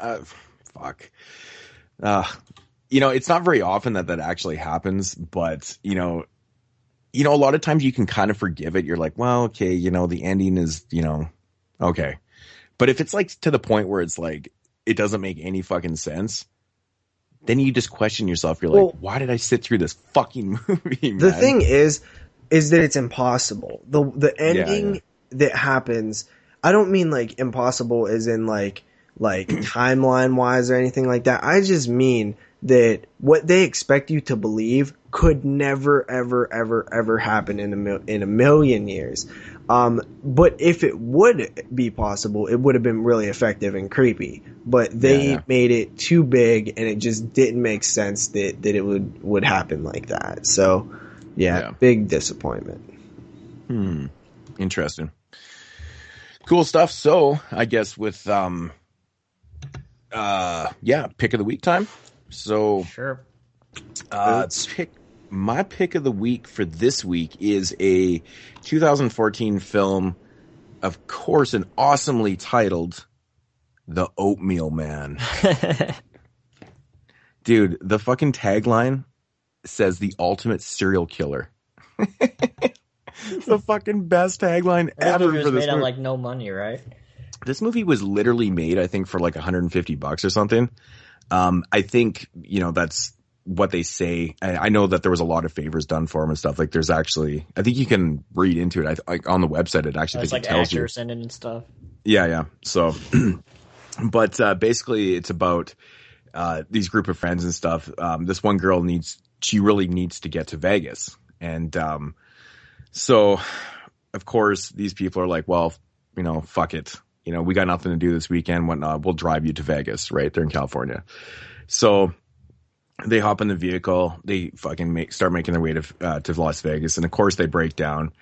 Fuck. It's not very often that actually happens, but a lot of times you can kind of forgive it. You're like, well, okay, the ending is, okay. But if it's like to the point where it's like, it doesn't make any fucking sense, then you just question yourself. You're like, why did I sit through this fucking movie, man? The thing is that it's impossible. The ending that happens, I don't mean like impossible as in like timeline wise or anything like that. I just mean that what they expect you to believe could never, ever, ever, ever happen in a million years. But if it would be possible, it would have been really effective and creepy. But they made it too big, and it just didn't make sense that it would happen like that. So, big disappointment. Interesting. Cool stuff. So, I guess with pick of the week time. So, sure. My pick of the week for this week is a 2014 film, of course, and awesomely titled The Oatmeal Man. Dude, the fucking tagline says the ultimate serial killer. It's the fucking best tagline ever for this movie. Made on like no money, right? This movie was literally made, I think, for like $150 or something. I think, that's what they say. I know that there was a lot of favors done for him and stuff. Like there's actually, I think you can read into it. On the website, it actually like tells you. Actors in it and stuff. Yeah. So, but basically it's about these group of friends and stuff. This one girl she really needs to get to Vegas. And so, of course, these people are like, well, fuck it. We got nothing to do this weekend, whatnot. We'll drive you to Vegas, right? They're in California. So they hop in the vehicle. They fucking start making their way to Las Vegas. And of course they break down,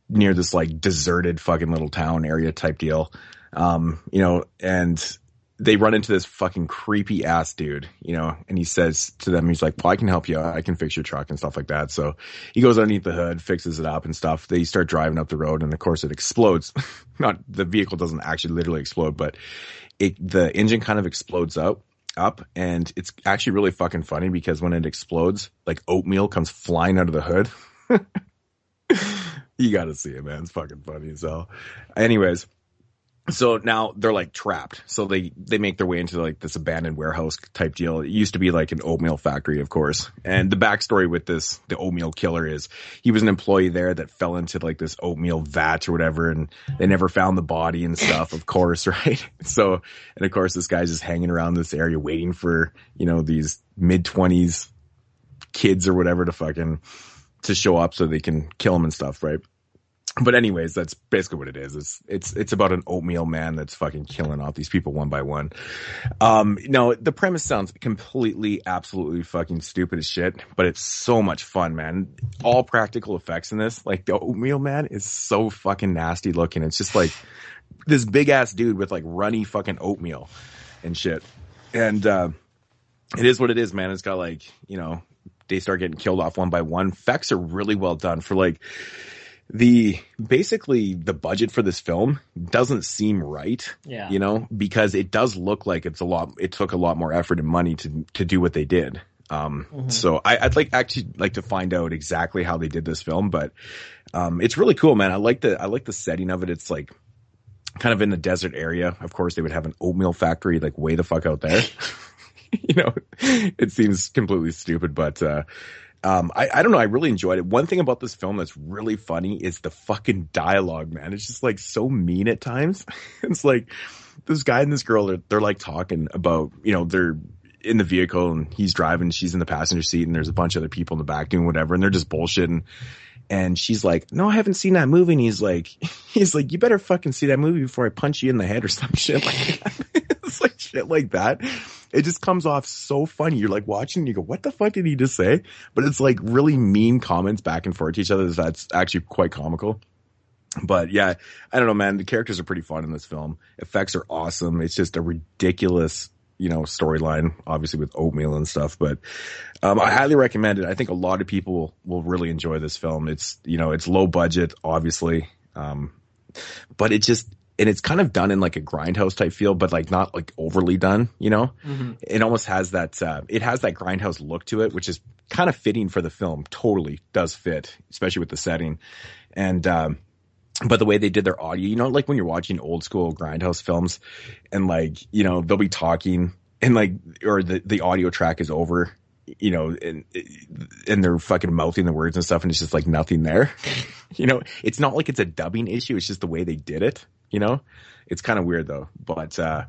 near this like deserted fucking little town area type deal. And they run into this fucking creepy ass dude, and he says to them, he's like, well, I can help you. I can fix your truck and stuff like that. So he goes underneath the hood, fixes it up and stuff. They start driving up the road, and of course it explodes. The vehicle doesn't actually literally explode, but the engine kind of explodes up, and it's actually really fucking funny because when it explodes, like oatmeal comes flying out of the hood. You gotta see it, man. It's fucking funny as hell. Anyways, So now they're like trapped. So they make their way into like this abandoned warehouse type deal. It used to be like an oatmeal factory, of course. And the backstory with the oatmeal killer is he was an employee there that fell into like this oatmeal vat or whatever. And they never found the body and stuff, of course. Right. So, and of course, this guy's just hanging around this area waiting for, these mid-20s kids or whatever to show up so they can kill him and stuff. Right. But anyways, that's basically what it is. It's about an oatmeal man that's fucking killing off these people one by one. No, the premise sounds completely, absolutely fucking stupid as shit, but it's so much fun, man. All practical effects in this, like the oatmeal man is so fucking nasty looking. It's just like this big ass dude with like runny fucking oatmeal and shit. And, it is what it is, man. It's got like, they start getting killed off one by one. Effects are really well done for like, basically the budget for this film doesn't seem right, because it does look like it took a lot more effort and money to do what they did. So I'd like to find out exactly how they did this film, but, it's really cool, man. I like the setting of it. It's like kind of in the desert area. Of course, they would have an oatmeal factory like way the fuck out there. It seems completely stupid, but, I don't know. I really enjoyed it. One thing about this film that's really funny is the fucking dialogue, man. It's just like so mean at times. It's like this guy and this girl, they're like talking about, they're in the vehicle and he's driving, she's in the passenger seat and there's a bunch of other people in the back doing whatever. And they're just bullshitting. And she's like, no, I haven't seen that movie. And he's like, you better fucking see that movie before I punch you in the head or some shit like that. It's like shit like that. It just comes off so funny. You're like watching and you go, what the fuck did he just say? But it's like really mean comments back and forth to each other. That's actually quite comical. But yeah, I don't know, man. The characters are pretty fun in this film. Effects are awesome. It's just a ridiculous, storyline, obviously with oatmeal and stuff. But I highly recommend it. I think a lot of people will really enjoy this film. It's, it's low budget, obviously. But it's kind of done in like a grindhouse type feel, but like not like overly done, It almost has that, it has that grindhouse look to it, which is kind of fitting for the film. Totally does fit, especially with the setting. And, but the way they did their audio, like when you're watching old school grindhouse films and like, they'll be talking and like, or the audio track is over, and they're fucking mouthing the words and stuff. And it's just like nothing there, it's not like it's a dubbing issue. It's just the way they did it. It's kind of weird though, but, I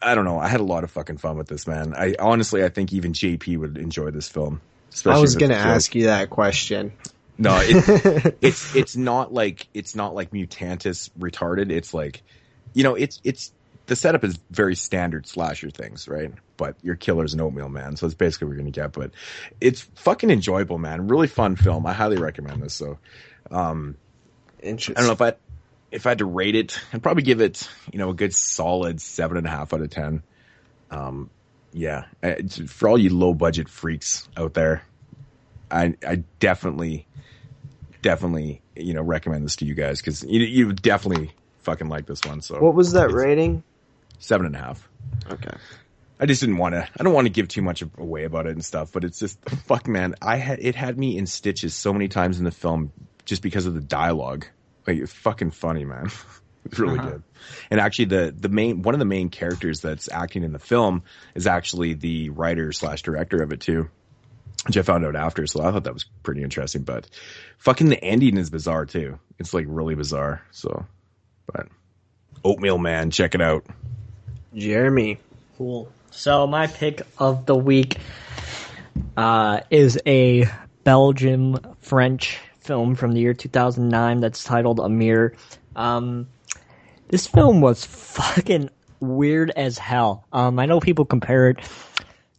don't know. I had a lot of fucking fun with this, man. I think even JP would enjoy this film. I was going to ask you that question. No, it's not like Mutantis retarded. It's like, it's the setup is very standard slasher things, right? But your killer's an oatmeal man. So it's basically what we're going to get, but it's fucking enjoyable, man. Really fun film. I highly recommend this. So, interesting. I don't know if I had to rate it, I'd probably give it, a good solid 7.5 out of 10. Yeah, for all you low budget freaks out there, I definitely, recommend this to you guys because you definitely fucking like this one. So what was that rating? 7.5. Okay. I just didn't want to. I don't want to give too much away about it and stuff, but it's just fuck, man. It had me in stitches so many times in the film just because of the dialogue. Like, it's fucking funny, man. It's really good. And actually, one of the main characters that's acting in the film is actually the writer / director of it too, which I found out after. So I thought that was pretty interesting. But fucking the ending is bizarre too. It's like really bizarre. So, but Oatmeal Man, check it out. Jeremy. Cool. So my pick of the week is a Belgian-French film from the year 2009 that's titled Amir. This film was fucking weird as hell. I know people compare it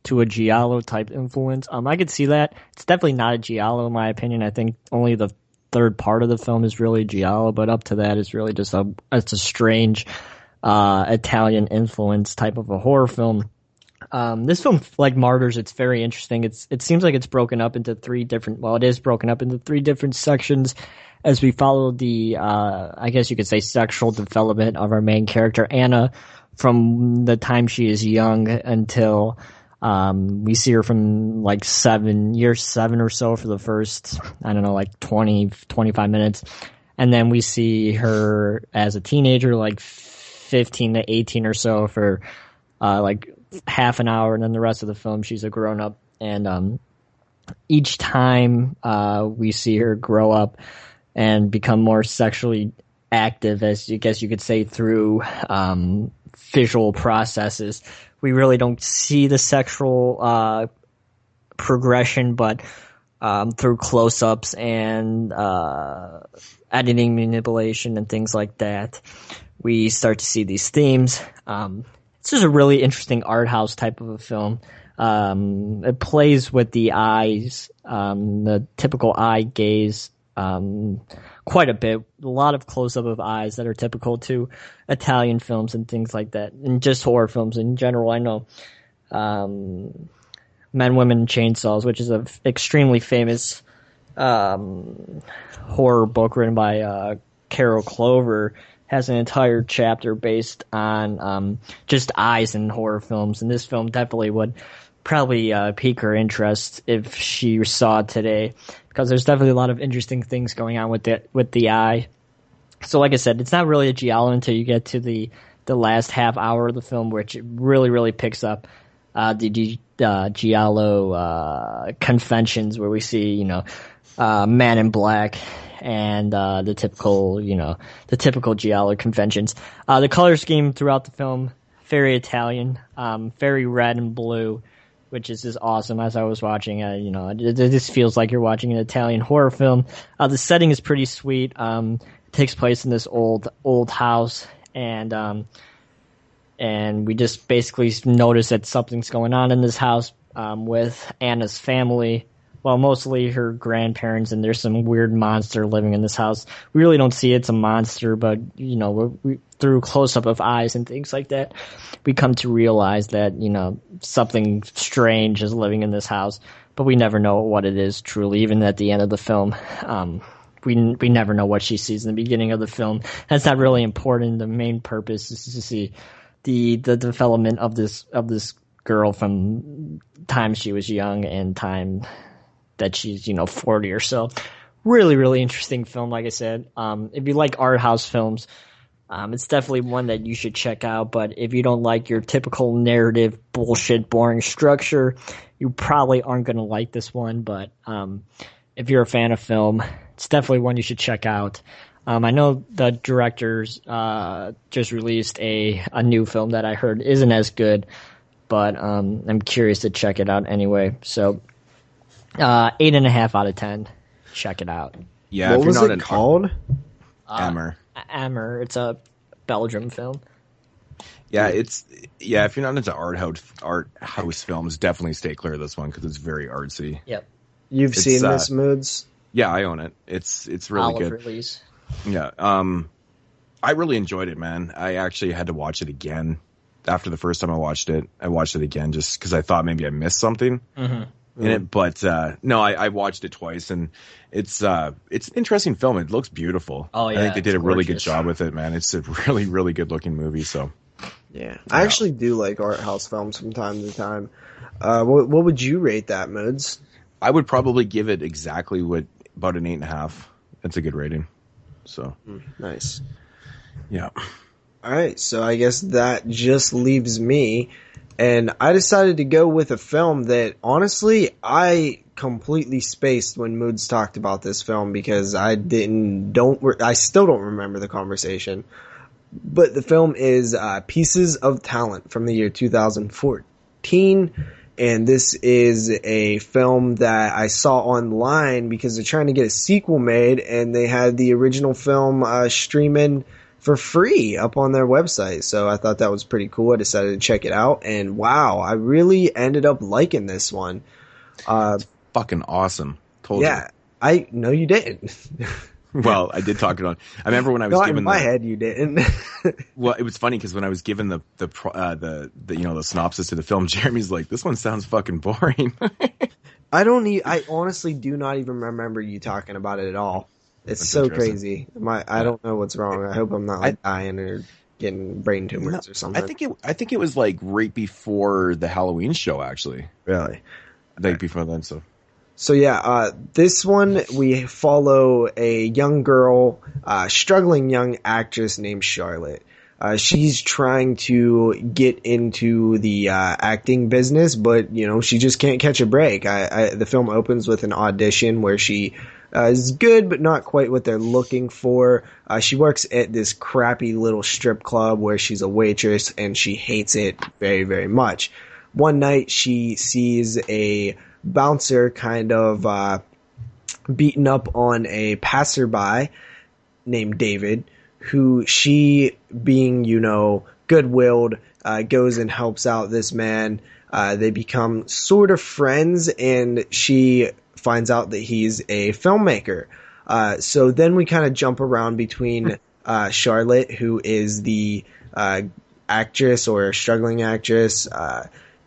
to a Giallo type influence. I could see that. It's definitely not a Giallo in my opinion. I think only the third part of the film is really Giallo, but up to that is really just it's a strange Italian influence type of a horror film. This film, like Martyrs, it's very interesting. It seems like it's broken up into it is broken up into three different sections as we follow the, I guess you could say, sexual development of our main character, Anna, from the time she is young until, we see her from like year 7 or so for the first, 20, 25 minutes. and then we see her as a teenager, like 15 to 18 or so, for like half an hour, and then the rest of the film she's a grown up. And each time we see her grow up and become more sexually active, as I guess you could say, through visual processes. We really don't see the sexual progression, but through close-ups and editing manipulation and things like that, we start to see these themes. It's just a really interesting art house type of a film. It plays with the eyes, the typical eye gaze, quite a bit. A lot of close-up of eyes that are typical to Italian films and things like that, and just horror films in general. I know Men, Women, Chainsaws, which is an extremely famous horror book written by Carol Clover, has an entire chapter based on just eyes in horror films, and this film definitely would probably pique her interest if she saw it today, because there's definitely a lot of interesting things going on with the eye. So like I said, it's not really a giallo until you get to the last half hour of the film, which it really picks up the giallo conventions, where we see, Man in Black and the typical giallo conventions. The color scheme throughout the film, very Italian, very red and blue, which is just awesome. As I was watching, it just feels like you're watching an Italian horror film. The setting is pretty sweet. It takes place in this old house, and we just basically notice that something's going on in this house with Anna's family. Well, mostly her grandparents, and there's some weird monster living in this house. We really don't see it's a monster, but, through close-up of eyes and things like that, we come to realize that, something strange is living in this house, but we never know what it is truly, even at the end of the film. We never know what she sees in the beginning of the film. That's not really important. The main purpose is to see the development of this girl from time she was young and time that she's 40 or so. Really interesting film. Like I said, if you like art house films, it's definitely one that you should check out. But if you don't like your typical narrative bullshit boring structure, you probably aren't going to like this one. But if you're a fan of film, it's definitely one you should check out. I know the directors just released a new film that I heard isn't as good, but I'm curious to check it out anyway. So 8.5 out of 10. Check it out. Yeah, what was it called? Hammer. Hammer. It's a Belgium film. Yeah, if you're not into art house films, definitely stay clear of this one because it's very artsy. Yep. You've seen this, Moodz? Yeah, I own it. It's really good. Release. Yeah. I really enjoyed it, man. I actually had to watch it again after the first time I watched it. I watched it again just because I thought maybe I missed something. Mm-hmm. In it, but no, I watched it twice, and it's an interesting film. It looks beautiful. Oh yeah, I think they did a really good gorgeous. job with it, man. It's a really good looking movie. So yeah, I actually do like art house films from time to time. What would you rate that, Moodz? I would probably give it exactly about an 8.5. That's a good rating. So nice. Yeah. All right, so I guess that just leaves me. And I decided to go with a film that, honestly, I completely spaced when Moodz talked about this film because I still don't remember the conversation. But the film is Pieces of Talent from the year 2014. And this is a film that I saw online because they're trying to get a sequel made, and they had the original film streaming for free up on their website. So I thought that was pretty cool. I decided to check it out, and wow, I really ended up liking this one. It's fucking awesome. Told you. I know you didn't. Well, I did talk it on. I remember when I was given in my head you didn't. Well, it was funny because when I was given the synopsis to the film, Jeremy's like, "This one sounds fucking boring." I honestly do not even remember you talking about it at all. It's so crazy. I don't know what's wrong. I hope I'm not dying or getting brain tumors or something. I think it was like right before the Halloween show, actually. Really? Like before then, so. So yeah, this one we follow a young girl, struggling young actress named Charlotte. She's trying to get into the acting business, but she just can't catch a break. The film opens with an audition where she is good, but not quite what they're looking for. She works at this crappy little strip club where she's a waitress, and she hates it very, very much. One night she sees a bouncer kind of beaten up on a passerby named David, who she, being good-willed, goes and helps out this man. They become sort of friends, and she finds out that he's a filmmaker. So then we kind of jump around between Charlotte, who is the actress or struggling actress,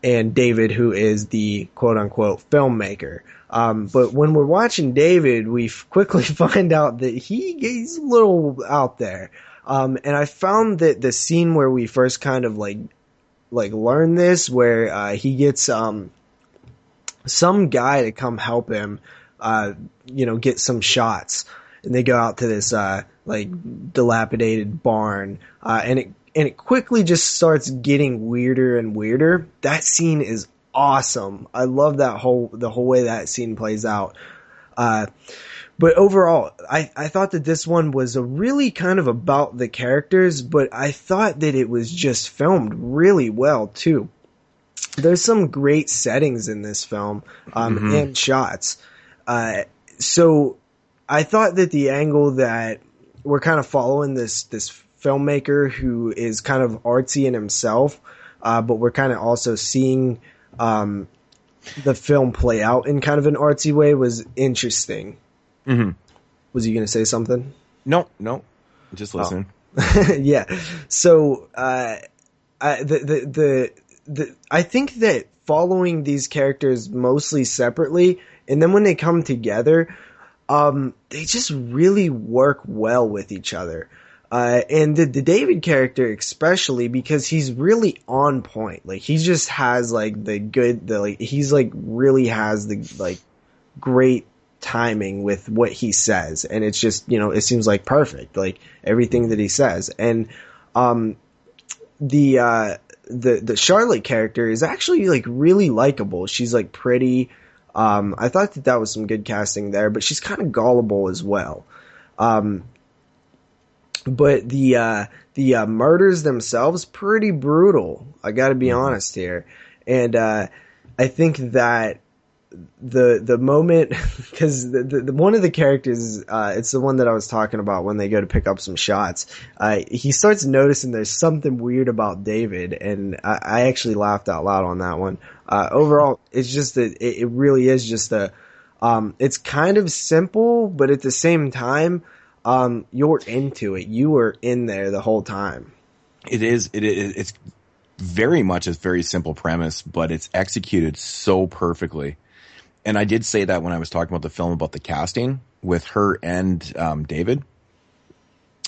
and David, who is the quote-unquote filmmaker. But when we're watching David, we quickly find out that he's a little out there. And I found that the scene where we first kind of like learn this, where he gets some guy to come help him, get some shots, and they go out to this dilapidated barn, and it quickly just starts getting weirder and weirder. That scene is awesome. I love the whole way that scene plays out. But overall, I thought that this one was really kind of about the characters, but I thought that it was just filmed really well too. There's some great settings in this film, and shots. So I thought that the angle that we're kind of following this filmmaker who is kind of artsy in himself, but we're kind of also seeing the film play out in kind of an artsy way was interesting. Mm-hmm. Was you going to say something? No, just listening. Oh. Yeah. So I think that following these characters mostly separately, and then when they come together, they just really work well with each other. And the David character especially, because he's really on point. Like, he just has he's really has the great timing with what he says, and it's just, it seems like perfect, like everything that he says. And the Charlotte character is actually really likable. She's pretty. I thought that was some good casting there, but she's kind of gullible as well. But the murders themselves, pretty brutal. I gotta be honest here. And I think that the moment, because the one of the characters, it's the one that I was talking about when they go to pick up some shots, he starts noticing there's something weird about David, and I actually laughed out loud on that one. Overall, it's just that it really is just it's kind of simple, but at the same time, you're into it. You were in there the whole time. It's very much a very simple premise, but it's executed so perfectly. And I did say that when I was talking about the film, about the casting with her and David.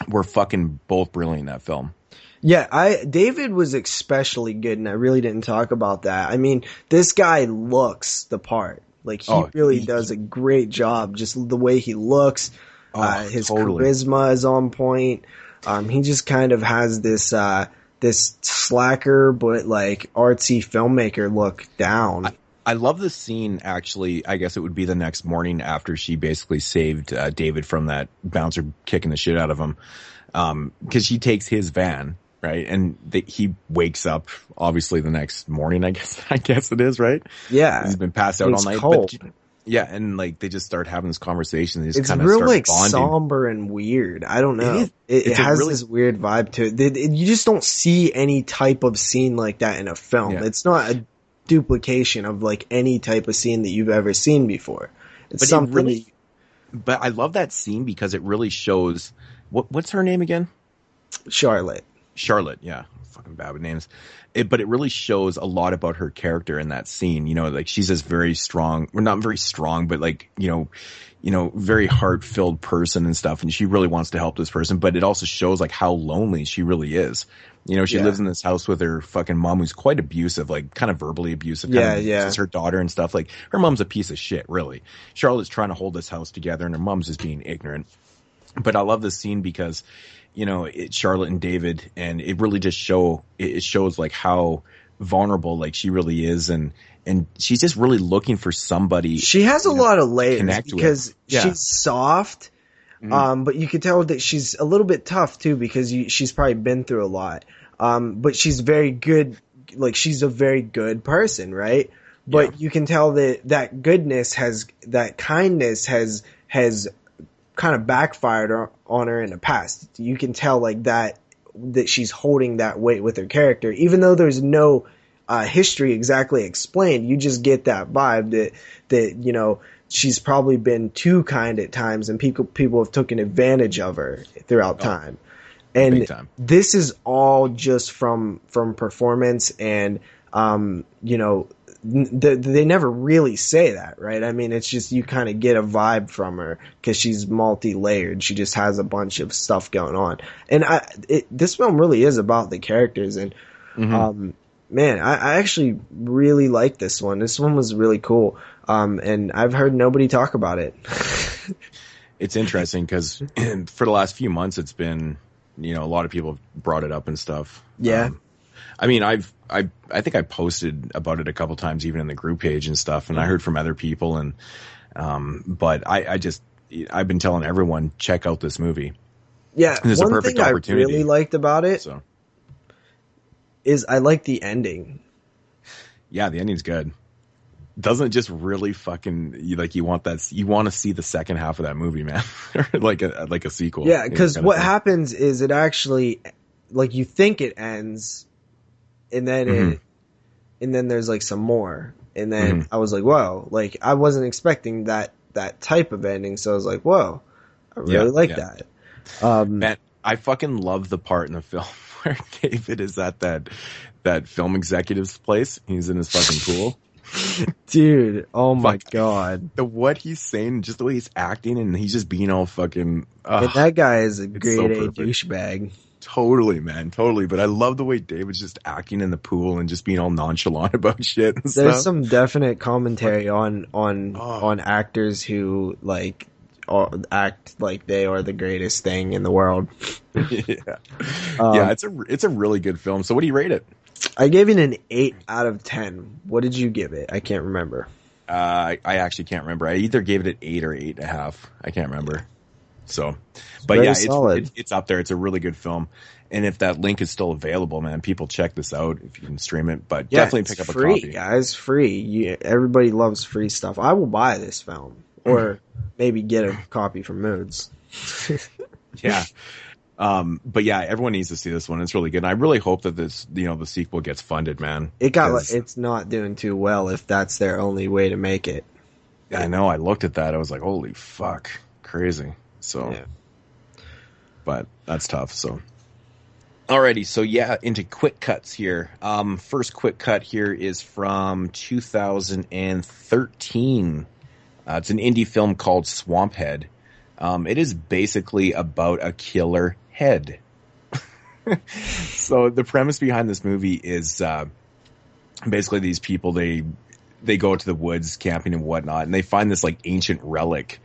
We're fucking both brilliant in that film. Yeah, David was especially good, and I really didn't talk about that. I mean, this guy looks the part. He really does a great job. Just the way he looks. His charisma is on point. He just kind of has this slacker but artsy filmmaker look down. I love the scene, actually. I guess it would be the next morning after she basically saved David from that bouncer kicking the shit out of him. Because she takes his van, right? And he wakes up, obviously, the next morning, I guess it is, right? Yeah. He's been passed out all night. Cold. But, yeah, and they just start having this conversation. They just it's kind of real start bonding. Somber and weird. I don't know. It has this weird vibe to it. You just don't see any type of scene like that in a film. Yeah. It's not a duplication of any type of scene that you've ever seen before. It's something. But I love that scene because it really shows. What's her name again? Charlotte, yeah. Fucking bad with names. But it really shows a lot about her character in that scene. She's this very strong, well, not very strong, but very heart-filled person and stuff. And she really wants to help this person, but it also shows how lonely she really is. You know, she lives in this house with her fucking mom, who's quite abusive, like kind of verbally abusive. Kind of abuses her daughter and stuff. Like, her mom's a piece of shit, really. Charlotte's trying to hold this house together, and her mom's just being ignorant. But I love this scene because, you know, it's Charlotte and David, and it really just shows like how vulnerable like she really is, and she's just really looking for somebody. She has a lot of layers because Yeah. she's soft. But you can tell that she's a little bit tough too, because she's probably been through a lot. But she's very good. Like, she's a very good person, right? But you can tell that goodness that kindness has kind of backfired on her in the past. You can tell like that she's holding that weight with her character, even though there's no history exactly explained. You just get that vibe that you know, she's probably been too kind at times, and people have taken advantage of her throughout time. And this is all just from performance, and you know, they never really say that, right? I mean, it's just you kind of get a vibe from her because she's multi-layered. She just has a bunch of stuff going on, and this film really is about the characters. And man, I actually really like this one. This one was really cool. And I've heard nobody talk about it. It's interesting because for the last few months, it's been, you know, a lot of people have brought it up and stuff. Yeah. I mean, I think I posted about it a couple times, even in the group page and stuff. And I heard from other people, and, but I've been telling everyone, check out this movie. Yeah. There's one a perfect thing opportunity. I really liked about it is I like the ending. Yeah, the ending's good. Doesn't it just really fucking you want to see the second half of that movie, man? like a sequel. Yeah, because what happens is it actually, like, you think it ends, and then and then there's like some more, and then I was like, whoa, like I wasn't expecting that type of ending, so I was like, whoa, I really like that. Man, I fucking love the part in the film where David is at that film executive's place. He's in his fucking pool. Dude, oh my god. What he's saying, just the way he's acting, and he's just being all fucking... and that guy is a grade A douchebag. Totally, man, totally. But I love the way David's just acting in the pool and just being all nonchalant about shit and There's stuff. some definite commentary on actors who, like, act like they are the greatest thing in the world. Yeah, it's a really good film. So what do you rate it? I gave it an 8 out of 10. What did you give it? I can't remember. I actually can't remember. I either gave it an 8 or 8.5. I can't remember. So, but yeah, it's up there. It's a really good film. And if that link is still available, man, people check this out if you can stream it. But definitely pick up a copy. Guys, free. Everybody loves free stuff. I will buy this film, or maybe get a copy from Moodz. Yeah. But yeah, everyone needs to see this one. It's really good. And I really hope that the sequel gets funded, man. It's not doing too well if that's their only way to make it. I know. I looked at that. I was like, holy fuck. Crazy. So, but that's tough. So, alrighty. So yeah, into quick cuts here. First quick cut here is from 2013. It's an indie film called Swamphead. It is basically about a killer head. So the premise behind this movie is basically these people, they go to the woods camping and whatnot, and they find this like ancient relic,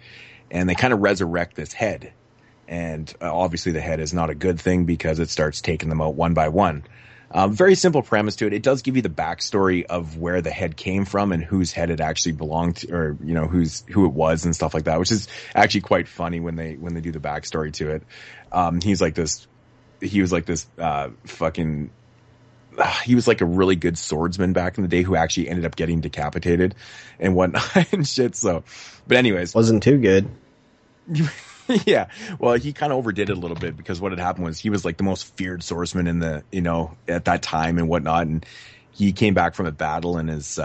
and they kind of resurrect this head. And obviously the head is not a good thing because it starts taking them out one by one. Very simple premise to it. It does give you the backstory of where the head came from and whose head it actually belonged to, or, you know, who it was and stuff like that, which is actually quite funny when they do the backstory to it. He was like a really good swordsman back in the day who actually ended up getting decapitated and whatnot and shit. So, but anyways, wasn't too good. Yeah, well, he kind of overdid it a little bit because what had happened was he was like the most feared swordsman in the, you know, at that time and whatnot, and he came back from a battle and his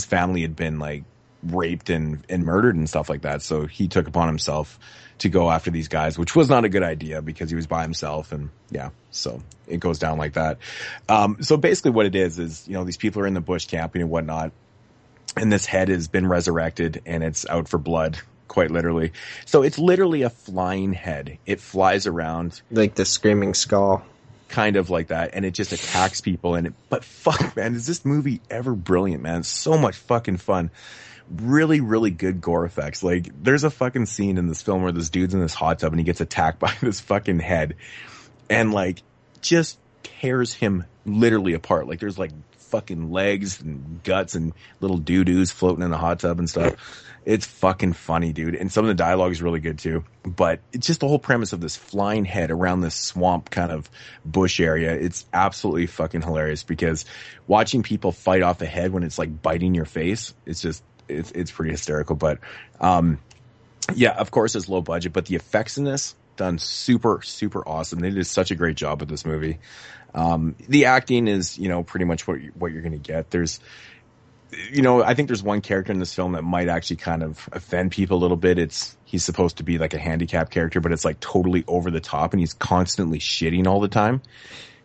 family had been like raped and murdered and stuff like that. So he took upon himself to go after these guys, which was not a good idea because he was by himself, and yeah, so it goes down like that. So basically, what it is you know, these people are in the bush camping and whatnot, and this head has been resurrected and it's out for blood. Quite literally. So it's literally a flying head. It flies around. Like the Screaming Skull. kind of like that, and it just attacks people. But fuck, man, is this movie ever brilliant, man? It's so much fucking fun. Really, really good gore effects. Like, there's a fucking scene in this film where this dude's in this hot tub and he gets attacked by this fucking head, and like just tears him literally apart. Like, there's like fucking legs and guts and little doo-doos floating in the hot tub and stuff. It's fucking funny, dude. And some of the dialogue is really good too. But it's just the whole premise of this flying head around this swamp kind of bush area. It's absolutely fucking hilarious, because watching people fight off a head when it's like biting your face, it's pretty hysterical. But, yeah, of course it's low budget, but the effects in this done super, super awesome. They did such a great job with this movie. The acting is, pretty much what you're going to get. There's, I think there's one character in this film that might actually kind of offend people a little bit. He's supposed to be like a handicapped character, but it's like totally over the top, and he's constantly shitting all the time.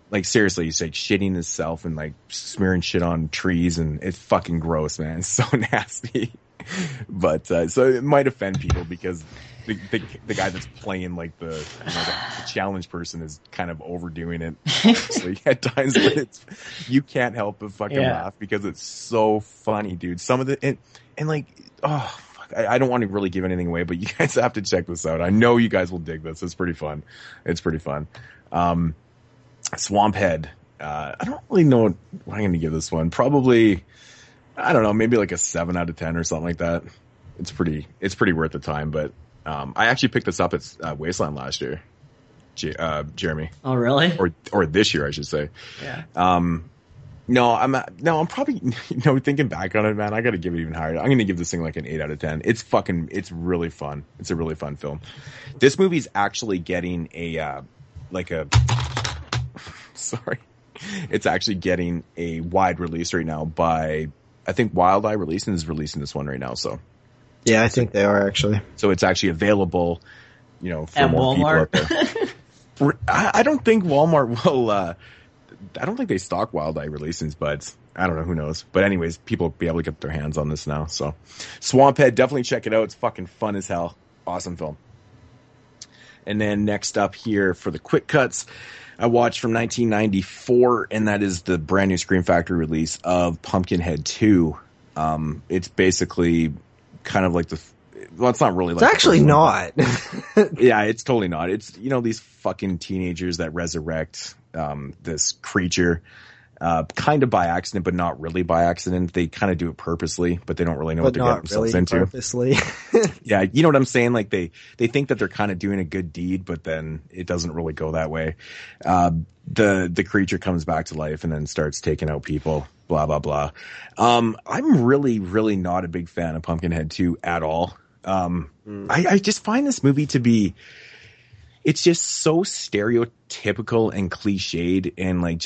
Like, seriously, he's like shitting himself and like smearing shit on trees, and it's fucking gross, man. It's so nasty. But, so it might offend people, because the guy that's playing like the challenge person is kind of overdoing it, honestly, at times. But you can't help but fucking laugh, because it's so funny, dude. Some of the and like, oh fuck, I don't want to really give anything away, but you guys have to check this out. I know you guys will dig this. It's pretty fun. Swamphead. I don't really know what I'm going to give this one. Probably, I don't know, maybe like a 7 out of 10 or something like that. It's pretty worth the time. But I actually picked this up at Wasteland last year, Jeremy. Oh, really? Or this year, I should say. Yeah. I'm probably, thinking back on it, man, I got to give it even higher. I'm going to give this thing like an 8 out of 10. It's really fun. It's a really fun film. This movie's actually getting it's actually getting a wide release right now by, I think Wild Eye Releasing is releasing this one right now. So yeah, I think they are actually. So it's actually available, for at more Walmart. people out there. I don't think Walmart will. I don't think they stock Wild Eye Releasings, but I don't know. Who knows? But anyways, people will be able to get their hands on this now. So Swamphead, definitely check it out. It's fucking fun as hell. Awesome film. And then next up here for the quick cuts, I watched from 1994, and that is the brand new Scream Factory release of Pumpkinhead 2. It's basically kind of like it's not really like... It's actually not. Yeah, it's totally not. It's, these fucking teenagers that resurrect this creature kind of by accident, but not really by accident. They kind of do it purposely, but they don't really know what they're getting themselves into. Purposely. Yeah, you know what I'm saying? Like, they think that they're kind of doing a good deed, but then it doesn't really go that way. The creature comes back to life and then starts taking out people, blah, blah, blah. I'm really, really not a big fan of Pumpkinhead 2 at all. I just find this movie to be... It's just so stereotypical and cliched, and like,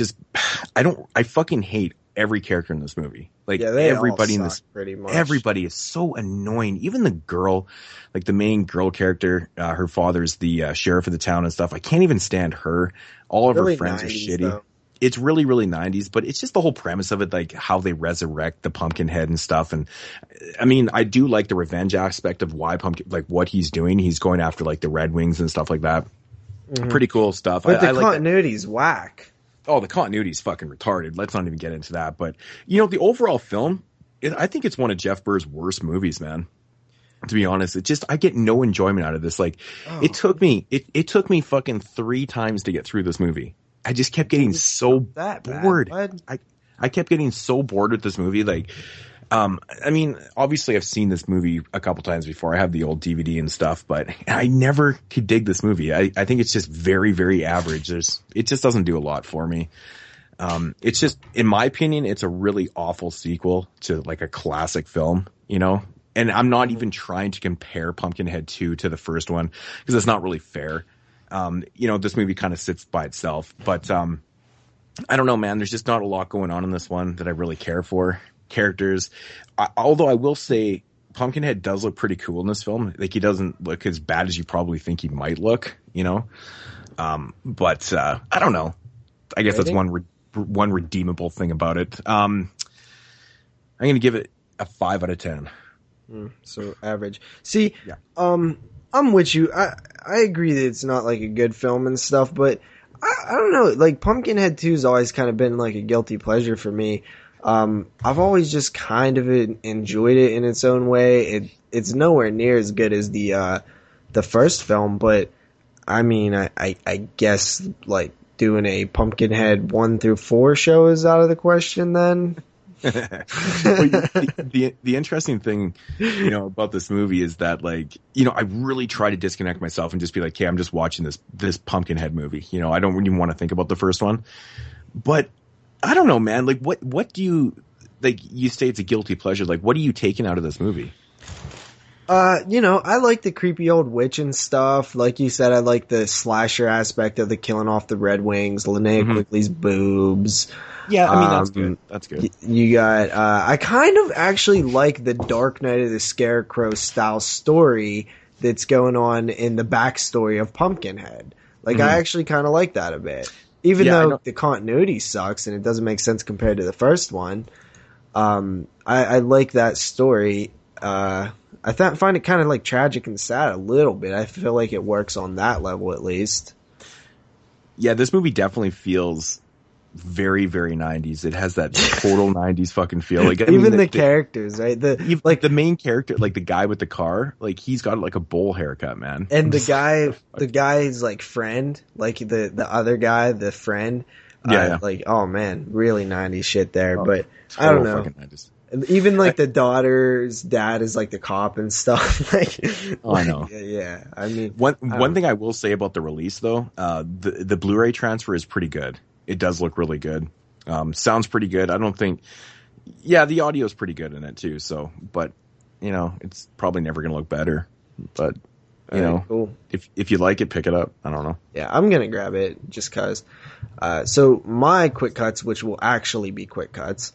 I fucking hate every character in this movie. Like, everybody in this, pretty much. Everybody is so annoying. Even the girl, like the main girl character, her father's the sheriff of the town and stuff. I can't even stand her. All of her friends are shitty. Though. It's really, really 90s, but it's just the whole premise of it, like how they resurrect the Pumpkinhead and stuff. And I mean, I do like the revenge aspect of why what he's doing. He's going after like the Red Wings and stuff like that. Mm-hmm. Pretty cool stuff. But the continuity's whack. Oh, the continuity's fucking retarded. Let's not even get into that. But the overall film, I think it's one of Jeff Burr's worst movies, man. To be honest, I get no enjoyment out of this. Like, it took me fucking 3 times to get through this movie. I just kept getting so bored. I kept getting so bored with this movie. Like, I mean, obviously I've seen this movie a couple times before. I have the old DVD and stuff, but I never could dig this movie. I think it's just very, very average. It just doesn't do a lot for me. It's just, in my opinion, it's a really awful sequel to like a classic film, and I'm not even trying to compare Pumpkinhead 2 to the first one, because it's not really fair. This movie kind of sits by itself, but, I don't know, man, there's just not a lot going on in this one that I really care for. Characters, although I will say Pumpkinhead does look pretty cool in this film. Like, he doesn't look as bad as you probably think he might look, but, I don't know. I guess that's one redeemable thing about it. I'm going to give it a 5 out of 10. So average. See, yeah. I'm with you. I agree that it's not like a good film and stuff, but I don't know. Like, Pumpkinhead 2's always kind of been like a guilty pleasure for me. I've always just kind of enjoyed it in its own way. It's nowhere near as good as the first film, but I mean, I guess like doing a Pumpkinhead 1 through 4 show is out of the question then. The interesting thing, about this movie is that, like, I really try to disconnect myself and just be like, okay, I'm just watching this Pumpkinhead movie. I don't even want to think about the first one. But I don't know, man. Like, what do you, like, you say it's a guilty pleasure. Like, what are you taking out of this movie? I like the creepy old witch and stuff. Like you said, I like the slasher aspect of the killing off the Red Wings, Linnea Quigley's boobs. Yeah, I mean, that's good. That's good. You got, I kind of actually like the Dark Knight of the Scarecrow style story that's going on in the backstory of Pumpkinhead. Like, I actually kind of like that a bit. Even though the continuity sucks and it doesn't make sense compared to the first one. I like that story. I find it kind of like tragic and sad a little bit. I feel like it works on that level at least. Yeah, this movie definitely feels very, very 90s. It has that total 90s fucking feel. Like, even the characters, right? The main character, like the guy with the car, like he's got like a bowl haircut, man. And the guy's like friend, like the other guy, the friend. Like, oh man, really 90s shit there. But I don't know. Even like the daughter's dad is like the cop and stuff. I know. Yeah, I mean, one thing I will say about the release though, the Blu-ray transfer is pretty good. It does look really good. Sounds pretty good. I don't think. Yeah, the audio is pretty good in it too. So, but it's probably never gonna look better. But cool. If you like it, pick it up. I don't know. Yeah, I'm gonna grab it just cause. So my quick cuts, which will actually be quick cuts.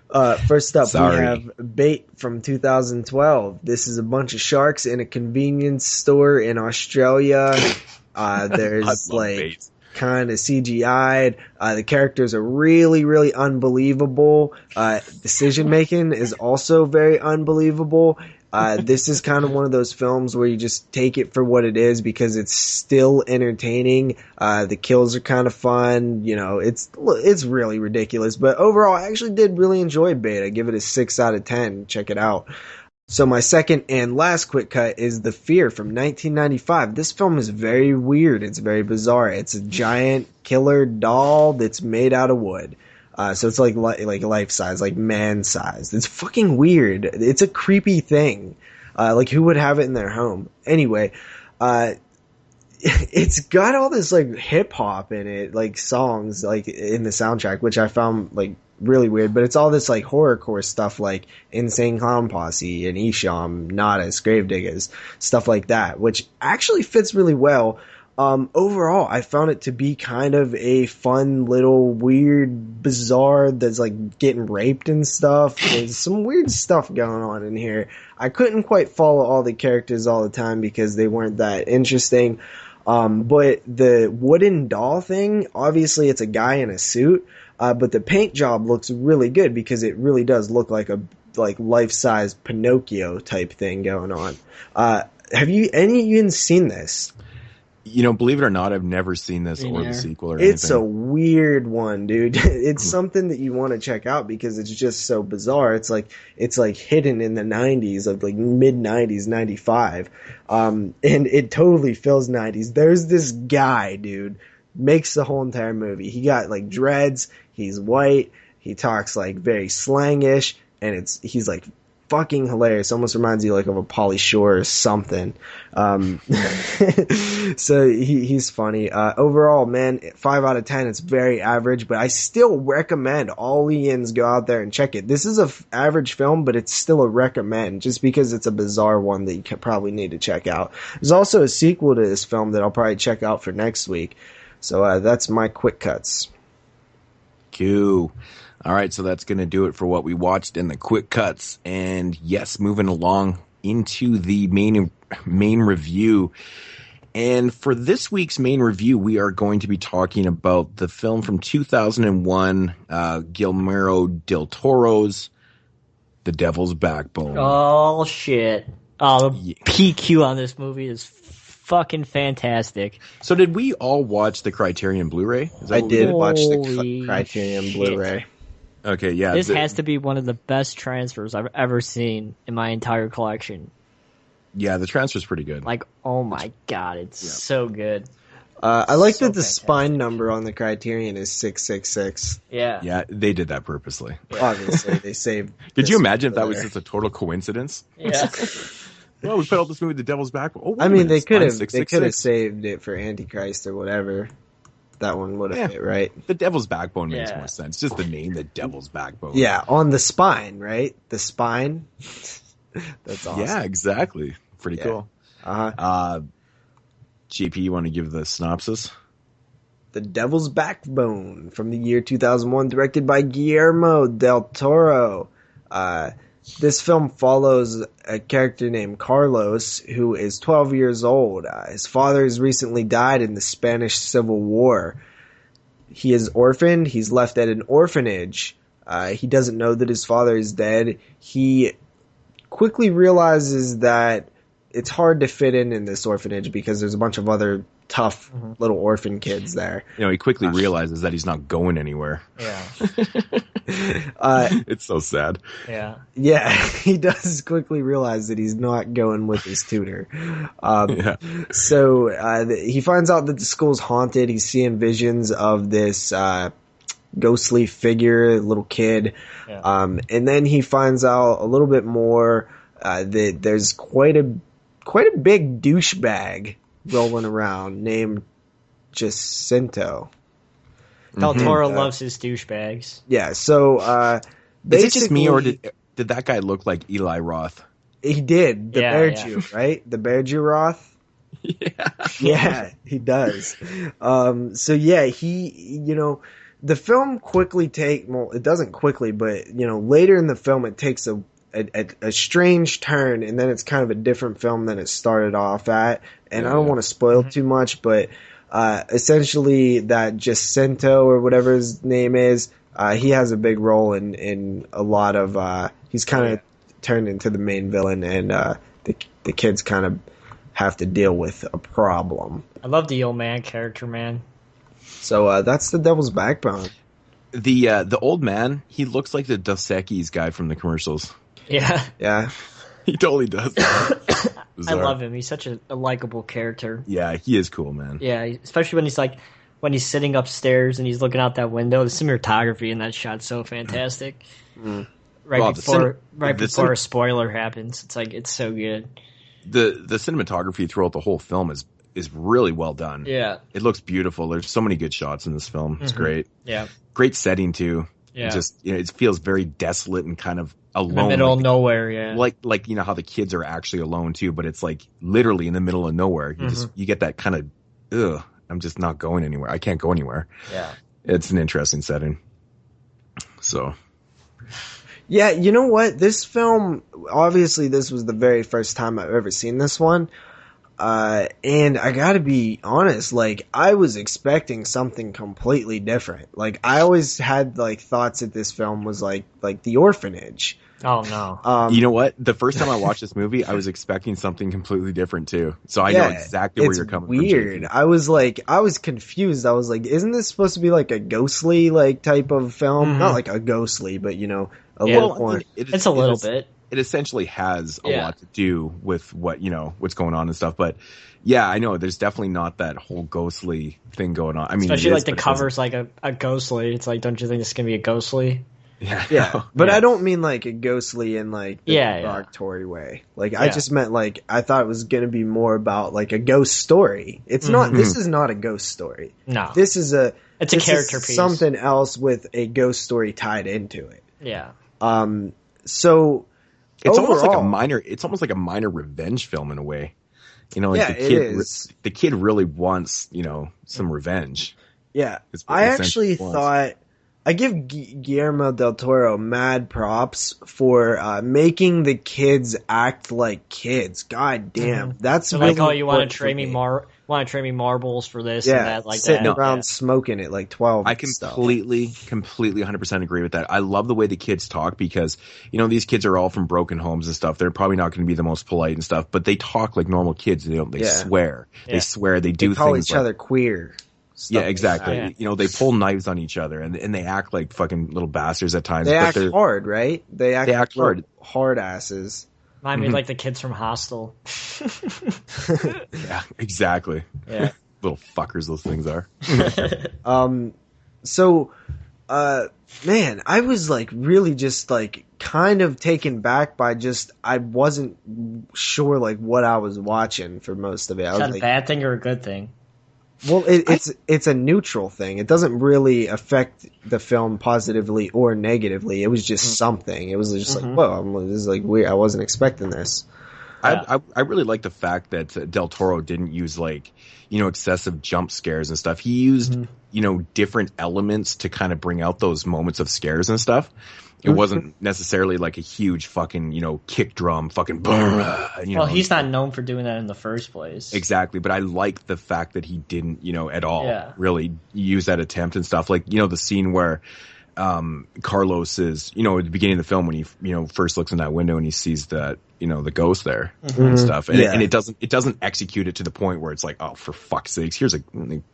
First up, we have Bait from 2012. This is a bunch of sharks in a convenience store in Australia. There's like kind of CGI'd. The characters are really, really unbelievable. Decision making is also very unbelievable. This is kind of one of those films where you just take it for what it is because it's still entertaining. The kills are kind of fun. It's really ridiculous. But overall, I actually did really enjoy Bait. I give it a 6 out of 10. Check it out. So my second and last quick cut is The Fear from 1995. This film is very weird. It's very bizarre. It's a giant killer doll that's made out of wood. So it's like life size, like man size. It's fucking weird. It's a creepy thing. Like, who would have it in their home? Anyway, it's got all this like hip hop in it, like songs, like in the soundtrack, which I found like really weird. But it's all this like horrorcore stuff, like Insane Clown Posse and Esham, Nodis, Gravediggers, stuff like that, which actually fits really well. Overall, I found it to be kind of a fun little weird bizarre that's like getting raped and stuff. There's some weird stuff going on in here. I couldn't quite follow all the characters all the time because they weren't that interesting. But the wooden doll thing, obviously it's a guy in a suit. But the paint job looks really good because it really does look like a life-size Pinocchio type thing going on. Have you even seen this? Believe it or not, I've never seen this or the sequel or anything. It's a weird one, dude. It's something that you want to check out because it's just so bizarre. It's like hidden in the 90s, of like mid 90s, 95. And it totally feels 90s. There's this guy, dude, makes the whole entire movie. He got like dreads, he's white, he talks like very slangish, and he's like fucking hilarious. Almost reminds you like of a Pauly Shore or something. So he's funny. Overall, man, 5 out of 10. It's very average, but I still recommend all Ians go out there and check it. This is a average film, but it's still a recommend just because it's a bizarre one that you probably need to check out. There's also a sequel to this film that I'll probably check out for next week. So that's my quick cuts. Cool. All right, so that's going to do it for what we watched in the quick cuts. And yes, moving along into the main review. And for this week's main review, we are going to be talking about the film from 2001, Guillermo del Toro's The Devil's Backbone. Oh, shit. The PQ on this movie is fucking fantastic. So did we all watch the Criterion Blu-ray? I did watch the Holy Criterion shit. Blu-ray. Okay, yeah. This has to be one of the best transfers I've ever seen in my entire collection. Yeah, the transfer's pretty good. Like, oh my god, it's so good. I like So that the fantastic. spine number on the Criterion is 666. Yeah. Yeah, they did that purposely. Obviously, they saved. Did you this imagine if that was there. just a total coincidence? Yeah. Well, we put out this movie, The Devil's Backbone. Oh, wait I a mean, minute, they could have. Spine They could have 666. saved it for Antichrist or whatever. That one would have Yeah. fit, right? The Devil's Backbone makes Yeah. more sense. Just the name, The Devil's Backbone. Yeah, on the spine, right? The spine. That's awesome. Yeah, exactly. Pretty Yeah. cool. JP, you want to give the synopsis? The Devil's Backbone from the year 2001, directed by Guillermo del Toro. This film follows a character named Carlos, who is 12 years old. His father has recently died in the Spanish Civil War. He is orphaned. He's left at an orphanage. He doesn't know that his father is dead. He quickly realizes that it's hard to fit in this orphanage because there's a bunch of other tough little orphan kids there. You know, he quickly realizes that he's not going anywhere. Yeah. It's so sad. Yeah. Yeah, he does quickly realize that he's not going with his tutor. So he finds out that the school's haunted. He's seeing visions of this ghostly figure, little kid. Yeah. And then he finds out a little bit more that there's quite a big douchebag rolling around named Jacinto. Del Toro loves his douchebags. Yeah, so Is it just me, or did that guy look like Eli Roth? he did the Yeah, Bear yeah. Jew, right? The Bear Jew Roth. Yeah, he does. So yeah, the film quickly it doesn't quickly, but later in the film it takes a strange turn, and then it's kind of a different film than it started off at. And I don't want to spoil too much, but essentially that Jacinto or whatever his name is, he has a big role in a lot of. He's kind of turned into the main villain, and the kids kind of have to deal with a problem. I love the old man character, man. So that's the Devil's Backbone. The old man, he looks like the Dos Equis guy from the commercials. Yeah. Yeah. He totally does. I love him. He's such a likable character. Yeah, he is cool, man. Yeah, especially when he's sitting upstairs and he's looking out that window. The cinematography in that shot's so fantastic. Right before a spoiler happens, it's so good. The cinematography throughout the whole film is really well done. Yeah, it looks beautiful. There's so many good shots in this film. It's great. Yeah, great setting too. Yeah, just it feels very desolate and kind of alone, in the middle of nowhere. Yeah, like how the kids are actually alone too, but it's like literally in the middle of nowhere. You get that kind of I'm just not going anywhere. I can't go anywhere. Yeah, it's an interesting setting. So. Yeah, you know what? This film, obviously this was the very first time I've ever seen this one. And I gotta be honest, I was expecting something completely different. I always had, thoughts that this film was like The Orphanage. Oh, no. You know what? The first time I watched this movie, I was expecting something completely different, too. So I know exactly where you're coming from. It's weird. I was confused. I was like, isn't this supposed to be a ghostly, type of film? Mm-hmm. Not like a ghostly, but, little more. It's a little bit. It essentially has a lot to do with what's going on and stuff. But yeah, I know there's definitely not that whole ghostly thing going on. I mean, especially the cover's like a ghostly. It's like, don't you think this is gonna be a ghostly? Yeah. But I don't mean a ghostly in the derogatory way. I just meant I thought it was gonna be more about a ghost story. It's not. This is not a ghost story. No, this is it's a character piece. Something else with a ghost story tied into it. Yeah. So it's overall, almost like a minor revenge film in a way. The kid really wants, some revenge. Yeah. I actually thought I give Guillermo del Toro mad props for making the kids act like kids. God damn, that's so really like, oh, you want to important trade me marbles for this yeah, and that, like sitting that. around smoking it like 12. I completely 100% agree with that. I love the way the kids talk because, you know, these kids are all from broken homes and stuff. They're probably not going to be the most polite and stuff, but they talk like normal kids. They swear. Yeah. They swear. They do call things each other queer. Yeah, exactly. Yeah. You know, they pull knives on each other and they act like fucking little bastards at times. They act hard, right? They act hard. Hard asses. Remind me like the kids from Hostel. Yeah, exactly. Yeah. Little fuckers those things are. Man, I was like really just like kind of taken back by just I wasn't sure like what I was watching for most of it. Is that a bad thing or a good thing? Well, it's a neutral thing. It doesn't really affect the film positively or negatively. It was just something. It was just like, whoa, this is like weird. I wasn't expecting this. I really like the fact that Del Toro didn't use like, you know, excessive jump scares and stuff. He used, you know, different elements to kind of bring out those moments of scares and stuff. It wasn't necessarily like a huge fucking, you know, kick drum fucking. He's not known for doing that in the first place. Exactly, but I like the fact that he didn't, you know, at all really use that attempt and stuff. Like, you know, the scene where Carlos is, you know, at the beginning of the film when he, you know, first looks in that window and he sees that, you know, the ghost there and stuff, and it doesn't execute it to the point where it's like, oh, for fuck's sakes, here's a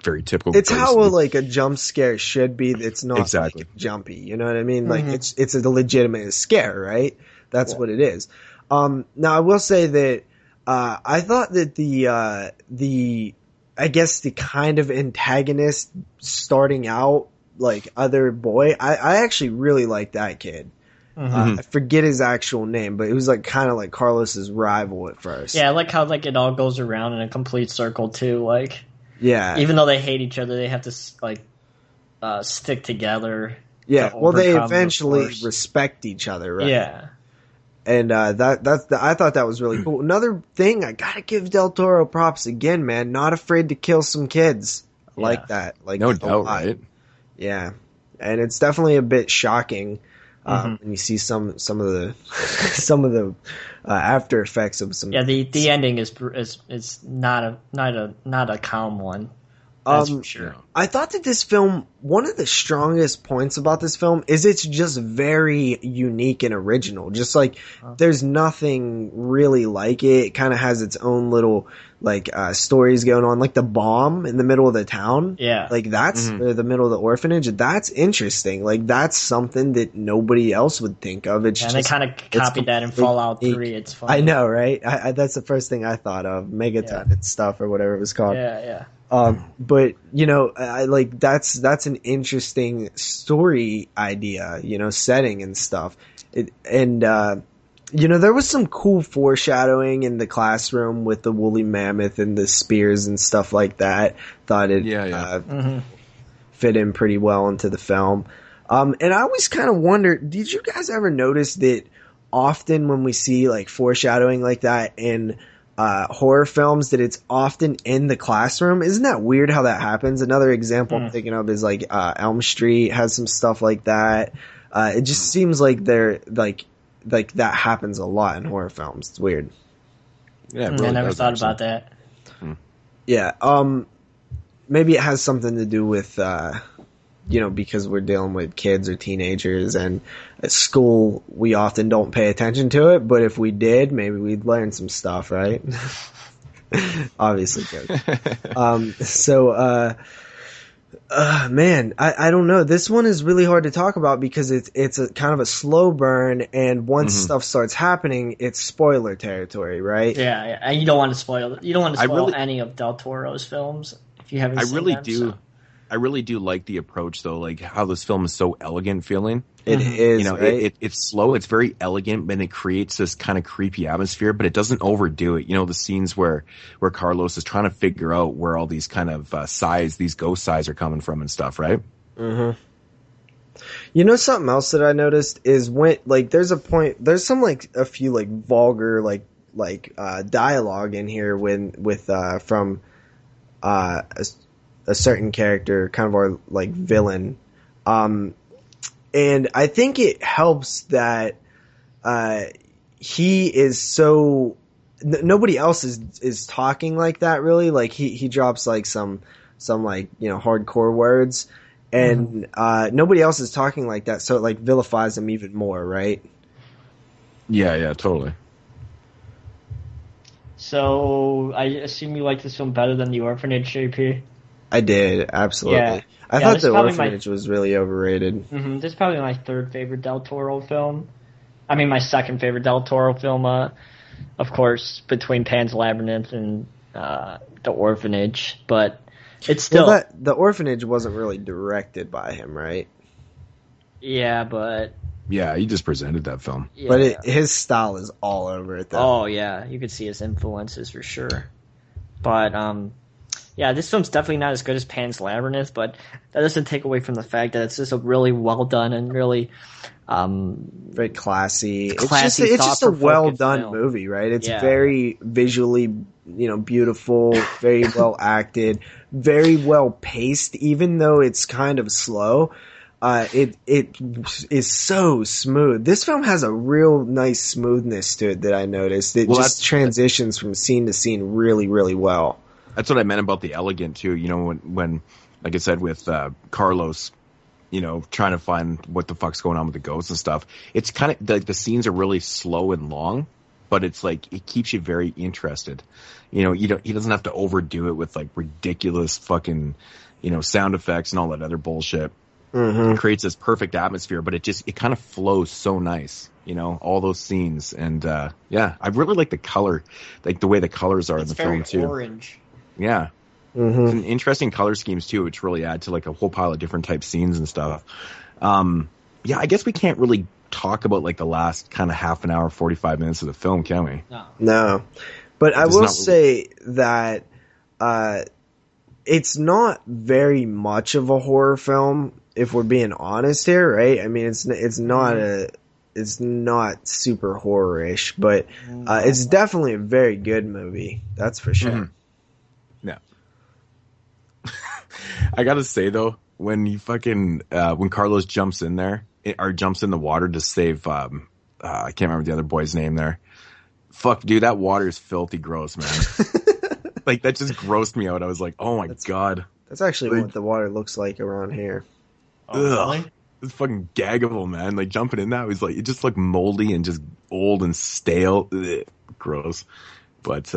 very typical. It's how like a jump scare should be. It's not exactly like jumpy. You know what I mean? Like it's a legitimate scare, right? That's what it is. Now I will say that I thought that the I guess the kind of antagonist starting out, like other boy, I actually really like that kid. I forget his actual name, but it was like kind of like Carlos's rival at first. Yeah, I like how like it all goes around in a complete circle too. Like, yeah, even though they hate each other, they have to like stick together. Yeah, well, they eventually respect each other, right? Yeah, and I thought that was really cool. Another thing, I gotta give Del Toro props again, man. Not afraid to kill some kids. I like that. Like, no doubt, right? Yeah, and it's definitely a bit shocking. When you see some of the after effects of some. Yeah, the ending is not a calm one. That's for sure. I thought that this film, one of the strongest points about this film is it's just very unique and original. Just like there's nothing really like it. It kind of has its own little like stories going on, like the bomb in the middle of the town. Yeah, like that's the middle of the orphanage. That's interesting. Like that's something that nobody else would think of. It's just, they kind of copied that in Fallout 3. It's funny. I know, right? I that's the first thing I thought of. Megaton and stuff or whatever it was called. Yeah. But you know, I like that's an interesting story idea, you know, setting and stuff. You know, there was some cool foreshadowing in the classroom with the woolly mammoth and the spears and stuff like that. Thought it fit in pretty well into the film. And I always kind of wonder, did you guys ever notice that often when we see like foreshadowing like that in horror films, that it's often in the classroom? Isn't that weird how that happens? Another example I'm thinking of is like Elm Street has some stuff like that. It just seems like they're like that happens a lot in horror films. It's weird. Yeah, I never thought about that. Yeah, maybe it has something to do with you know, because we're dealing with kids or teenagers, and at school we often don't pay attention to it, but if we did, maybe we'd learn some stuff, right? Obviously good. Man, I don't know. This one is really hard to talk about because it's a kind of a slow burn, and once stuff starts happening, it's spoiler territory, right? Yeah, and you don't want to spoil it. You don't want to spoil any of Del Toro's films if you haven't seen them. I really do like the approach, though, like how this film is so elegant feeling. It is, you know, right? it's slow, it's very elegant, but it creates this kind of creepy atmosphere, but it doesn't overdo it. You know, the scenes where Carlos is trying to figure out where all these kind of these ghost sighs are coming from and stuff, right? You know, something else that I noticed is when, like, there's some, like, a few, like, vulgar, like dialogue in here from a certain character, kind of our like villain, And I think it helps that he is so nobody else is talking like that really. Like he drops like some like, you know, hardcore words, and nobody else is talking like that, so it like vilifies him even more, right? Yeah, totally. So I assume you like this film better than The Orphanage, JP? I did, absolutely. Yeah. I thought The Orphanage was really overrated. This is probably my third favorite Del Toro film. I mean, my second favorite Del Toro film, of course, between Pan's Labyrinth and The Orphanage. But it's still... Well, The Orphanage wasn't really directed by him, right? Yeah, but... Yeah, he just presented that film. Yeah. But his style is all over it, though. Oh, yeah. You could see his influences for sure. But, yeah, this film's definitely not as good as Pan's Labyrinth, but that doesn't take away from the fact that it's just a really well done and really... very classy. It's just a well done movie, right? It's very visually, you know, beautiful, very well acted, very well paced, even though it's kind of slow. It is so smooth. This film has a real nice smoothness to it that I noticed. It just transitions from scene to scene really, really well. That's what I meant about the elegant too. You know, when like I said, with Carlos, you know, trying to find what the fuck's going on with the ghosts and stuff. It's kind of like the scenes are really slow and long, but it's like it keeps you very interested. You know, he doesn't have to overdo it with like ridiculous fucking, you know, sound effects and all that other bullshit. It creates this perfect atmosphere, but it kind of flows so nice. You know, all those scenes, and yeah, I really like the color, like the way the colors are in the film too. Orange. Yeah. It's an interesting color schemes too, which really add to like a whole pile of different type scenes and stuff. Yeah, I guess we can't really talk about like the last kind of half an hour, 45 minutes of the film, can we? No. But I will say that it's not very much of a horror film, if we're being honest here, right? I mean, it's not super horror-ish, but it's definitely a very good movie. That's for sure. Yeah. I gotta say though, when you when Carlos jumps in there or jumps in the water to save, I can't remember the other boy's name there. Fuck, dude, that water is filthy gross, man. Like that just grossed me out. I was like, oh my god. That's actually what the water looks like around here. Oh, really? It's fucking gaggable, man. Like jumping in that was like, it just looked moldy and just old and stale. Ugh, gross. But,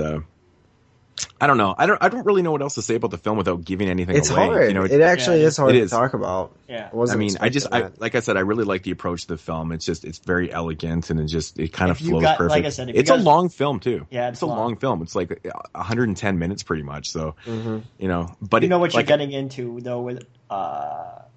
I don't know. I don't really know what else to say about the film without giving anything away. It's hard. You know, it actually is hard to talk about. Yeah. I mean, like I said, I really like the approach to the film. It's very elegant and it kind of flows perfect. Like I said, it's a long film too. Yeah, it's a long film. It's like 110 minutes pretty much. So, you know, but you know what you're getting into though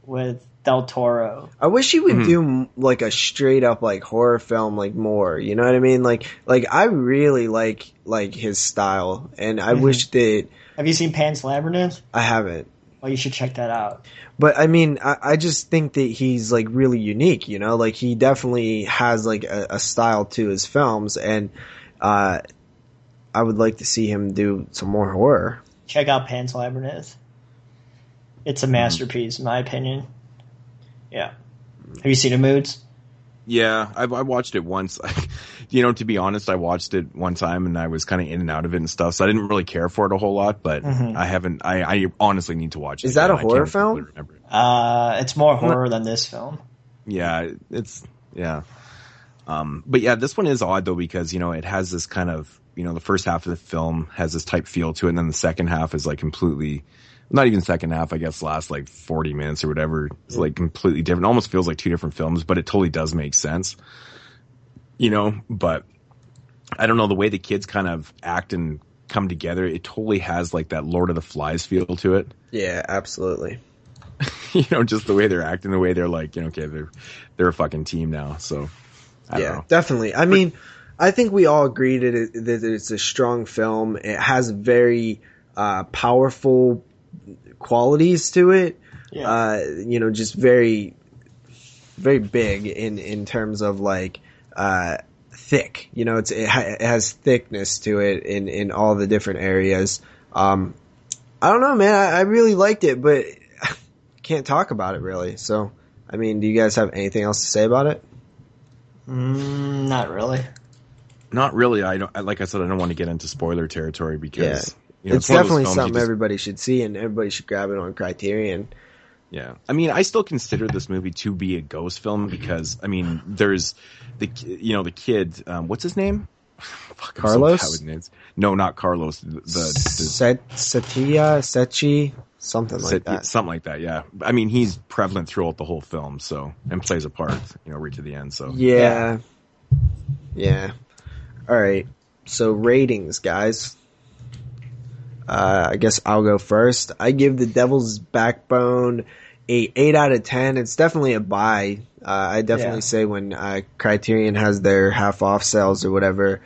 with Del Toro. I wish he would do like a straight up like horror film like more. You know what I mean? Like I really like his style, and I wish that. Have you seen Pan's Labyrinth? I haven't. Well, you should check that out. But I mean, I just think that he's like really unique. You know, like he definitely has like a style to his films, and I would like to see him do some more horror. Check out Pan's Labyrinth. It's a masterpiece, in my opinion. Yeah. Have you seen it, Moodz? Yeah, I watched it once. You know, to be honest, I watched it one time and I was kind of in and out of it and stuff, so I didn't really care for it a whole lot, but I haven't. I honestly need to watch it. Is that a horror film? It's more horror than this film. Yeah, yeah. But yeah, this one is odd though because, you know, it has this kind of, you know, the first half of the film has this type feel to it, and then the second half is like completely. Not even second half, I guess, last like 40 minutes or whatever. It's like completely different. It almost feels like two different films, but it totally does make sense. You know, but I don't know, the way the kids kind of act and come together, it totally has like that Lord of the Flies feel to it. Yeah, absolutely. You know, just the way they're acting, the way they're like, you know, okay, they're a fucking team now. So, I don't know. Definitely. I mean, I think we all agree that it's a strong film. It has very powerful qualities to it. You know, just very, very big in terms of like thick. You know, it has thickness to it in all the different areas. I don't know, man. I really liked it, but can't talk about it really. So I mean, do you guys have anything else to say about it? Not really. Not really. I don't. Like I said, I don't want to get into spoiler territory because it's definitely something everybody should see, and everybody should grab it on Criterion. Yeah, I mean, I still consider this movie to be a ghost film because, I mean, there's the kid. What's his name? Fuck, Carlos? So no, not Carlos. Sechi, something like that. Something like that. Yeah. I mean, he's prevalent throughout the whole film, and plays a part, right to the end. So yeah. All right. So ratings, guys. I guess I'll go first. I give The Devil's Backbone a 8 out of 10. It's definitely a buy. I definitely say when Criterion has their half off sales or whatever,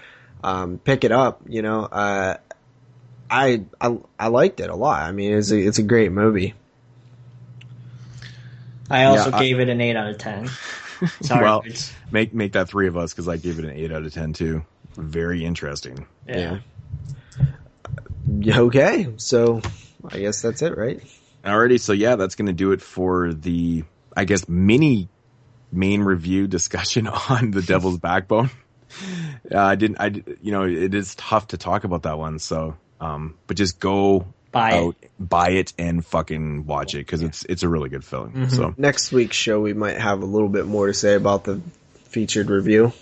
pick it up. I liked it a lot. I mean, it's a great movie. I also gave it an 8 out of 10. Sorry, well, make that 3 of us because I gave it an 8 out of 10 too. Very interesting. Yeah. Okay, so I guess that's it, right? Alrighty, so that's going to do it for the, I guess, mini main review discussion on The Devil's Backbone. It is tough to talk about that one, so, but just go buy it and fucking watch it because it's a really good film. Mm-hmm. So next week's show, we might have a little bit more to say about the featured review.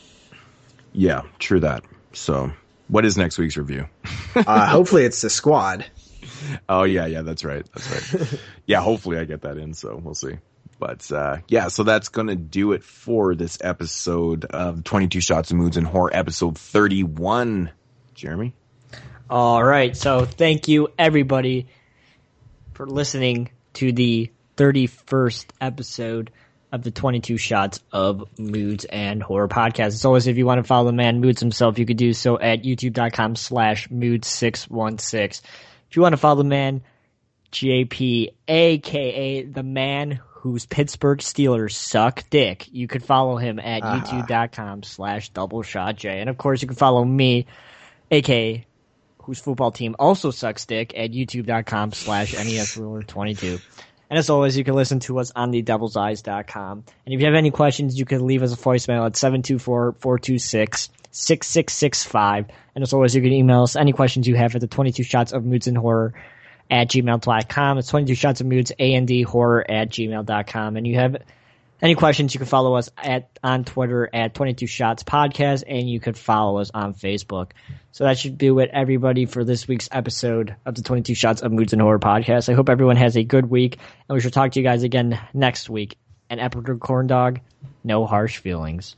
Yeah, true that. So, what is next week's review? Hopefully it's The Squad. Oh, yeah, that's right. Yeah, hopefully I get that in, so we'll see. But, so that's going to do it for this episode of 22 Shots of Moods and Horror, episode 31. Jeremy? All right, so thank you, everybody, for listening to the 31st episode of the 22 Shots of Moods and Horror podcast. As always, if you want to follow the man Moodz himself, you could do so at youtube.com/Moodz616. If you want to follow the man JP, a.k.a. the man whose Pittsburgh Steelers suck dick, you could follow him at youtube.com/doubleshotj. And of course, you can follow me, a.k.a. whose football team also sucks dick, at youtube.com/NESRuler22. And as always, you can listen to us on thedevilseyes.com. And if you have any questions, you can leave us a voicemail at 724-426-6665. And as always, you can email us any questions you have at the 22 Shots of Moods and Horror at gmail.com. It's 22 Shots of Moods and Horror at gmail.com. And you have any questions, you can follow us on Twitter at 22 Shots Podcast, and you can follow us on Facebook. So that should do it, everybody, for this week's episode of the 22 Shots of Moods and Horror Podcast. I hope everyone has a good week, and we shall talk to you guys again next week. And Epic Corn Dog, no harsh feelings.